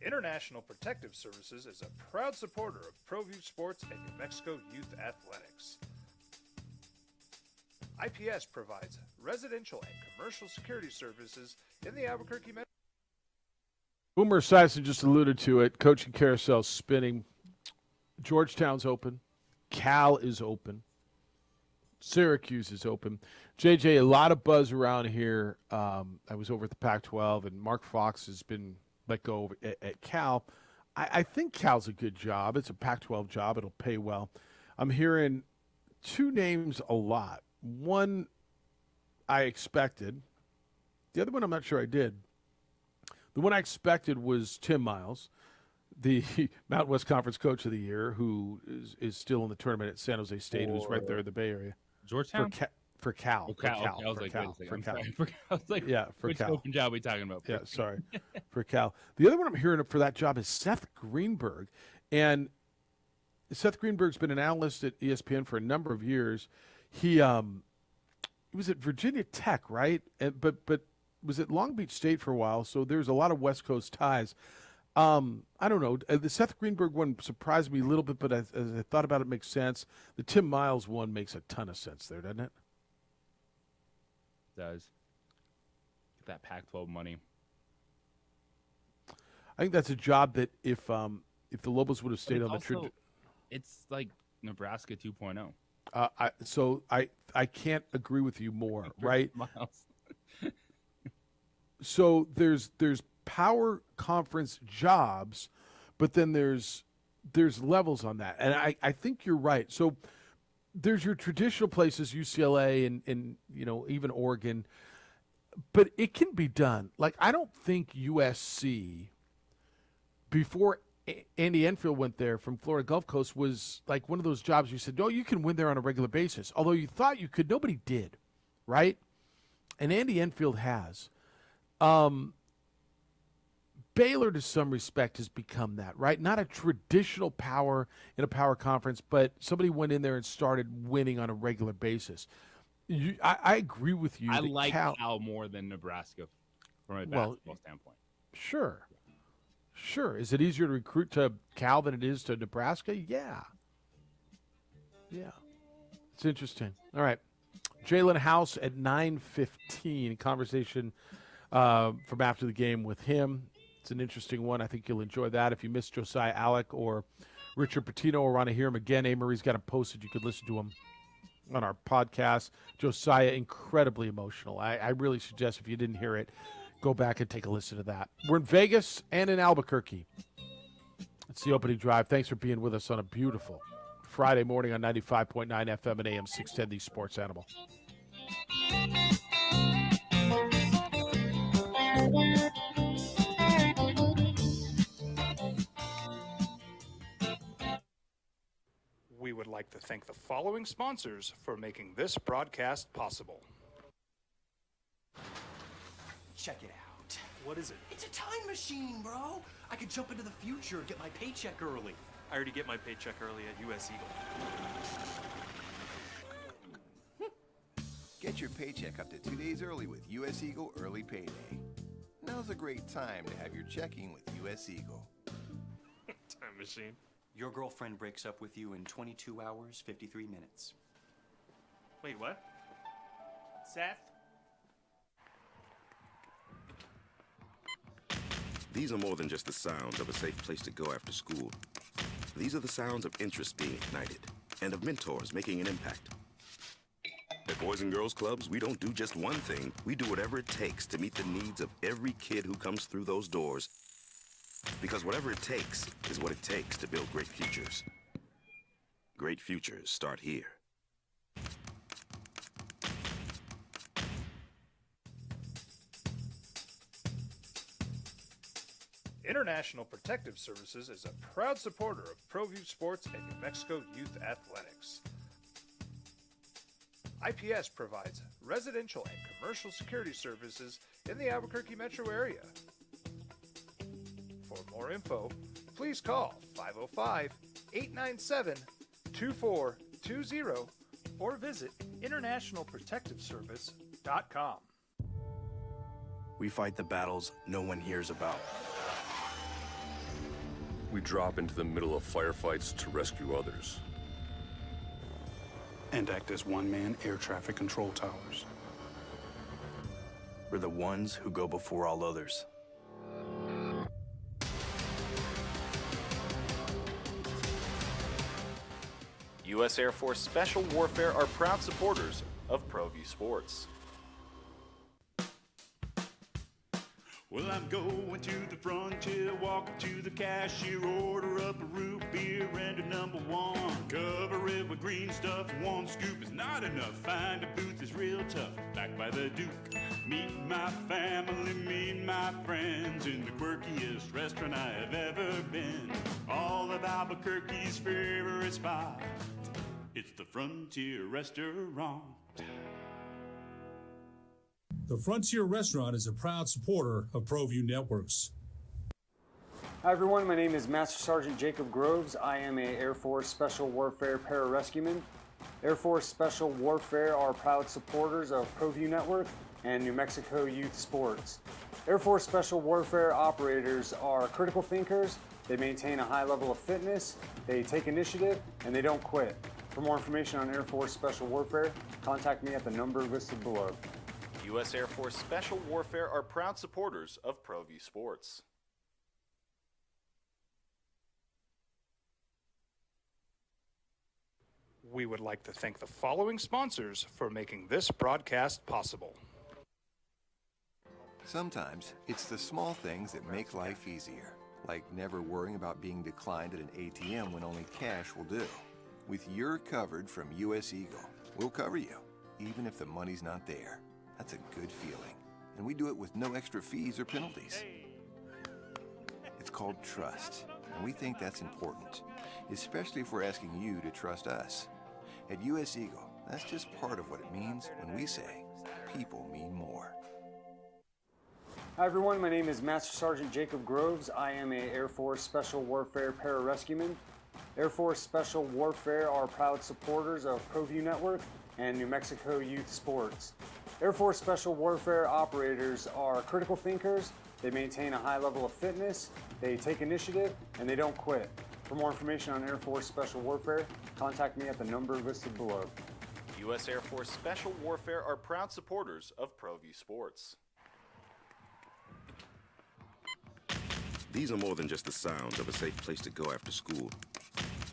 International Protective Services is a proud supporter of ProView Sports and New Mexico Youth Athletics. IPS provides residential and commercial security services in the Albuquerque metro. Boomer Esiason just alluded to it. Coaching carousel spinning. Georgetown's open. Cal is open. Syracuse is open. JJ, a lot of buzz around here. I was over at the Pac-12, and Mark Fox has been let go at Cal. I think Cal's a good job. It's a Pac-12 job. It'll pay well. I'm hearing two names a lot. One I expected. The other one I'm not sure I did. The one I expected was Tim Miles, the Mountain West Conference Coach of the Year, who is still in the tournament at San Jose State, who's right there in the Bay Area. Georgetown? For Cal. Oh, Cal. For Cal. Okay, I was For like, Cal. wait a second. For I'm Cal. sorry. I was like, Yeah, for which Cal. open job are we talking about? Yeah, sorry. For Cal. The other one I'm hearing for that job is Seth Greenberg. And Seth Greenberg's been an analyst at ESPN for a number of years. He was at Virginia Tech, right? But was at Long Beach State for a while, so there's a lot of West Coast ties. I don't know. The Seth Greenberg one surprised me a little bit, but as I thought about it, it makes sense. The Tim Miles one makes a ton of sense there, doesn't it? It does. Get that Pac-12 money. I think that's a job that if the Lobos would have stayed on the Also, it's like Nebraska 2.0. So I can't agree with you more, right? Miles. So there's power conference jobs, but then there's levels on that, and I think you're right. So there's your traditional places, UCLA and even Oregon, but it can be done. Like, I don't think USC before Andy Enfield went there from Florida Gulf Coast was like one of those jobs you said, no, you can win there on a regular basis. Although you thought you could, nobody did, right? And Andy Enfield has. Baylor, to some respect, has become that, right? Not a traditional power in a power conference, but somebody went in there and started winning on a regular basis. I agree with you. I like Cal more than Nebraska from a basketball standpoint. Sure. Is it easier to recruit to Cal than it is to Nebraska? Yeah. It's interesting. All right. Jalen House at 9:15. Conversation from after the game with him. It's an interesting one. I think you'll enjoy that. If you missed Josiah Alec or Richard Pitino or want to hear him again, Amory's got him posted. You could listen to him on our podcast. Josiah, incredibly emotional. I really suggest if you didn't hear it, go back and take a listen to that. We're in Vegas and in Albuquerque. It's the opening drive. Thanks for being with us on a beautiful Friday morning on 95.9 FM and AM 610, the Sports Animal. We would like to thank the following sponsors for making this broadcast possible. Check it out. What is it? It's a time machine, bro. I could jump into the future, get my paycheck early. I already get my paycheck early at US Eagle. Get your paycheck up to 2 days early with US Eagle Early Payday. Now's a great time to have your checking with US Eagle. Time machine. Your girlfriend breaks up with you in 22 hours, 53 minutes. Wait, what? Seth? These are more than just the sounds of a safe place to go after school. These are the sounds of interest being ignited and of mentors making an impact. At Boys and Girls Clubs, we don't do just one thing. We do whatever it takes to meet the needs of every kid who comes through those doors. Because whatever it takes is what it takes to build great futures. Great futures start here. International Protective Services is a proud supporter of ProView Sports and New Mexico Youth Athletics. IPS provides residential and commercial security services in the Albuquerque metro area. For more info, please call 505-897-2420 or visit internationalprotectiveservice.com. We fight the battles no one hears about. We drop into the middle of firefights to rescue others. And act as one-man air traffic control towers. We're the ones who go before all others. U.S. Air Force Special Warfare are proud supporters of ProView Sports. Well, I'm going to the frontier, walk up to the cashier, order up a root beer and a number one. Cover it with green stuff, one scoop is not enough. Find a booth is real tough, back by the Duke. Meet my family, meet my friends in the quirkiest restaurant I have ever been. All of Albuquerque's favorite spot, it's the Frontier Restaurant. The Frontier Restaurant is a proud supporter of ProView Networks. Hi everyone, my name is Master Sergeant Jacob Groves. I am a Air Force Special Warfare Pararescueman. Air Force Special Warfare are proud supporters of ProView Network and New Mexico Youth Sports. Air Force Special Warfare operators are critical thinkers. They maintain a high level of fitness, they take initiative, and they don't quit. For more information on Air Force Special Warfare, contact me at the number listed below. U.S. Air Force Special Warfare are proud supporters of ProView Sports. We would like to thank the following sponsors for making this broadcast possible. Sometimes it's the small things that make life easier, like never worrying about being declined at an ATM when only cash will do. With You're Covered from US Eagle, we'll cover you, even if the money's not there. That's a good feeling. And we do it with no extra fees or penalties. It's called trust, and we think that's important, especially if we're asking you to trust us. At US Eagle, that's just part of what it means when we say people mean more. Hi everyone, my name is Master Sergeant Jacob Groves. I am a Air Force Special Warfare Pararescueman. Air Force Special Warfare are proud supporters of ProView Network and New Mexico Youth Sports. Air Force Special Warfare operators are critical thinkers. They maintain a high level of fitness, they take initiative, and they don't quit. For more information on Air Force Special Warfare, contact me at the number listed below. U.S. Air Force Special Warfare are proud supporters of ProView Sports. These are more than just the sounds of a safe place to go after school.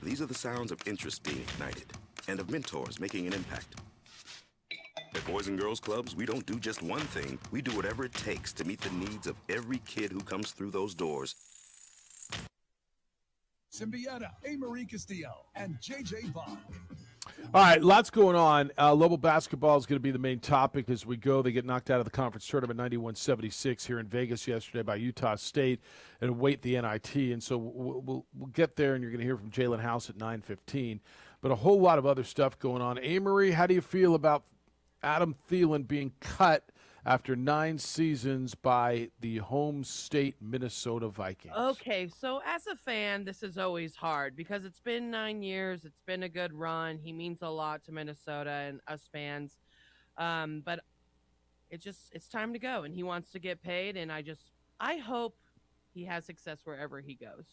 These are the sounds of interest being ignited and of mentors making an impact. At Boys and Girls Clubs, we don't do just one thing. We do whatever it takes to meet the needs of every kid who comes through those doors. Symbieta, A. Marie Castillo, and J.J. Bond. All right, lots going on. Lobo basketball is going to be the main topic as we go. They get knocked out of the conference tournament 91-76 here in Vegas yesterday by Utah State and await the NIT. And so we'll get there, and you're going to hear from Jalen House at 9:15. But a whole lot of other stuff going on. Amory, how do you feel about Adam Thielen being cut after 9 seasons by the home state Minnesota Vikings? Okay, so as a fan, this is always hard because it's been 9 years. It's been a good run. He means a lot to Minnesota and us fans. But it's time to go, and he wants to get paid, and I hope he has success wherever he goes.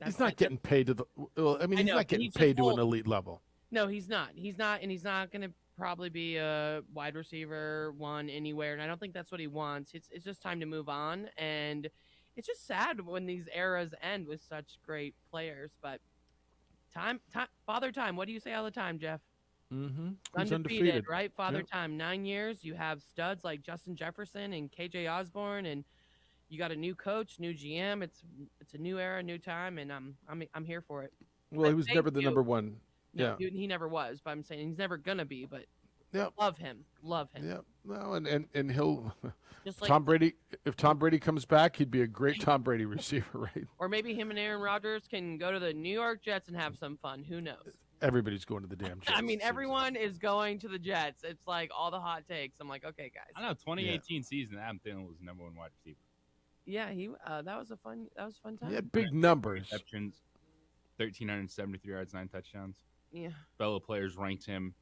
He's not getting paid to the. Well, I mean, he's not getting paid to an elite level. No, he's not. He's not, and he's not going to probably be a wide receiver one anywhere. And I don't think that's what he wants. It's just time to move on. And it's just sad when these eras end with such great players. But Father Time. What do you say all the time, Jeff? Mm-hmm. Undefeated, right? Father Yep. Time. 9 years. You have studs like Justin Jefferson and KJ Osborne, and you got a new coach, new GM. It's a new era, new time, and I'm here for it. Well, he was never the number one. No, Yeah. he never was. But I'm saying he's never gonna be. But Yeah. love him. Yeah. No, and he'll. Just like- Tom Brady. If Tom Brady comes back, he'd be a great Tom Brady receiver, right? Or maybe him and Aaron Rodgers can go to the New York Jets and have some fun. Who knows? Everybody's going to the damn Jets. I mean, everyone is going to the Jets. It's like all the hot takes. I'm like, okay, guys. I know 2018 season, Adam Thielen was number one wide receiver. Yeah, he that was a fun time. He had big numbers. Receptions, 1,373 yards, 9 touchdowns. Yeah. Fellow players ranked him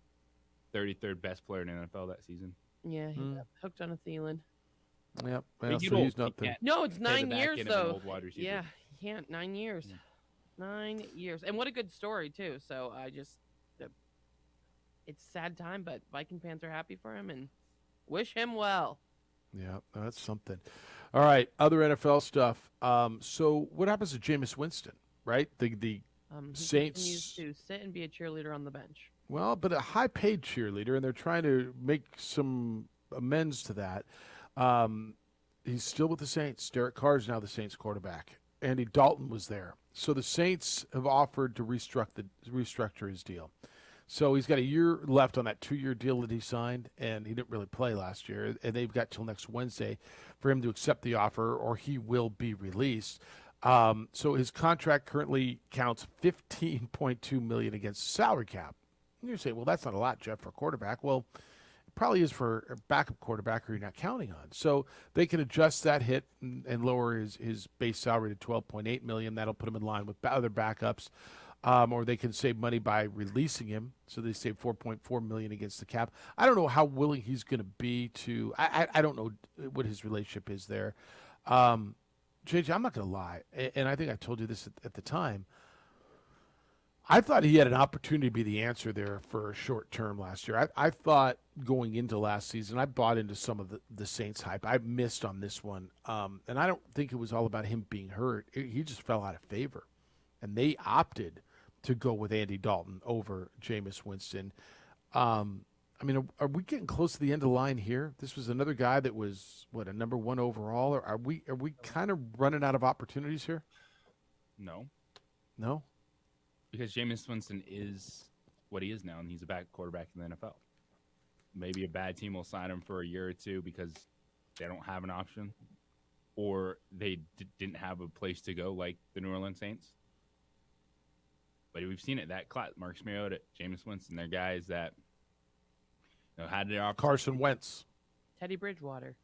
33rd best player in the NFL that season. Yeah, he got hooked on a Thielen. Yep. But Well, he so get he's old. not He the. can't No, it's pay the 9 back years end of an though. old wide receiver. Yeah, he can't. 9 years. 9 years, and what a good story too. So I just, it's a sad time, but Viking fans are happy for him and wish him well. Yeah, that's something. All right, other NFL stuff. So what happens to Jameis Winston? Right, the He Saints. continues to sit and be a cheerleader on the bench. Well, but a high-paid cheerleader, and they're trying to make some amends to that. He's still with the Saints. Derek Carr is now the Saints quarterback. Andy Dalton was there. So the Saints have offered to restructure his deal. So he's got a year left on that 2-year deal that he signed, and he didn't really play last year. And they've got till next Wednesday for him to accept the offer, or he will be released. So his contract currently counts $15.2 million against the salary cap. And you're saying, well, that's not a lot, Jeff, for a quarterback. Well, it probably is for a backup quarterback who you're not counting on. So they can adjust that hit and lower his base salary to $12.8 million. That'll put him in line with other backups. Or they can save money by releasing him. So they save $4.4 million against the cap. I don't know how willing he's going to be to. I don't know what his relationship is there. JJ, I'm not going to lie, and I think I told you this at the time. I thought he had an opportunity to be the answer there for a short term last year. I thought going into last season, I bought into some of the Saints hype. I missed on this one, and I don't think it was all about him being hurt. He just fell out of favor, and they opted to go with Andy Dalton over Jameis Winston. I mean, are we getting close to the end of the line here? This was another guy that was, what, a number 1 overall? Or are we kind of running out of opportunities here? No. No? Because Jameis Winston is what he is now, and he's a back quarterback in the NFL. Maybe a bad team will sign him for a year or two because they don't have an option, or they didn't have a place to go like the New Orleans Saints. But we've seen it, that class. Marcus Mariota, Jameis Winston, they're guys that had their opportunity. Carson Wentz. Teddy Bridgewater.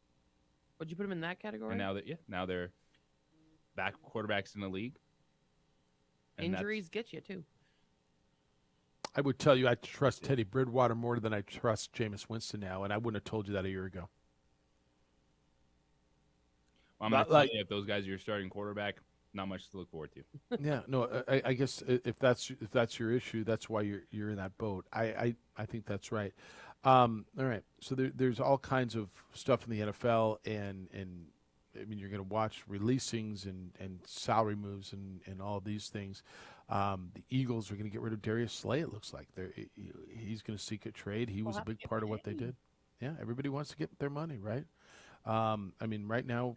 Would you put him in that category? And now they're back quarterbacks in the league. And Injuries get you too. I would tell you I trust Teddy Bridgewater more than I trust Jameis Winston now, and I wouldn't have told you that a year ago. Well, I'm going to tell you, if those guys are your starting quarterback, not much to look forward to. Yeah, no, I guess if that's your issue, that's why you're in that boat. I think that's right. All right, so there's all kinds of stuff in the NFL, and I mean, you're going to watch releasings and salary moves and all of these things. The Eagles are going to get rid of Darius Slay, it looks like. He's going to seek a trade. He was a big part of what they did. Yeah, everybody wants to get their money, right? I mean, right now,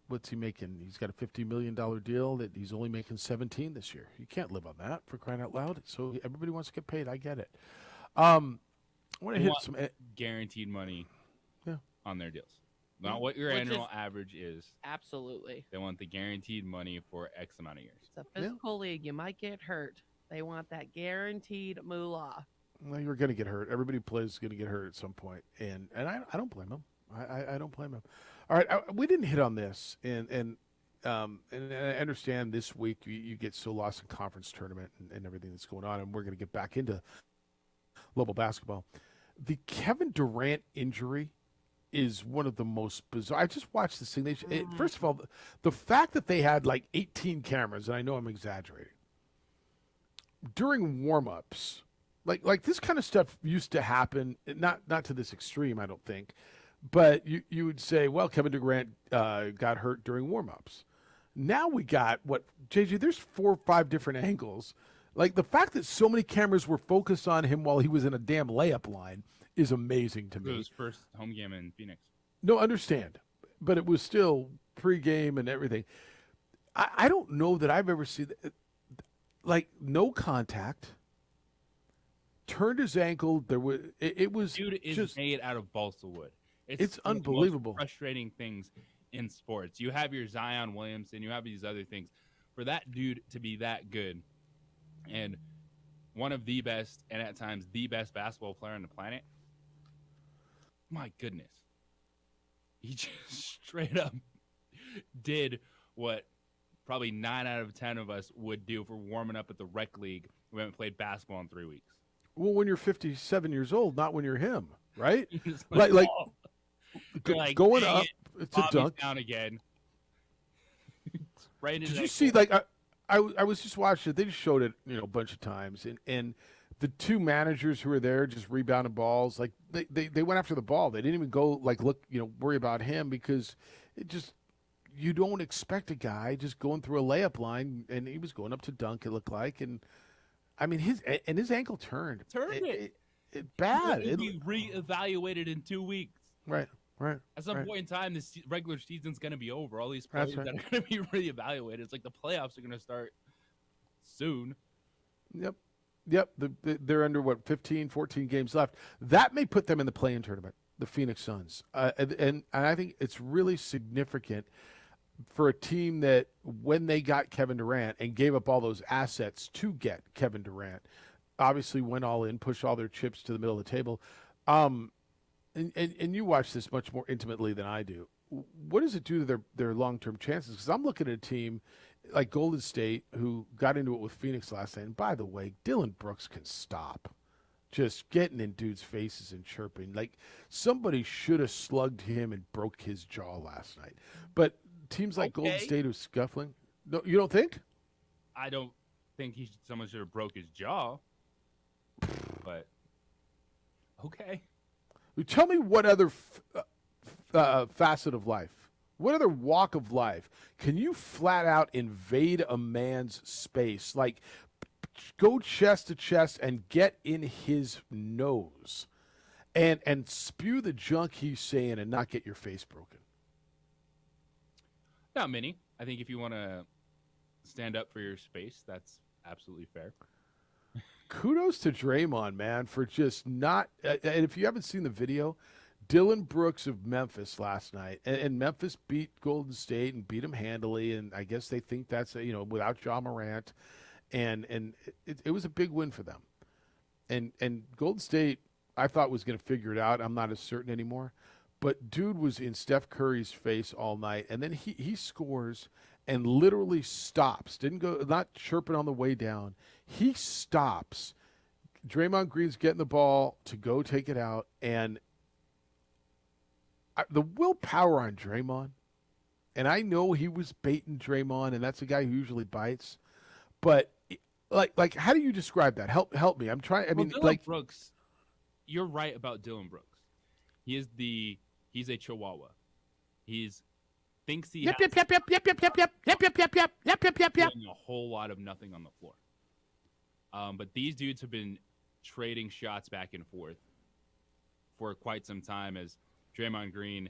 what's he making? He's got a $50 million deal that he's only making 17 this year. You can't live on that, for crying out loud. So everybody wants to get paid. I get it. I want to hit some guaranteed money on their deals. Yeah. Not what your Which annual is- average is. Absolutely. They want the guaranteed money for X amount of years. It's a physical league. You might get hurt. They want that guaranteed moolah. Well, you're going to get hurt. Everybody who plays is going to get hurt at some point, and I don't blame them. I don't blame them. All right, we didn't hit on this, and I understand this week you get so lost in conference tournament and everything that's going on, and we're going to get back into global basketball. The Kevin Durant injury is one of the most bizarre. I just watched this thing. First of all, the fact that they had like 18 cameras, and I know I'm exaggerating, during warm-ups, like this kind of stuff used to happen, not to this extreme, I don't think, but you would say, well, Kevin Durant got hurt during warm-ups. Now we got, JJ, there's 4 or 5 different angles. Like, the fact that so many cameras were focused on him while he was in a damn layup line is amazing to me. It was first home game in Phoenix. No, understand. But it was still pregame and everything. I don't know that I've ever seen that. Like, no contact. Turned his ankle. It was Dude is just made out of balsa wood. It's one of the most unbelievable. frustrating things in sports. You have your Zion Williamson, you have these other things. For that dude to be that good, and one of the best, and at times the best basketball player on the planet, my goodness, he just straight up did what probably 9 out of 10 of us would do for warming up at the rec league. We haven't played basketball in 3 weeks. Well, when you're 57 years old, not when you're him, right? Like, going dang up, it's a Bobby's dunk. down again. Right into Did that you see? goal. Like, I was just watching it. They just showed it, a bunch of times, and the 2 managers who were there just rebounding balls. Like they went after the ball. They didn't even go worry about him, because it just, you don't expect a guy just going through a layup line, and he was going up to dunk. It looked like, and I mean his ankle turned. Bad. It'll be reevaluated in 2 weeks. Right. At some point in time, this regular season's going to be over. All these players That's that right. are going to be reevaluated. It's like the playoffs are going to start soon. Yep. They're under 15, 14 games left. That may put them in the play-in tournament, the Phoenix Suns. And I think it's really significant for a team that, when they got Kevin Durant and gave up all those assets to get Kevin Durant, obviously went all in, pushed all their chips to the middle of the table. And you watch this much more intimately than I do. What does it do to their long-term chances? Because I'm looking at a team like Golden State, who got into it with Phoenix last night. And by the way, Dylan Brooks can stop. Just getting in dudes' faces and chirping. Like, somebody should have slugged him and broke his jaw last night. But teams like Golden State who scuffling. No, you don't think? I don't think someone should have broke his jaw. But, okay. Tell me what other facet of life, what other walk of life can you flat out invade a man's space, like go chest to chest and get in his nose and spew the junk he's saying and not get your face broken? Not many. I think if you want to stand up for your space, that's absolutely fair. Kudos to Draymond, man, for just not and if you haven't seen the video, Dylan Brooks of Memphis last night, and Memphis beat Golden State and beat them handily, and I guess they think that's without Ja Morant, and it was a big win for them. And Golden State, I thought, was going to figure it out. I'm not as certain anymore, but dude was in Steph Curry's face all night, and then he scores and literally stops. Didn't go, not chirping on the way down. He stops. Draymond Green's getting the ball to go take it out, and the willpower on Draymond, and I know he was baiting Draymond, and that's a guy who usually bites, but like how do you describe that? Help me. I'm trying. Dylan Brooks, you're right about Dylan Brooks. He's a Chihuahua. Thinks he has doing a whole lot of nothing on the floor. But these dudes have been trading shots back and forth for quite some time, as Draymond Green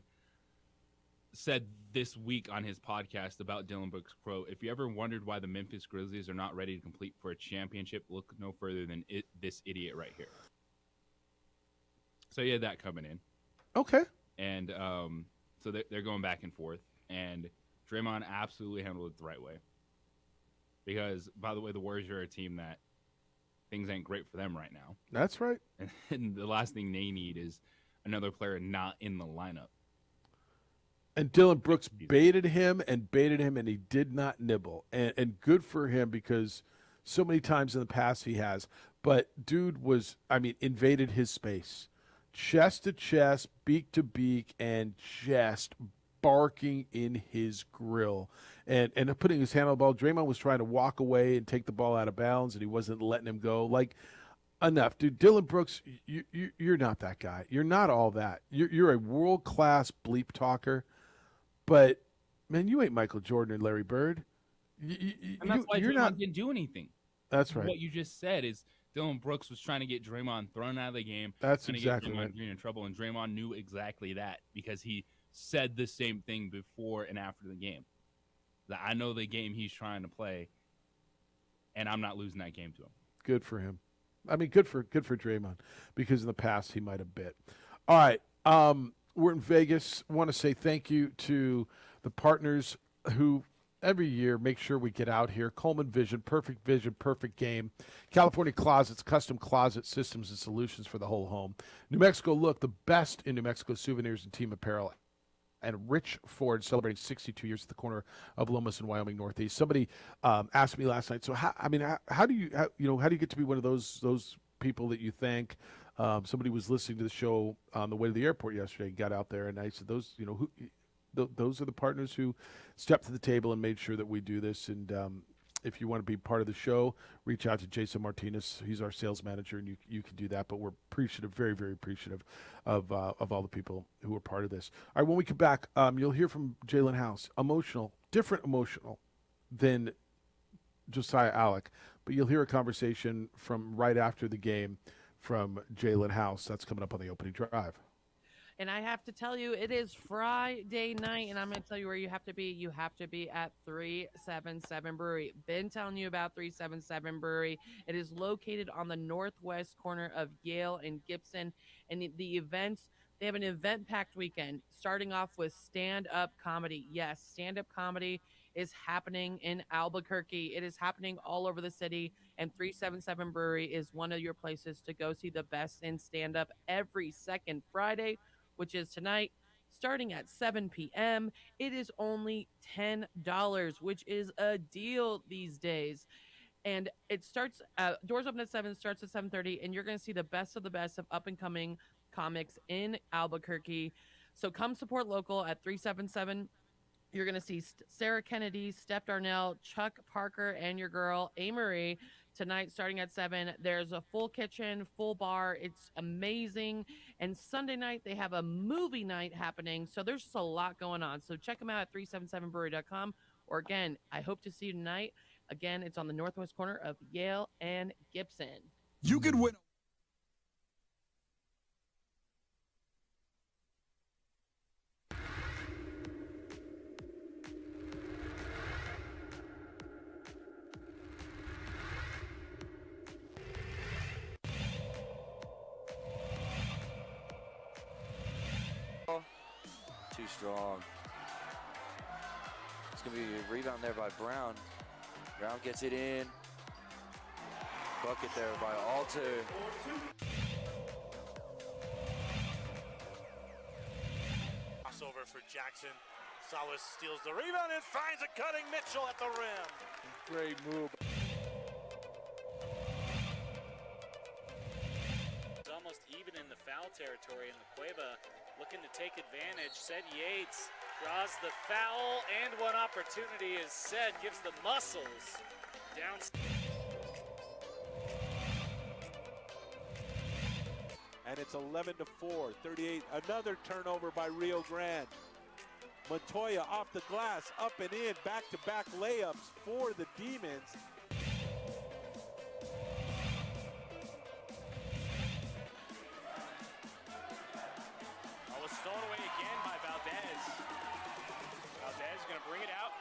said this week on his podcast about Dylan Brooks, quote, "If you ever wondered why the Memphis Grizzlies are not ready to compete for a championship, look no further than this idiot right here." So he had that coming in. Okay. And so they're going back and forth, and Draymond absolutely handled it the right way. Because, by the way, the Warriors are a team that things ain't great for them right now. That's right. And the last thing they need is another player not in the lineup. And Dylan Brooks baited him, and he did not nibble. And good for him, because so many times in the past he has. But dude invaded his space. chest to chest, beak to beak, and just barking in his grill and putting his hand on the ball. Draymond was trying to walk away and take the ball out of bounds, and he wasn't letting him go. Like, enough, dude. Dylan Brooks, you're not that guy. You're not all that. You're a world-class bleep talker, but, man, you ain't Michael Jordan or Larry Bird. And that's why Draymond didn't do anything. That's right. What you just said is Dylan Brooks was trying to get Draymond thrown out of the game. That's trying exactly to get Draymond right. Green in trouble, and Draymond knew exactly that because he said the same thing before and after the game. That I know the game he's trying to play, and I'm not losing that game to him. Good for him. I mean, good for Draymond, because in the past he might have bit. All right, we're in Vegas. Want to say thank you to the partners who every year make sure we get out here. Coleman Vision, perfect game. California Closets, custom closet systems and solutions for the whole home. New Mexico Look, the best in New Mexico souvenirs and team apparel. And Rich Ford celebrating 62 years at the corner of Lomas and Wyoming Northeast. Somebody asked me last night, so how do you get to be one of those people that you thank? Somebody was listening to the show on the way to the airport yesterday, got out there, and I said, those are the partners who stepped to the table and made sure that we do this. And if you want to be part of the show, reach out to Jason Martinez. He's our sales manager, and you can do that. But we're appreciative, very, very appreciative of all the people who are part of this. All right, when we come back, you'll hear from Jalen House. Different emotional than Josiah Alec, but you'll hear a conversation from right after the game from Jalen House. That's coming up on the opening drive. And I have to tell you, it is Friday night, and I'm going to tell you where you have to be. You have to be at 377 Brewery. Been telling you about 377 Brewery. It is located on the northwest corner of Yale and Gibson. And the events, they have an event-packed weekend, starting off with stand-up comedy. Yes, stand-up comedy is happening in Albuquerque. It is happening all over the city, and 377 Brewery is one of your places to go see the best in stand-up every second Friday, which is tonight, starting at 7 p.m. It is only $10, which is a deal these days. And it starts, doors open at 7, starts at 7:30, and you're going to see the best of up-and-coming comics in Albuquerque. So come support local at 377. You're going to see Sarah Kennedy, Steph Darnell, Chuck Parker, and your girl, A-Marie, tonight starting at 7. There's a full kitchen, full bar. It's amazing. And Sunday night, they have a movie night happening. So there's just a lot going on. So check them out at 377brewery.com. Or again, I hope to see you tonight. Again, it's on the northwest corner of Yale and Gibson. You could win. Too strong. It's going to be a rebound there by Brown. Brown gets it in. Bucket there by Alter. Crossover for Jackson. Salas steals the rebound and finds a cutting Mitchell at the rim. Great move. It's almost even in the foul territory, and the Cueva looking to take advantage. Said Yates draws the foul, and one opportunity is said, gives the muscles down. And it's 11-4, 38. Another turnover by Rio Grande. Montoya off the glass, up and in, back-to-back layups for the Demons. Was thrown away again by Valdez. Valdez is going to bring it out.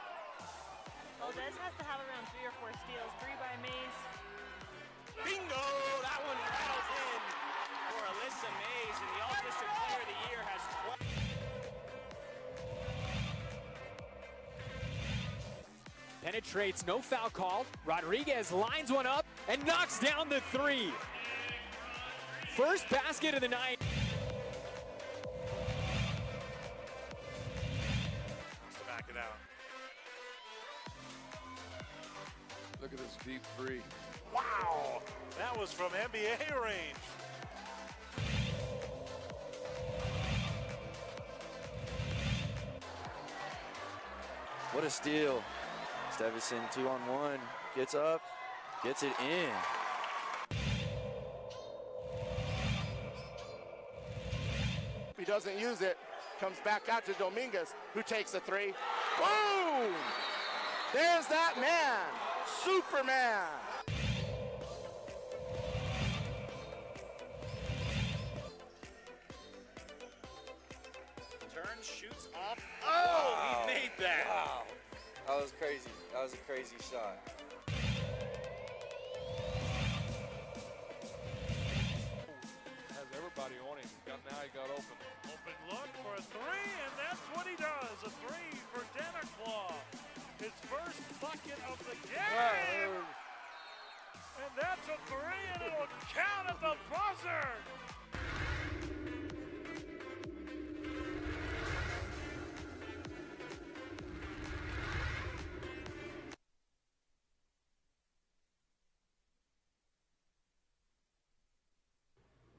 Valdez has to have around 3 or 4 steals. 3 by Mays. Bingo! That one rattles in for Alyssa Mays, and the All-District Player of the Year has 12. Penetrates, no foul call. Rodriguez lines one up and knocks down the 3. First basket of the night. Back it out. Look at this deep three. Wow! That was from NBA range. What a steal. Stevison 2-on-1, gets up, gets it in. He doesn't use it, comes back out to Dominguez, who takes the three. Boom! There's that man, Superman. Turns, shoots off. Oh, Wow. he made that. Wow. That was crazy. That was a crazy shot. Has everybody on him. Now he got open. Open look for a three, and that's what he does. A three for Dennerclaw. His first bucket of the game. And that's a three, and it'll count at the buzzer.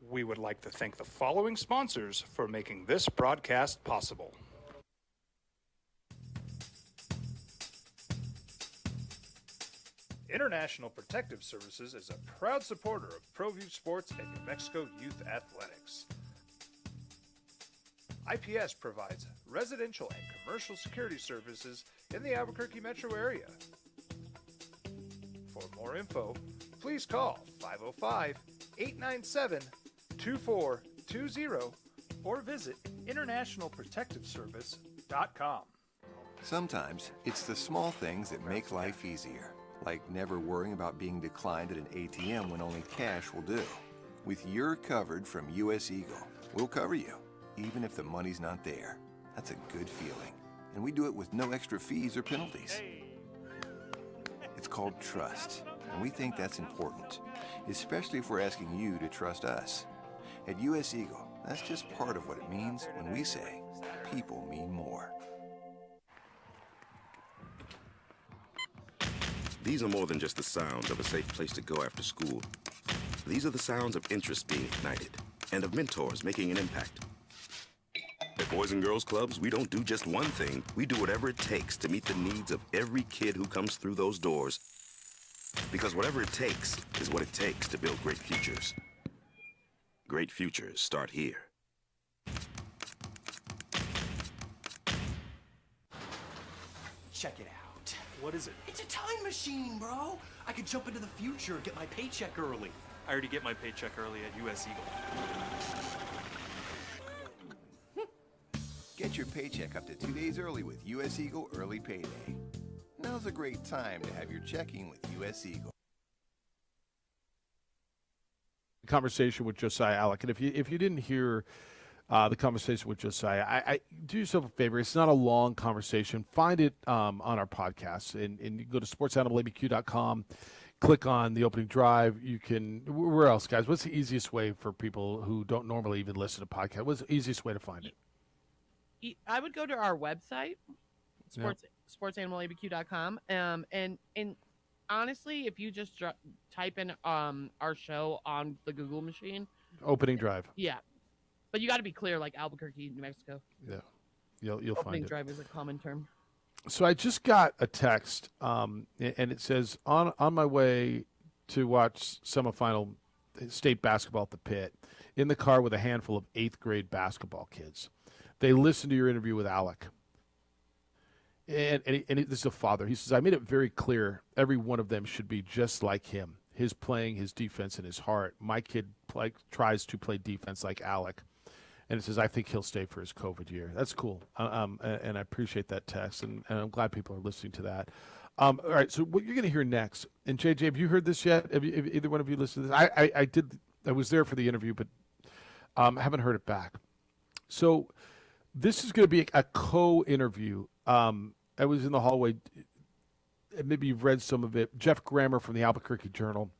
We would like to thank the following sponsors for making this broadcast possible. International Protective Services is a proud supporter of ProView Sports and New Mexico Youth Athletics. IPS provides residential and commercial security services in the Albuquerque metro area. For more info, please call 505-897-2420 or visit internationalprotectiveservice.com. Sometimes it's the small things that make life easier, like never worrying about being declined at an ATM when only cash will do. With You're Covered from US Eagle, we'll cover you, even if the money's not there. That's a good feeling. And we do it with no extra fees or penalties. It's called trust, and we think that's important, especially if we're asking you to trust us. At US Eagle, that's just part of what it means when we say people mean more. These are more than just the sounds of a safe place to go after school. These are the sounds of interest being ignited and of mentors making an impact. At Boys and Girls Clubs, we don't do just one thing. We do whatever it takes to meet the needs of every kid who comes through those doors. Because whatever it takes is what it takes to build great futures. Great futures start here. Check it out. What is it? It's a time machine, bro. I could jump into the future and get my paycheck early. I already get my paycheck early at US Eagle. Get your paycheck up to 2 days early with US Eagle Early Payday. Now's a great time to have your checking with US Eagle. Conversation with Josiah Allick. And if you didn't hear the conversation with Josiah, I do yourself a favor. It's not a long conversation. Find it on our podcast, and you go to sportsanimалabq.com, click on the opening drive. You can, where else, guys? What's the easiest way for people who don't normally even listen to podcasts? What's the easiest way to find it? I would go to our website, sportsanimалabq.com, and honestly, if you just type in our show on the Google machine, Opening drive. yeah, but you got to be clear, like Albuquerque, New Mexico. Yeah, you'll Opening find it. drive is a common term. So I just got a text, and it says, on my way to watch semifinal state basketball at the Pit, in the car with a handful of 8th grade basketball kids. They listened to your interview with Allick. And this is a father. He says, I made it very clear every one of them should be just like him. His playing, his defense, and his heart. My kid tries to play defense like Allick. And it says, I think he'll stay for his COVID year. That's cool. And I appreciate that text. And I'm glad people are listening to that. All right, so what you're going to hear next. And, JJ, have you heard this yet? Have either one of you listened to this? I did. I was there for the interview, but haven't heard it back. So this is going to be a co-interview. I was in the hallway. Maybe you've read some of it. Jeff Grammer from the Albuquerque Journal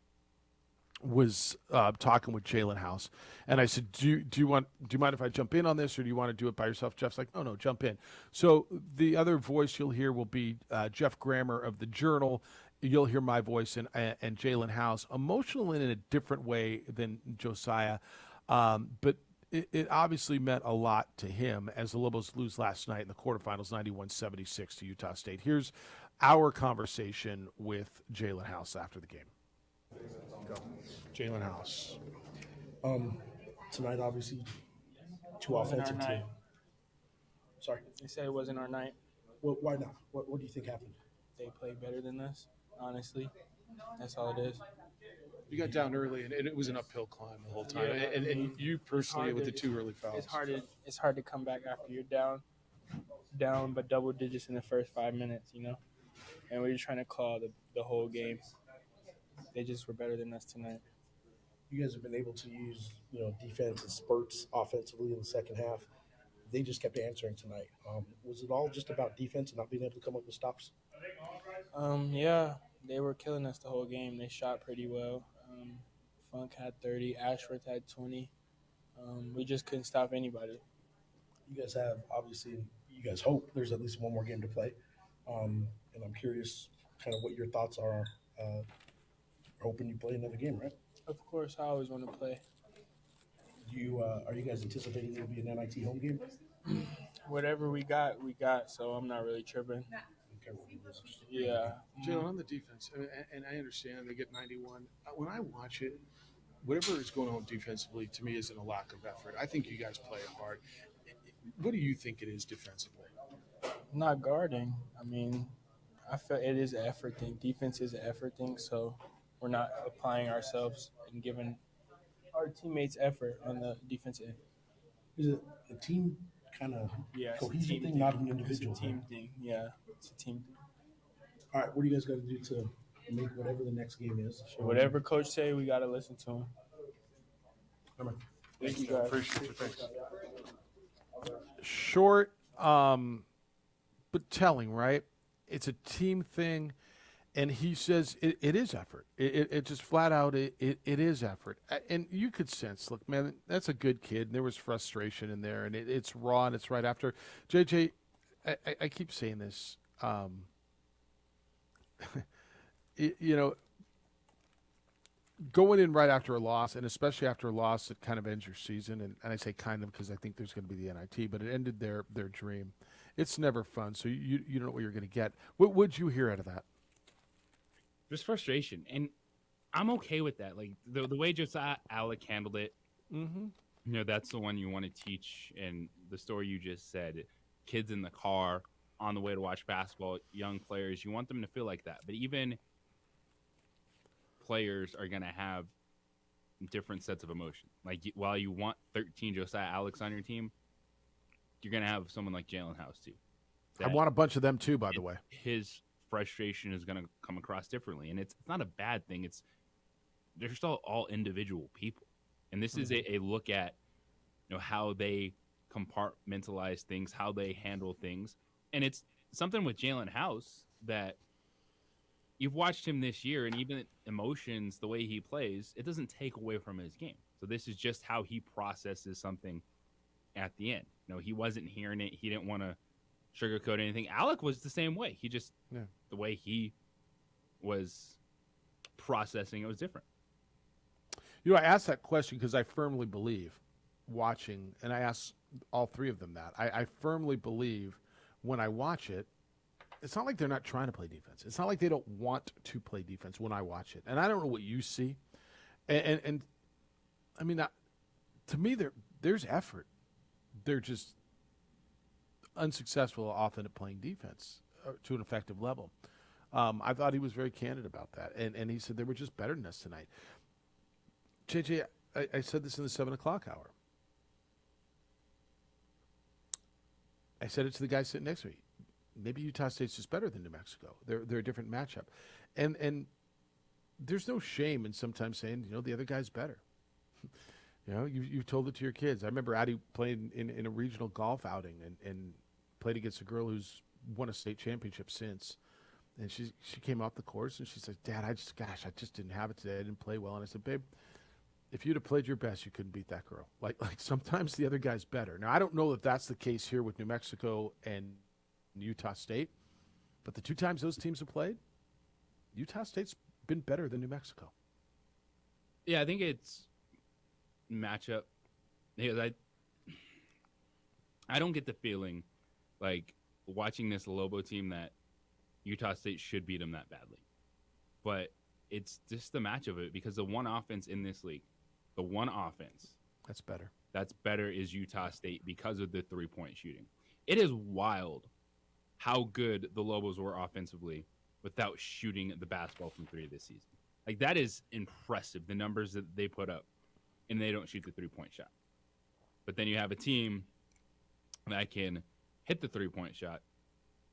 was talking with Jalen House, and I said, "Do you mind if I jump in on this, or do you want to do it by yourself?" Jeff's like, "Oh no, jump in." So the other voice you'll hear will be Jeff Grammer of the Journal. You'll hear my voice and Jalen House, emotional in a different way than Josiah, but it obviously meant a lot to him as the Lobos lose last night in the quarterfinals, 91-76 to Utah State. Here's our conversation with Jalen House after the game. Jalen House. Tonight, obviously, two offensive teams. Sorry? They said it wasn't our night. Well, why not? What do you think happened? They played better than us, honestly. That's all it is. You got down early, and it was an uphill climb the whole time. Yeah, and you personally with the two early fouls. It's hard to come back after you're down by double digits in the first 5 minutes, you know? And we were trying to claw the whole game. They just were better than us tonight. You guys have been able to use, defense and spurts offensively in the second half. They just kept answering tonight. Was it all just about defense and not being able to come up with stops? Yeah, they were killing us the whole game. They shot pretty well. Funk had 30. Ashworth had 20. We just couldn't stop anybody. You guys have, obviously, you guys hope there's at least one more game to play. And I'm curious kind of what your thoughts are. Hoping you play another game, right? Of course, I always want to play. Are you guys anticipating it'll be an NIT home game? Whatever we got, so I'm not really tripping. Yeah. Jalen, on the defense, and I understand they get 91. When I watch it, whatever is going on defensively to me isn't a lack of effort. I think you guys play hard. What do you think it is defensively? Not guarding. I mean, I feel it is an effort thing. Defense is an effort thing, so we're not applying ourselves and giving our teammates effort on the defensive end. Is it a team kind of cohesion thing, not an individual thing? It's a team thing, yeah. It's a team thing. All right, what do you guys got to do to make whatever the next game is? Whatever coach say, we got to listen to him. Thank you, guys. Appreciate you. Thanks. Short, but telling, right? It's a team thing, and he says it is effort. It just flat out, it is effort. And you could sense, look, man, that's a good kid, and there was frustration in there, and it's raw, and it's right after. JJ, I keep saying this. Going in right after a loss, and especially after a loss that kind of ends your season, and I say kind of because I think there's going to be the NIT, but it ended their dream. It's never fun, so you don't know what you're going to get. What would you hear out of that? There's frustration, and I'm okay with that. Like the way Josiah Alec handled it, that's the one you want to teach. And the story you just said, kids in the car on the way to watch basketball, young players, you want them to feel like that. But even players are going to have different sets of emotion. Like while you want 13 Josiah Alex on your team, you're going to have someone like Jalen House too. I want a bunch of them too, by the way. His frustration is going to come across differently, and it's not a bad thing. They're still all individual people, and this is a look at how they compartmentalize things, how they handle things, and it's something with Jalen House that you've watched him this year, and even emotions, the way he plays, it doesn't take away from his game. So this is just how he processes something at the end. He wasn't hearing it. He didn't want to sugarcoat anything. Alec was the same way. He just, the way he was processing, it was different. I asked that question because I firmly believe, watching, and I asked all three of them that, I firmly believe when I watch it, it's not like they're not trying to play defense. It's not like they don't want to play defense when I watch it. And I don't know what you see. And I mean, to me, there's effort. They're just unsuccessful often at playing defense to an effective level. I thought he was very candid about that. And he said they were just better than us tonight. JJ, I said this in the 7 o'clock hour. I said it to the guy sitting next to me. Maybe Utah State's just better than New Mexico. They're a different matchup. And there's no shame in sometimes saying, the other guy's better. You've told it to your kids. I remember Addie playing in a regional golf outing and played against a girl who's won a state championship since. And she came off the course and she said, Dad, I just didn't have it today. I didn't play well. And I said, babe, if you'd have played your best, you couldn't beat that girl. Like sometimes the other guy's better. Now, I don't know if that's the case here with New Mexico and Utah State, but the two times those teams have played, Utah State's been better than New Mexico. Yeah, I think it's matchup. Because I don't get the feeling, like, watching this Lobo team that Utah State should beat them that badly. But it's just the match of it, because the one offense in this league, the one offense that's better is Utah State because of the three-point shooting. It is wild how good the Lobos were offensively without shooting the basketball from three this season. Like, that is impressive, the numbers that they put up, and they don't shoot the three-point shot. But then you have a team that can hit the three-point shot.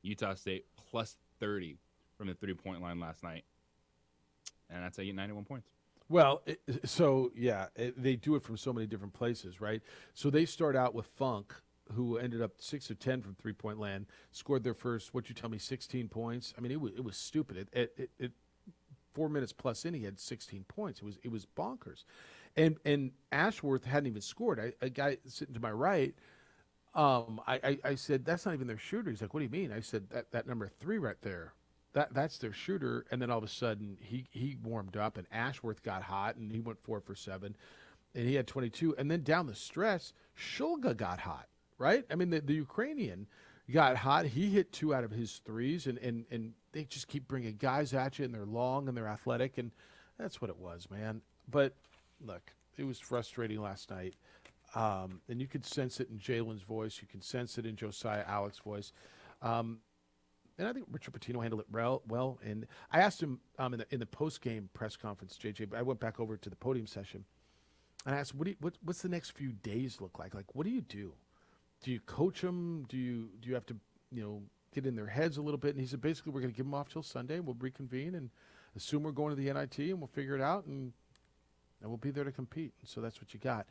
Utah State plus 30 from the three-point line last night. And that's how you get 91 points. Well, they do it from so many different places, right? So they start out with Funk, who ended up 6 of 10 from three-point land, scored their first, 16 points. I mean, it was stupid. It 4 minutes plus in, he had 16 points. It was bonkers. And Ashworth hadn't even scored. A guy sitting to my right, I said, that's not even their shooter. He's like, what do you mean? I said, that number 3 right there, that's their shooter. And then all of a sudden he warmed up, and Ashworth got hot, and he went 4 for 7, and he had 22. And then down the stretch, Shulga got hot, right? I mean, the Ukrainian got hot. He hit 2 out of his threes, and they just keep bringing guys at you, and they're long and they're athletic, and that's what it was, man. But look, it was frustrating last night. And you could sense it in Jalen's voice. You can sense it in Josiah Alex's voice. And I think Richard Pitino handled it well. And I asked him in the post-game press conference, JJ, I went back over to the podium session, and I asked, what's the next few days look like? Like, what do you do? Do you coach them? Do you have to, get in their heads a little bit? And he said, basically, we're going to give them off till Sunday, and we'll reconvene and assume we're going to the NIT, and we'll figure it out, and we'll be there to compete. And so that's what you got.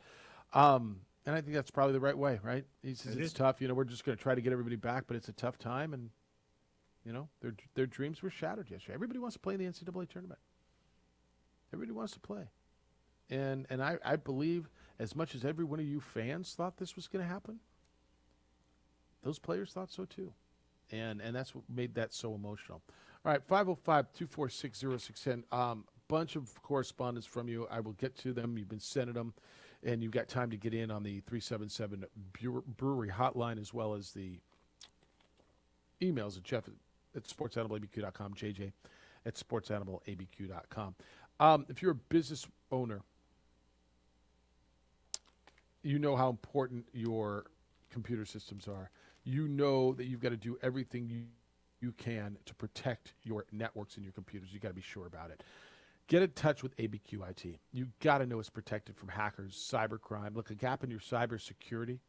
And I think that's probably the right way, right? He says it's tough. We're just going to try to get everybody back, but it's a tough time. And, their dreams were shattered yesterday. Everybody wants to play in the NCAA tournament. Everybody wants to play. And I believe, as much as every one of you fans thought this was going to happen, those players thought so too. And that's what made that so emotional. All right, 505-246-0610. Bunch of correspondence from you. I will get to them. You've been sending them. And you've got time to get in on the 377 Brewery hotline, as well as the emails at Jeff at sportsanimалabq.com, JJ at sportsanimалabq.com. If you're a business owner, you know how important your computer systems are. You know that you've got to do everything you can to protect your networks and your computers. You've got to be sure about it. Get in touch with ABQ IT. You got to know it's protected from hackers, cybercrime. Look, a gap in your cybersecurity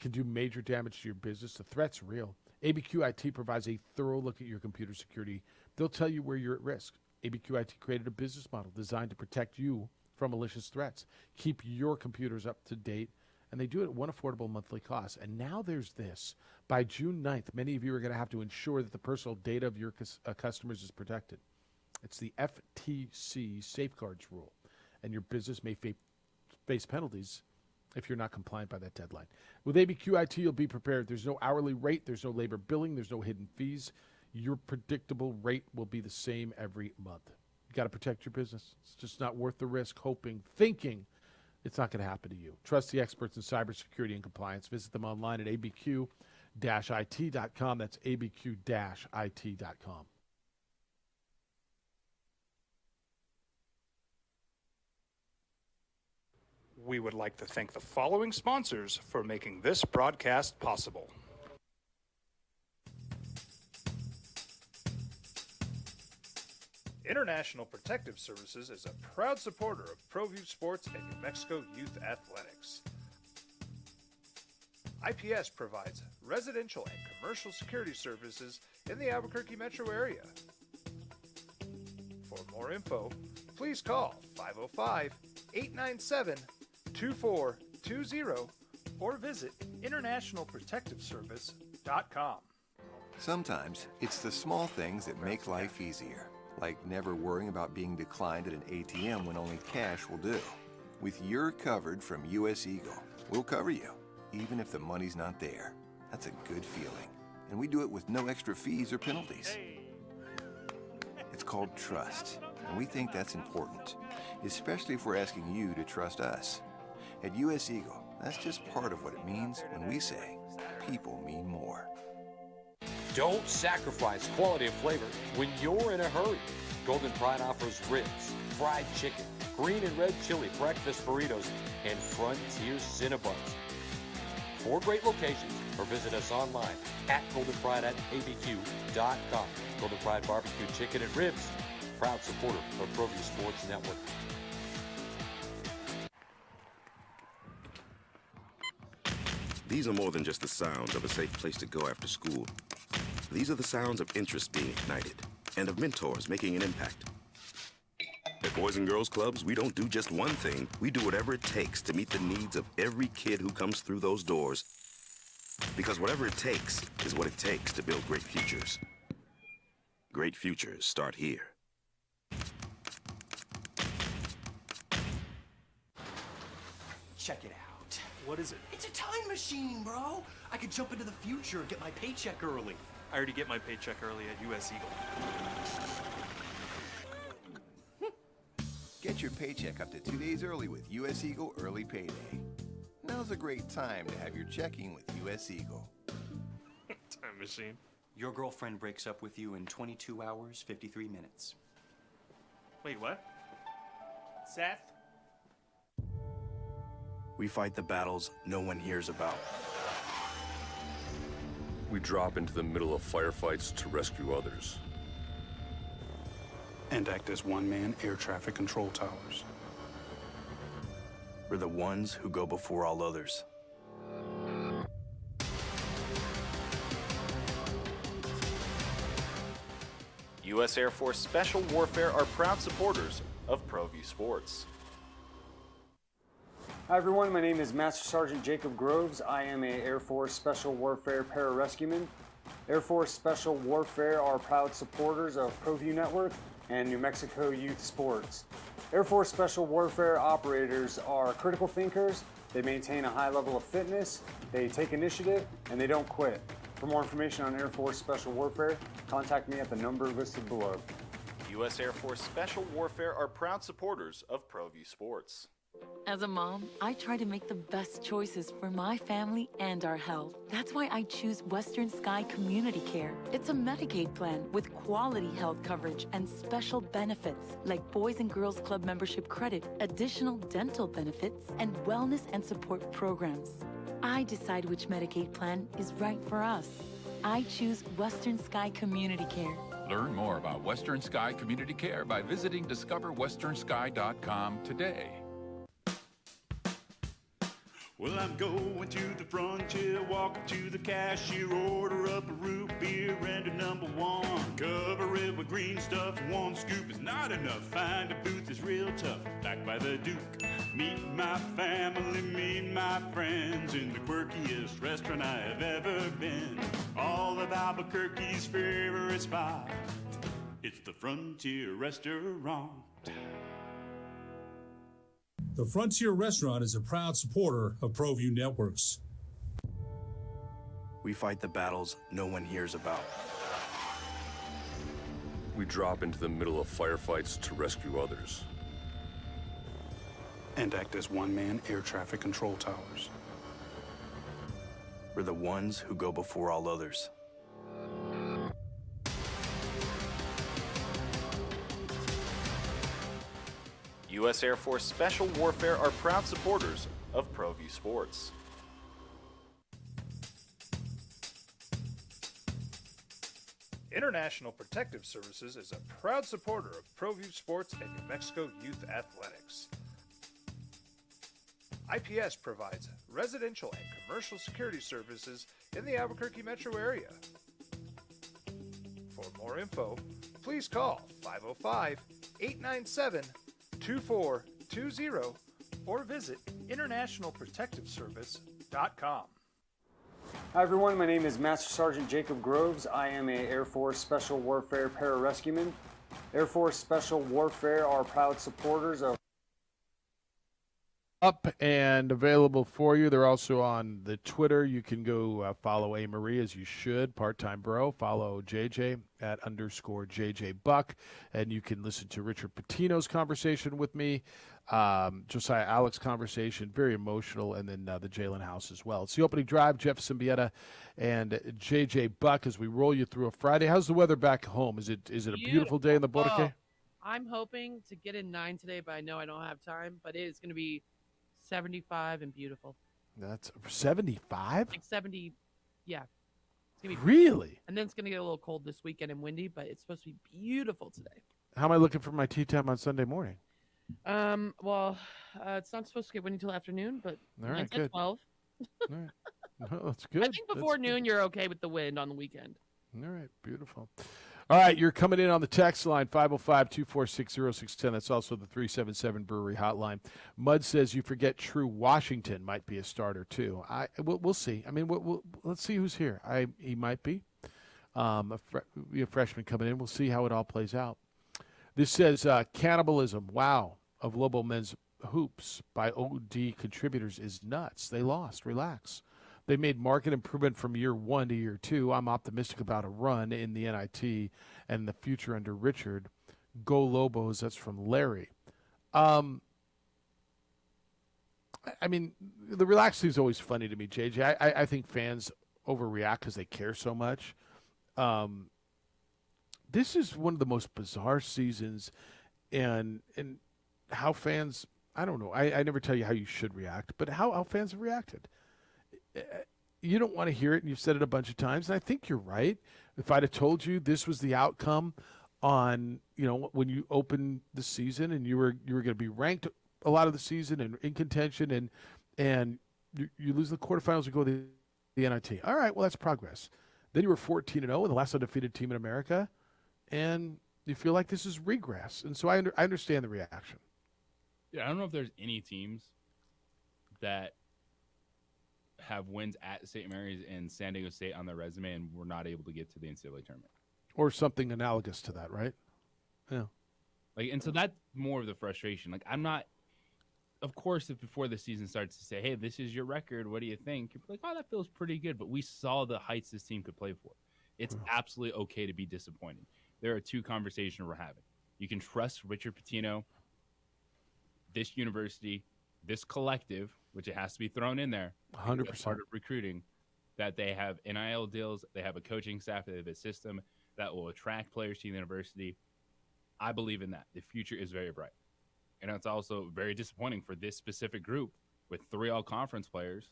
can do major damage to your business. The threat's real. ABQ IT provides a thorough look at your computer security. They'll tell you where you're at risk. ABQ IT created a business model designed to protect you from malicious threats. Keep your computers up to date, and they do it at one affordable monthly cost. And now there's this. By June 9th, many of you are going to have to ensure that the personal data of your customers is protected. It's the FTC Safeguards Rule, and your business may face penalties if you're not compliant by that deadline. With ABQ IT, you'll be prepared. There's no hourly rate. There's no labor billing. There's no hidden fees. Your predictable rate will be the same every month. You got to protect your business. It's just not worth the risk, thinking it's not going to happen to you. Trust the experts in cybersecurity and compliance. Visit them online at abq-it.com. That's abq-it.com. We would like to thank the following sponsors for making this broadcast possible. International Protective Services is a proud supporter of ProView Sports and New Mexico Youth Athletics. IPS provides residential and commercial security services in the Albuquerque metro area. For more info, please call 505-897-2420 or visit internationalprotectiveservice.com. Sometimes it's the small things that make life easier, like never worrying about being declined at an ATM when only cash will do. With You're Covered from US Eagle, we'll cover you, even if the money's not there. That's a good feeling. And we do it with no extra fees or penalties. It's called trust, and we think that's important, especially if we're asking you to trust us. At US Eagle, that's just part of what it means when we say, people mean more. Don't sacrifice quality and flavor when you're in a hurry. Golden Pride offers ribs, fried chicken, green and red chili breakfast burritos, and Frontier Cinnabons. 4 great locations, or visit us online at goldenpride@abq.com. Golden Pride Barbecue Chicken and Ribs, proud supporter of ProView Sports Network. These are more than just the sounds of a safe place to go after school. These are the sounds of interest being ignited and of mentors making an impact. At Boys and Girls Clubs, we don't do just one thing. We do whatever it takes to meet the needs of every kid who comes through those doors. Because whatever it takes is what it takes to build great futures. Great futures start here. Check it out. What is it? It's a time machine, bro. I could jump into the future, get my paycheck early. I already get my paycheck early at US Eagle. Get your paycheck up to 2 days early with US Eagle Early Payday. Now's a great time to have your checking with US Eagle. Time machine. Your girlfriend breaks up with you in 22 hours, 53 minutes. Wait, what? Seth? We fight the battles no one hears about. We drop into the middle of firefights to rescue others. And act as one-man air traffic control towers. We're the ones who go before all others. U.S. Air Force Special Warfare are proud supporters of ProView Sports. Hi everyone, my name is Master Sergeant Jacob Groves. I am a Air Force Special Warfare pararescueman. Air Force Special Warfare are proud supporters of ProView Network and New Mexico Youth Sports. Air Force Special Warfare operators are critical thinkers. They maintain a high level of fitness, they take initiative, and they don't quit. For more information on Air Force Special Warfare, contact me at the number listed below. U.S. Air Force Special Warfare are proud supporters of ProView Sports. As a mom, I try to make the best choices for my family and our health. That's why I choose Western Sky Community Care. It's a Medicaid plan with quality health coverage and special benefits like Boys and Girls Club membership credit, additional dental benefits, and wellness and support programs. I decide which Medicaid plan is right for us. I choose Western Sky Community Care. Learn more about Western Sky Community Care by visiting discoverwesternsky.com today. Well, I'm going to the frontier, walk up to the cashier, order up a root beer and a #1. Cover it with green stuff, one scoop is not enough. Find a booth that's real tough, backed by the Duke. Meet my family, meet my friends in the quirkiest restaurant I have ever been. All of Albuquerque's favorite spot, it's the Frontier Restaurant. The Frontier Restaurant is a proud supporter of ProView Networks. We fight the battles no one hears about. We drop into the middle of firefights to rescue others. And act as one-man air traffic control towers. We're the ones who go before all others. U.S. Air Force Special Warfare are proud supporters of ProView Sports. International Protective Services is a proud supporter of ProView Sports and New Mexico Youth Athletics. IPS provides residential and commercial security services in the Albuquerque metro area. For more info, please call 505-897-2420 or visit internationalprotectiveservice.com. Hi everyone, my name is Master Sergeant Jacob Groves. I am a Air Force Special Warfare pararescueman. Air Force Special Warfare are proud supporters of up and available for you. They're also on the Twitter. You can go follow A. Marie, as you should, part-time bro. Follow JJ at _JJ Buck. And you can listen to Richard Pitino's conversation with me, Josiah Alex conversation, very emotional, and then the Jalen House as well. It's the opening drive, Jeff Symbieta and JJ Buck, as we roll you through a Friday. How's the weather back home? Is it a beautiful day in the Boracay? I'm hoping to get in 9 today, but I know I don't have time. But it is going to be 75 and beautiful. That's 75? Like 70, yeah. It's gonna be Really? And then it's going to get a little cold this weekend and windy, but it's supposed to be beautiful today. How am I looking for my tea time on Sunday morning? Well, it's not supposed to get windy until afternoon, but All right, it's good. at 12. All right. No, that's good. I think before noon, you're okay with the wind on the weekend. All right, beautiful. All right, you're coming in on the text line, 505-246-0610. That's also the 377 Brewery hotline. Mud says you forget True Washington might be a starter, too. We'll see. I mean, let's see who's here. He might be. A freshman coming in. We'll see how it all plays out. This says cannibalism, wow, of Lobo men's hoops by OD contributors is nuts. They lost. Relax. They made market improvement from year 1 to year 2. I'm optimistic about a run in the NIT and the future under Richard. Go Lobos. That's from Larry. I mean, the relaxed thing is always funny to me, JJ. I think fans overreact because they care so much. This is one of the most bizarre seasons, and how fans, I don't know. I never tell you how you should react, but how fans have reacted. You don't want to hear it, and you've said it a bunch of times, and I think you're right. If I'd have told you this was the outcome on, when you open the season and you were going to be ranked a lot of the season and in contention, and you lose the quarterfinals and go to the NIT. All right, well, that's progress. Then you were 14-0 and the last undefeated team in America, and you feel like this is regress. And so I understand the reaction. Yeah, I don't know if there's any teams that have wins at St. Mary's and San Diego State on their resume and were not able to get to the NCAA tournament. Or something analogous to that, right? Yeah. And so that's more of the frustration. I'm not, of course, if before the season starts to say, hey, this is your record, what do you think? You're like, oh, that feels pretty good. But we saw the heights this team could play for. It's absolutely okay to be disappointed. There are two conversations we're having. You can trust Richard Pitino, this university, this collective, which it has to be thrown in there, 100% part of recruiting, that they have NIL deals, they have a coaching staff, they have a system that will attract players to the university. I believe in that. The future is very bright. And it's also very disappointing for this specific group with 3 all-conference players,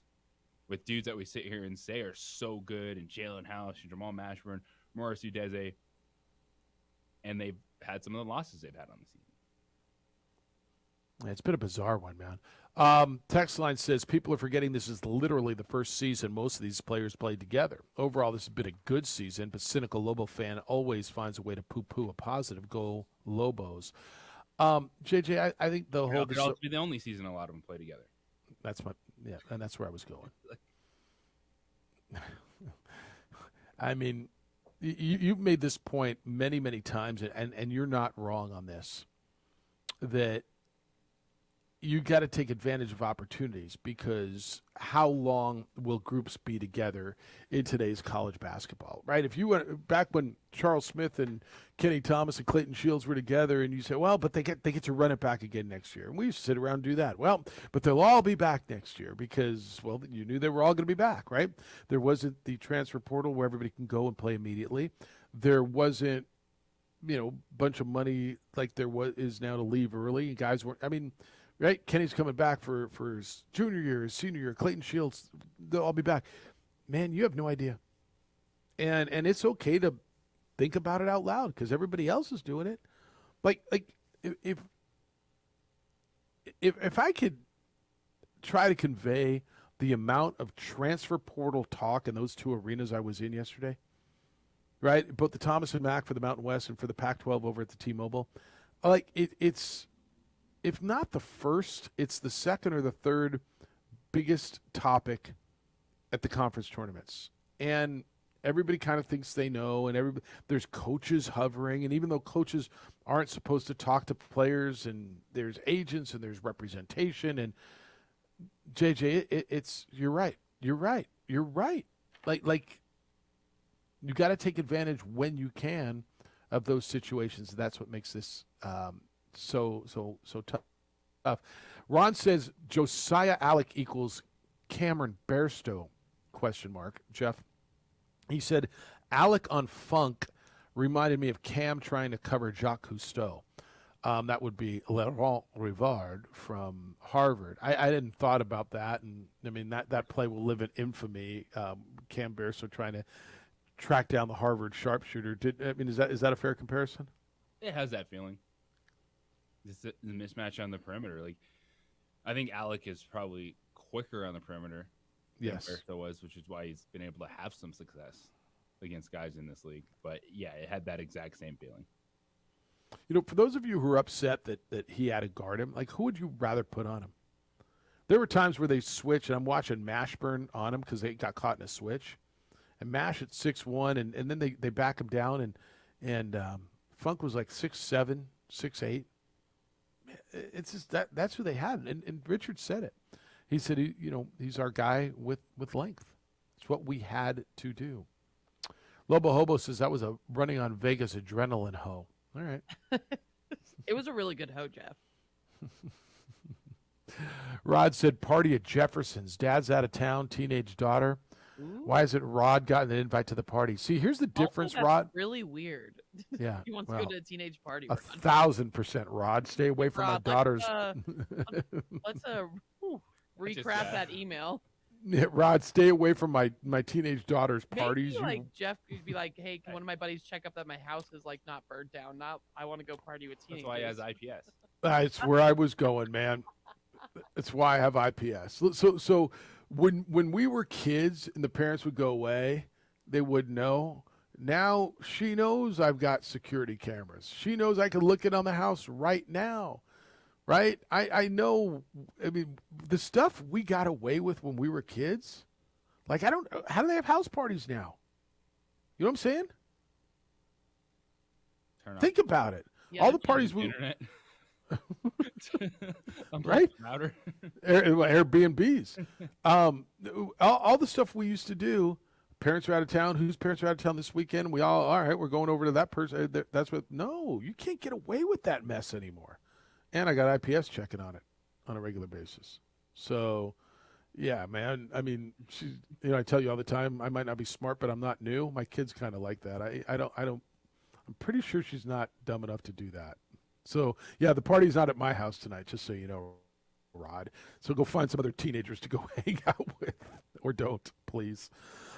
with dudes that we sit here and say are so good, and Jalen House, and Jamal Mashburn, Morris Udeze, and they've had some of the losses they've had on the season. It's been a bizarre one, man. Text line says, people are forgetting this is literally the first season most of these players played together. Overall, this has been a good season, but cynical Lobo fan always finds a way to poo-poo a positive goal, Lobos. JJ, I think the whole... It'll be the only season a lot of them play together. And that's where I was going. I mean, you've made this point many, many times, and you're not wrong on this, that you got to take advantage of opportunities, because how long will groups be together in today's college basketball, right? If you went back when Charles Smith and Kenny Thomas and Clayton Shields were together, and you say, well, but they get to run it back again next year. And we used to sit around and do that. Well, but they'll all be back next year because, well, you knew they were all going to be back, right? There wasn't the transfer portal where everybody can go and play immediately. There wasn't, bunch of money like there is now to leave early. Guys weren't, right? Kenny's coming back for his junior year, his senior year. Clayton Shields, they'll all be back. Man, you have no idea. And it's okay to think about it out loud because everybody else is doing it. Like if I could try to convey the amount of transfer portal talk in those 2 arenas I was in yesterday, right? Both the Thomas and Mack for the Mountain West and for the Pac-12 over at the T-Mobile. It's if not the first, it's the second or the third biggest topic at the conference tournaments. And everybody kind of thinks they know, and there's coaches hovering, and even though coaches aren't supposed to talk to players, and there's agents and there's representation, and JJ, it's you're right. You're right. You're right. Like you got to take advantage when you can of those situations. That's what makes this so tough. Ron says Josiah Alec equals Cameron Bairstow ? Jeff, he said Alec on Funk reminded me of Cam trying to cover Jacques Cousteau. That would be Laurent Rivard from Harvard. I didn't thought about that, and I mean that play will live in infamy. Cam Bairstow trying to track down the Harvard sharpshooter. Is that a fair comparison? It has that feeling. It's the mismatch on the perimeter. Like, I think Alec is probably quicker on the perimeter than Yes. Bairstow was, which is why he's been able to have some success against guys in this league. But yeah, it had that exact same feeling. You know, for those of you who are upset that he had to guard him, like, who would you rather put on him? There were times where they switched, and I'm watching Mashburn on him because they got caught in a switch. And Mash at 6'1", and then they back him down, and Funk was like 6'7", 6'8". It's just that's who they had, and Richard said it. He said, he's our guy with length. It's what we had to do. Lobo Hobo says that was a running on Vegas adrenaline hoe. All right. It was a really good hoe, Jeff. Rod said party at Jefferson's. Dad's out of town, teenage daughter. Ooh. Why hasn't Rod gotten an invite to the party? See, here's the difference, That's Rod. really weird. Yeah, He wants well, to go to a teenage party. 1,000%, Rod. Stay away from Rod, my daughter's. Let's recraft that email. Yeah, Rod, stay away from my teenage daughter's parties. Maybe, like Jeff could be like, "Hey, can one of my buddies check up that my house is like not burned down? Not, I want to go party with teenagers." That's why he has IPS. That's where I was going, man. That's why I have IPS. So when we were kids and the parents would go away, they wouldn't know. Now she knows I've got security cameras. She knows I can look in on the house right now. Right? I know. I mean, the stuff we got away with when we were kids, like, how do they have house parties now? You know what I'm saying? Think about it. Yeah, all the turn parties the we internet. right? Router. Airbnbs. All the stuff we used to do. Parents are out of town. Whose parents are out of town this weekend? All right, we're going over to that person. That's what. No, you can't get away with that mess anymore. And I got IPS checking on it on a regular basis. So, yeah, man. I mean, I tell you all the time, I might not be smart, but I'm not new. My kid's kind of like that. I don't. I'm pretty sure she's not dumb enough to do that. So, yeah, the party's not at my house tonight, just so you know, Rod. So go find some other teenagers to go hang out with, or don't, please.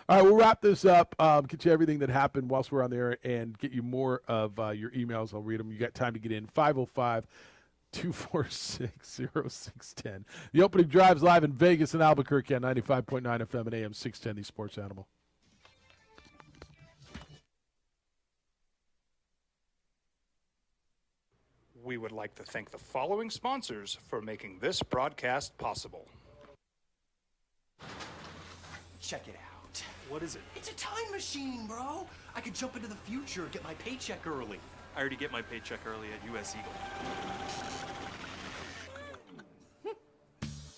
All right, we'll wrap this up, get you everything that happened whilst we're on there, and get you more of your emails. I'll read them. You got time to get in. 505-246-0610. The opening drive's live in Vegas and Albuquerque on 95.9 FM and AM 610, the Sports Animal. We would like to thank the following sponsors for making this broadcast possible. Check it out. What is it? It's a time machine, bro. I could jump into the future, get my paycheck early. I already get my paycheck early at US Eagle.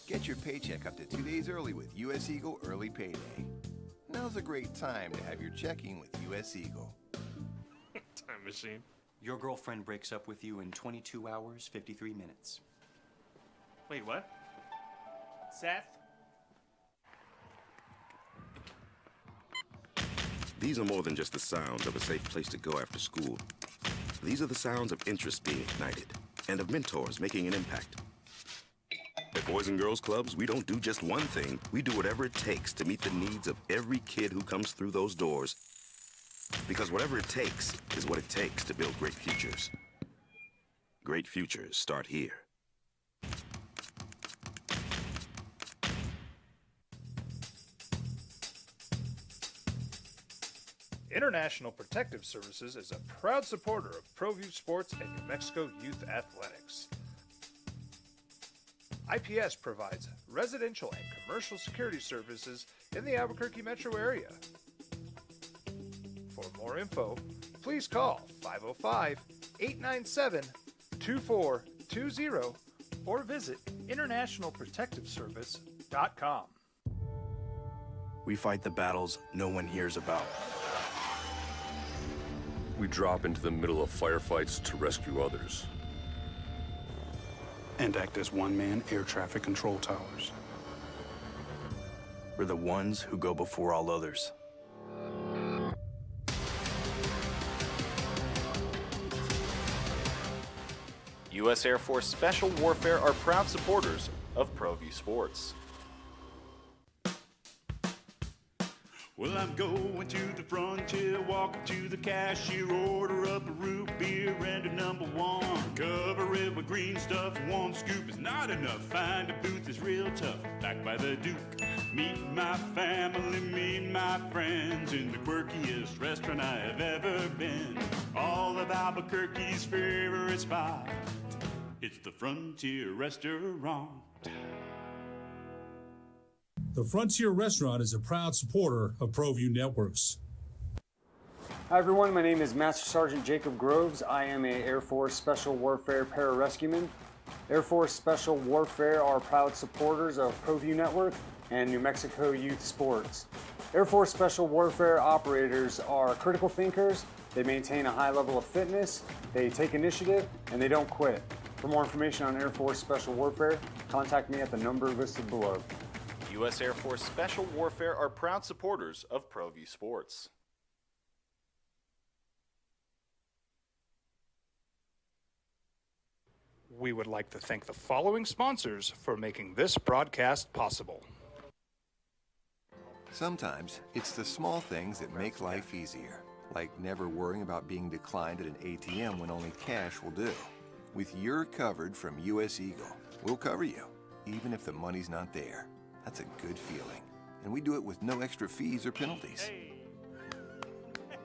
Get your paycheck up to 2 days early with US Eagle Early Payday. Now's a great time to have your checking with US Eagle. Time machine. Your girlfriend breaks up with you in 22 hours, 53 minutes. Wait, what? Seth? These are more than just the sounds of a safe place to go after school. These are the sounds of interest being ignited and of mentors making an impact. At Boys and Girls Clubs, we don't do just one thing. We do whatever it takes to meet the needs of every kid who comes through those doors. Because whatever it takes is what it takes to build great futures. Great futures start here. International Protective Services is a proud supporter of ProView Sports and New Mexico Youth Athletics. IPS provides residential and commercial security services in the Albuquerque metro area. For more info, please call 505-897-2420 or visit internationalprotectiveservice.com. FrontierRestaurantGrillz.com. We fight the battles no one hears about. We drop into the middle of firefights to rescue others. And act as one-man air traffic control towers. We're the ones who go before all others. U.S. Air Force Special Warfare are proud supporters of ProView Sports. Well, I'm going to the frontier, walking to the cashier, order up a root beer and a number one. Cover it with green stuff, one scoop is not enough. Find a booth is real tough, back by the Duke. Meet my family, meet my friends in the quirkiest restaurant I have ever been. All of Albuquerque's favorite spot, it's the Frontier Restaurant. The Frontier Restaurant is a proud supporter of ProView Networks. Hi everyone, my name is Master Sergeant Jacob Groves. I am a Air Force Special Warfare Pararescueman. Air Force Special Warfare are proud supporters of ProView Network and New Mexico Youth Sports. Air Force Special Warfare operators are critical thinkers. They maintain a high level of fitness, they take initiative, and they don't quit. For more information on Air Force Special Warfare, contact me at the number listed below. U.S. Air Force Special Warfare are proud supporters of ProView Sports. We would like to thank the following sponsors for making this broadcast possible. Sometimes it's the small things that make life easier, like never worrying about being declined at an ATM when only cash will do. With You're Covered from U.S. Eagle, we'll cover you, even if the money's not there. That's a good feeling. And we do it with no extra fees or penalties.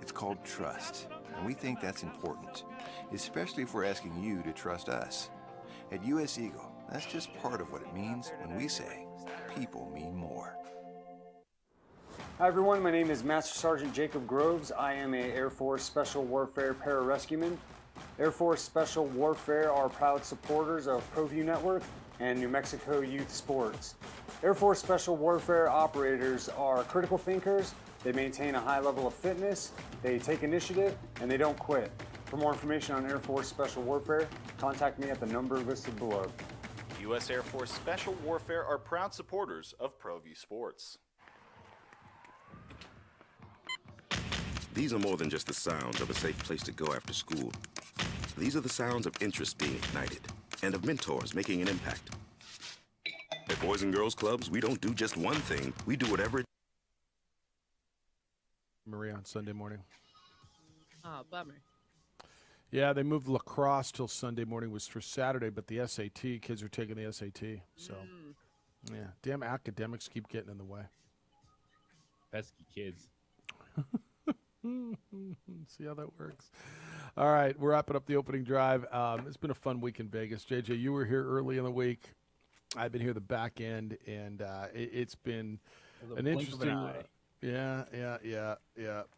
It's called trust, and we think that's important, especially if we're asking you to trust us. At U.S. Eagle, that's just part of what it means when we say people mean more. Hi everyone, my name is Master Sergeant Jacob Groves. I am a Air Force Special Warfare Pararescueman. Air Force Special Warfare are proud supporters of ProView Network and New Mexico Youth Sports. Air Force Special Warfare operators are critical thinkers. They maintain a high level of fitness, they take initiative, and they don't quit. For more information on Air Force Special Warfare, contact me at the number listed below. U.S. Air Force Special Warfare are proud supporters of ProView Sports. These are more than just the sounds of a safe place to go after school. These are the sounds of interest being ignited and of mentors making an impact. At Boys and Girls Clubs, we don't do just one thing. We do whatever it... Maria on Sunday morning. Oh, bummer. Yeah, they moved lacrosse till Sunday morning was for Saturday, but the SAT, kids are taking the SAT. So, yeah, damn academics keep getting in the way. Pesky kids. See how that works. All right, we're wrapping up the opening drive. It's been a fun week in Vegas. JJ, you were here early in the week. I've been here the back end, and it's been an interesting. Yeah.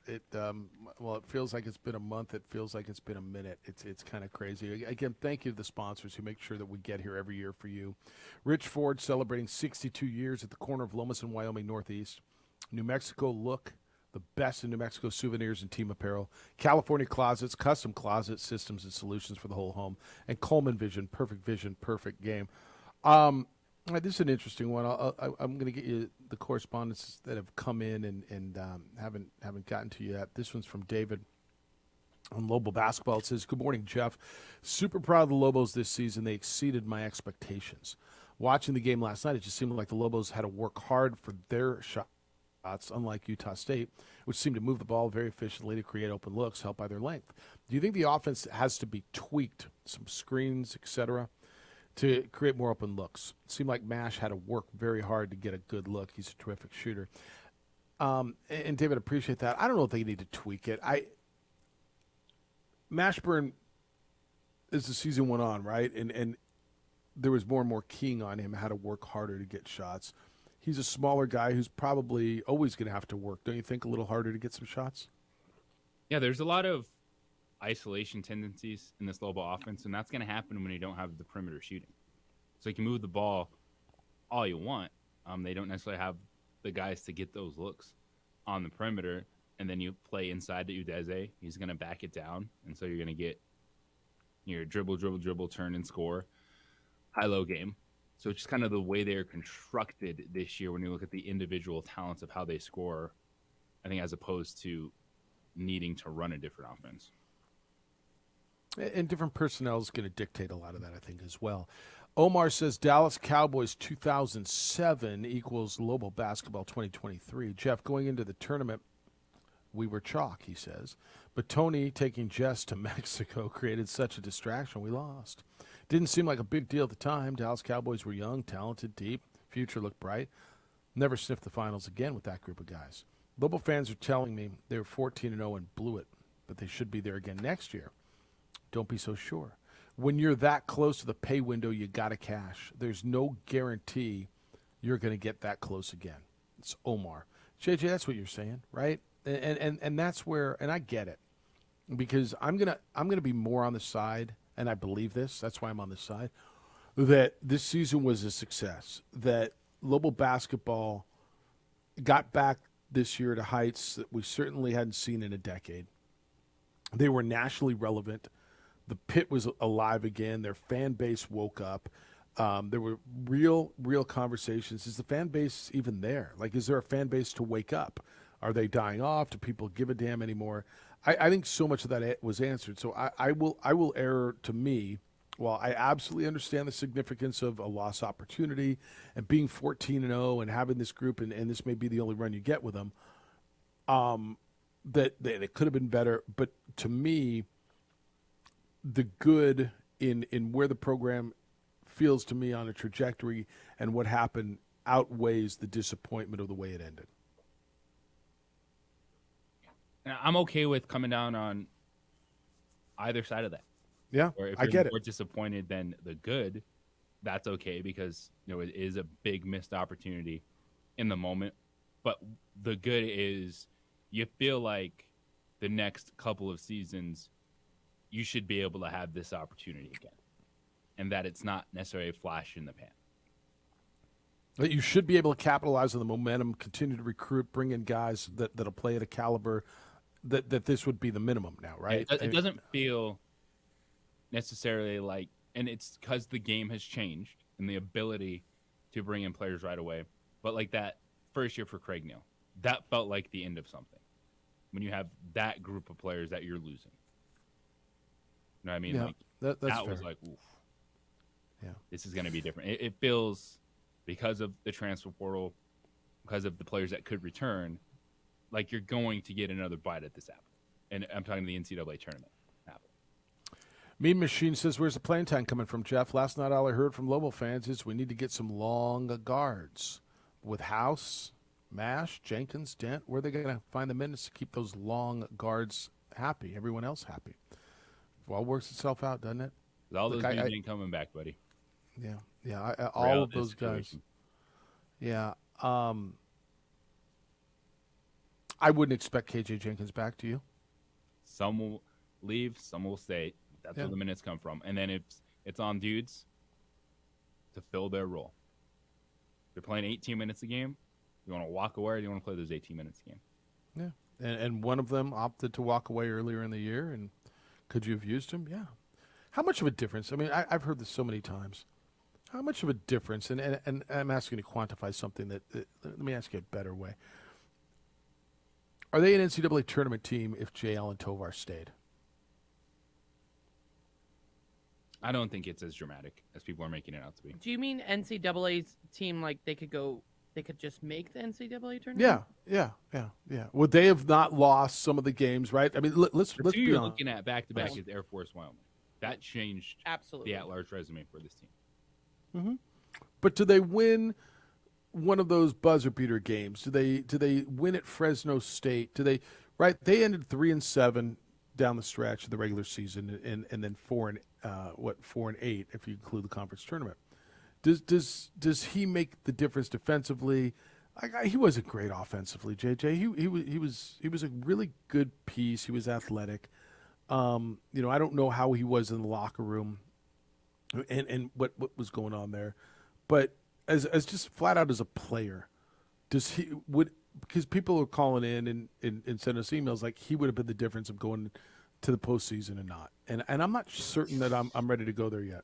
It it feels like it's been a month. It feels like it's been a minute. It's kind of crazy. Again, thank you to the sponsors who make sure that we get here every year for you. Rich Ford celebrating 62 years at the corner of Lomas and Wyoming Northeast. New Mexico Look, the best in New Mexico souvenirs and team apparel. California Closets, custom closet systems and solutions for the whole home. And Coleman Vision, perfect game. This is an interesting one. I'm going to get you the correspondence that have come in and haven't gotten to you yet. This one's from David on Lobo Basketball. It says, "Good morning, Jeff. Super proud of the Lobos this season. They exceeded my expectations. Watching the game last night, it just seemed like the Lobos had to work hard for their shots, unlike Utah State, which seemed to move the ball very efficiently to create open looks, helped by their length. Do you think the offense has to be tweaked, some screens, etc., to create more open looks? It seemed like Mash had to work very hard to get a good look. He's a terrific shooter." And David, appreciate that. I don't know if they need to tweak it. Mashburn, as the season went on, right, and there was more and more keying on him how to work harder to get shots. He's a smaller guy who's probably always going to have to work, don't you think, a little harder to get some shots? Yeah, there's a lot of isolation tendencies in this Lobo offense, and that's going to happen when you don't have the perimeter shooting. So you can move the ball all you want, They don't necessarily have the guys to get those looks on the perimeter, and then you play inside to Udeze. He's going to back it down, and so you're going to get your dribble, turn, and score, high-low game. So it's just kind of the way they're constructed this year when you look at the individual talents of how they score, I think, as opposed to needing to run a different offense. And different personnel is going to dictate a lot of that, I think, as well. Omar says Dallas Cowboys 2007 equals Lobo basketball 2023. Jeff, going into the tournament, we were chalk, he says. But Tony taking Jess to Mexico created such a distraction, we lost. Didn't seem like a big deal at the time. Dallas Cowboys were young, talented, deep. Future looked bright. Never sniffed the finals again with that group of guys. Lobo fans are telling me they were 14-0 and blew it, but they should be there again next year. Don't be so sure. When you're that close to the pay window, you got to cash. There's no guarantee you're going to get that close again. It's Omar. JJ, that's what you're saying, right? And that's where, and I get it, because I'm gonna be more on the side, and I believe this. That's why I'm on this side. That this season was a success. That Lobo basketball got back this year to heights that we certainly hadn't seen in a decade. They were nationally relevant. The pit was alive again. Their fan base woke up. There were real conversations. Is the fan base even there? Like, is there a fan base to wake up? Are they dying off? Do people give a damn anymore? I think so much of that was answered. So I will err to me. While I absolutely understand the significance of a lost opportunity and being 14-0 and having this group, and this may be the only run you get with them, that it could have been better. But to me, the good in where the program feels to me on a trajectory and what happened outweighs the disappointment of the way it ended. I'm okay with coming down on either side of that. Yeah, or if I you're get it. more disappointed than the good, that's okay, because it is a big missed opportunity in the moment. But the good is you feel like the next couple of seasons you should be able to have this opportunity again, and that it's not necessarily a flash in the pan. That you should be able to capitalize on the momentum, continue to recruit, bring in guys that'll play at a caliber that this would be the minimum now, right? It doesn't feel necessarily like, and it's because the game has changed and the ability to bring in players right away. But like that first year for Craig Neal, that felt like the end of something when you have that group of players that you're losing. You know what I mean? Yeah, like, that's that was fair. like, oof. Yeah, this is going to be different. It feels, because of the transfer portal, because of the players that could return, like you're going to get another bite at this apple. And I'm talking the NCAA tournament apple. Mean Machine says, where's the playing time coming from, Jeff? Last night all I heard from Lobo fans is we need to get some long guards. With House, Mash, Jenkins, Dent, where are they going to find the minutes to keep those long guards happy, everyone else happy? Well, it works itself out, doesn't it? All those dudes ain't coming back, buddy. Yeah, all of those guys. Yeah. I wouldn't expect KJ Jenkins back, do you? Some will leave, some will stay. That's where the minutes come from. And then it's on dudes to fill their role. They're playing 18 minutes a game. You want to walk away, or do you want to play those 18 minutes a game? Yeah. And one of them opted to walk away earlier in the year, and could you have used him? Yeah. How much of a difference? I mean, I've heard this so many times. How much of a difference? And I'm asking you to quantify something that let me ask you a better way. Are they an NCAA tournament team if J. Allen Tovar stayed? I don't think it's as dramatic as people are making it out to be. Do you mean NCAA's team, like they could just make the NCAA tournament? Yeah. Would they have not lost some of the games, right? I mean, let's be honest. You're looking at back-to-back is Air Force Wyoming. That changed absolutely the at-large resume for this team. Mm-hmm. But do they win one of those buzzer beater games? Do they win at Fresno State? Do they? Right, they ended 3-7 down the stretch of the regular season, and then 4-8 if you include the conference tournament. Does he make the difference defensively? He wasn't great offensively, JJ. He was a really good piece. He was athletic. I don't know how he was in the locker room and what was going on there, but as just flat out as a player, because people are calling in and sending us emails like he would have been the difference of going to the postseason and not. And I'm not certain that I'm ready to go there yet.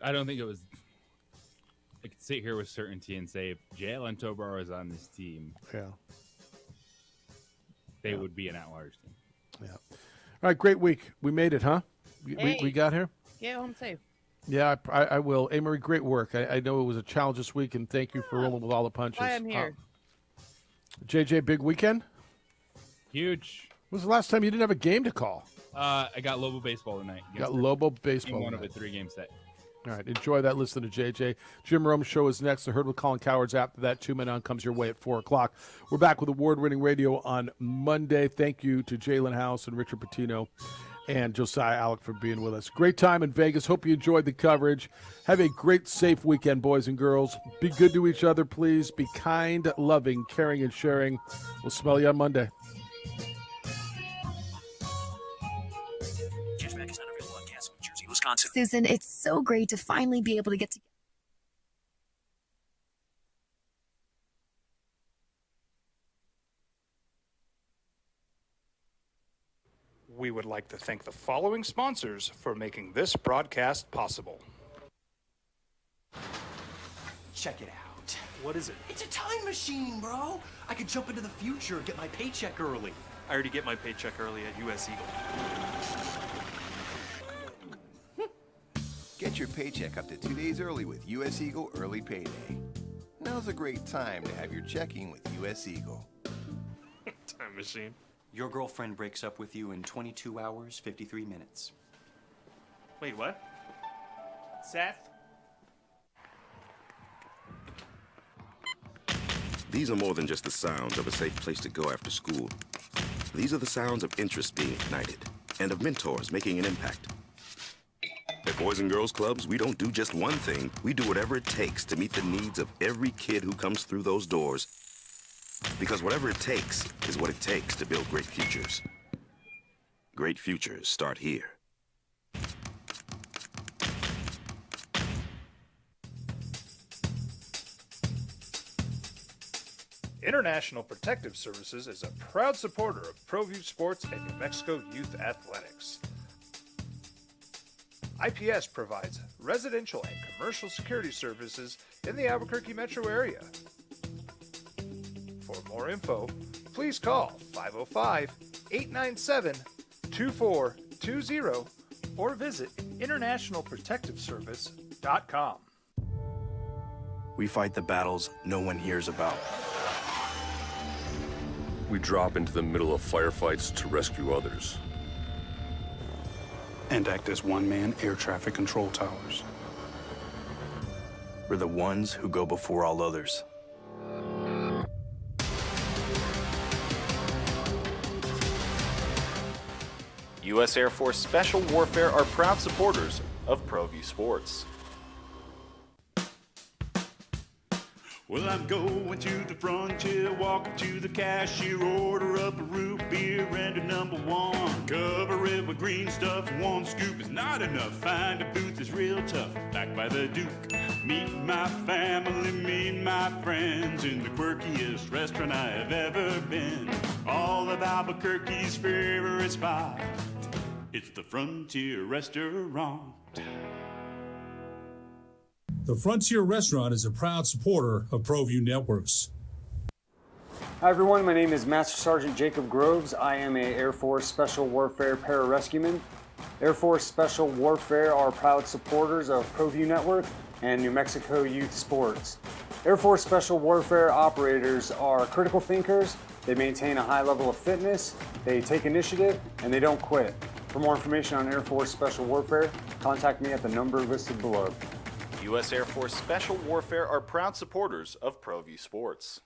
I don't think it was. I could sit here with certainty and say if Jalen Tobar was on this team, they would be an at-large team. Yeah. All right, great week. We made it, huh? Hey. We got here? Get home safe. Yeah, I will. Amory, great work. I know it was a challenge this week, and thank you for rolling with all the punches. Why I'm here. JJ, big weekend? Huge. When was the last time you didn't have a game to call? I got Lobo baseball tonight. Got Lobo baseball. Game one of a 3-game set. All right, enjoy that. Listen to JJ. Jim Rome's show is next. The Herd with Colin Cowards. After that, 2 Men On comes your way at 4 o'clock. We're back with award-winning radio on Monday. Thank you to Jalen House and Richard Pitino and Josiah Alec for being with us. Great time in Vegas. Hope you enjoyed the coverage. Have a great, safe weekend, boys and girls. Be good to each other, please. Be kind, loving, caring, and sharing. We'll smell you on Monday. Wisconsin. Susan, it's so great to finally be able to get together. We would like to thank the following sponsors for making this broadcast possible. Check it out. What is it? It's a time machine, bro. I could jump into the future, get my paycheck early. I already get my paycheck early at US Eagle. Get your paycheck up to 2 days early with US Eagle Early Payday. Now's a great time to have your checking with US Eagle. Time machine. Your girlfriend breaks up with you in 22 hours, 53 minutes. Wait, what? Seth? These are more than just the sounds of a safe place to go after school. These are the sounds of interest being ignited and of mentors making an impact. At Boys and Girls Clubs, we don't do just one thing. We do whatever it takes to meet the needs of every kid who comes through those doors. Because whatever it takes is what it takes to build great futures. Great futures start here. International Protective Services is a proud supporter of ProView Sports and New Mexico Youth Athletics. IPS provides residential and commercial security services in the Albuquerque metro area. For more info, please call 505-897-2420 or visit internationalprotectiveservice.com. We fight the battles no one hears about. We drop into the middle of firefights to rescue others. And act as one-man air traffic control towers. We're the ones who go before all others. U.S. Air Force Special Warfare are proud supporters of ProView Sports. Well, I'm going to the frontier, walk up to the cashier, order up a root beer and a number one. Cover it with green stuff, one scoop is not enough. Find a booth is real tough, back by the Duke. Meet my family, meet my friends in the quirkiest restaurant I have ever been. All of Albuquerque's favorite spot, it's the Frontier Restaurant. The Frontier Restaurant is a proud supporter of ProView Networks. Hi everyone, my name is Master Sergeant Jacob Groves. I am a Air Force Special Warfare pararescueman. Air Force Special Warfare are proud supporters of ProView Network and New Mexico Youth Sports. Air Force Special Warfare operators are critical thinkers. They maintain a high level of fitness, they take initiative, and they don't quit. For more information on Air Force Special Warfare, contact me at the number listed below. U.S. Air Force Special Warfare are proud supporters of ProView Sports.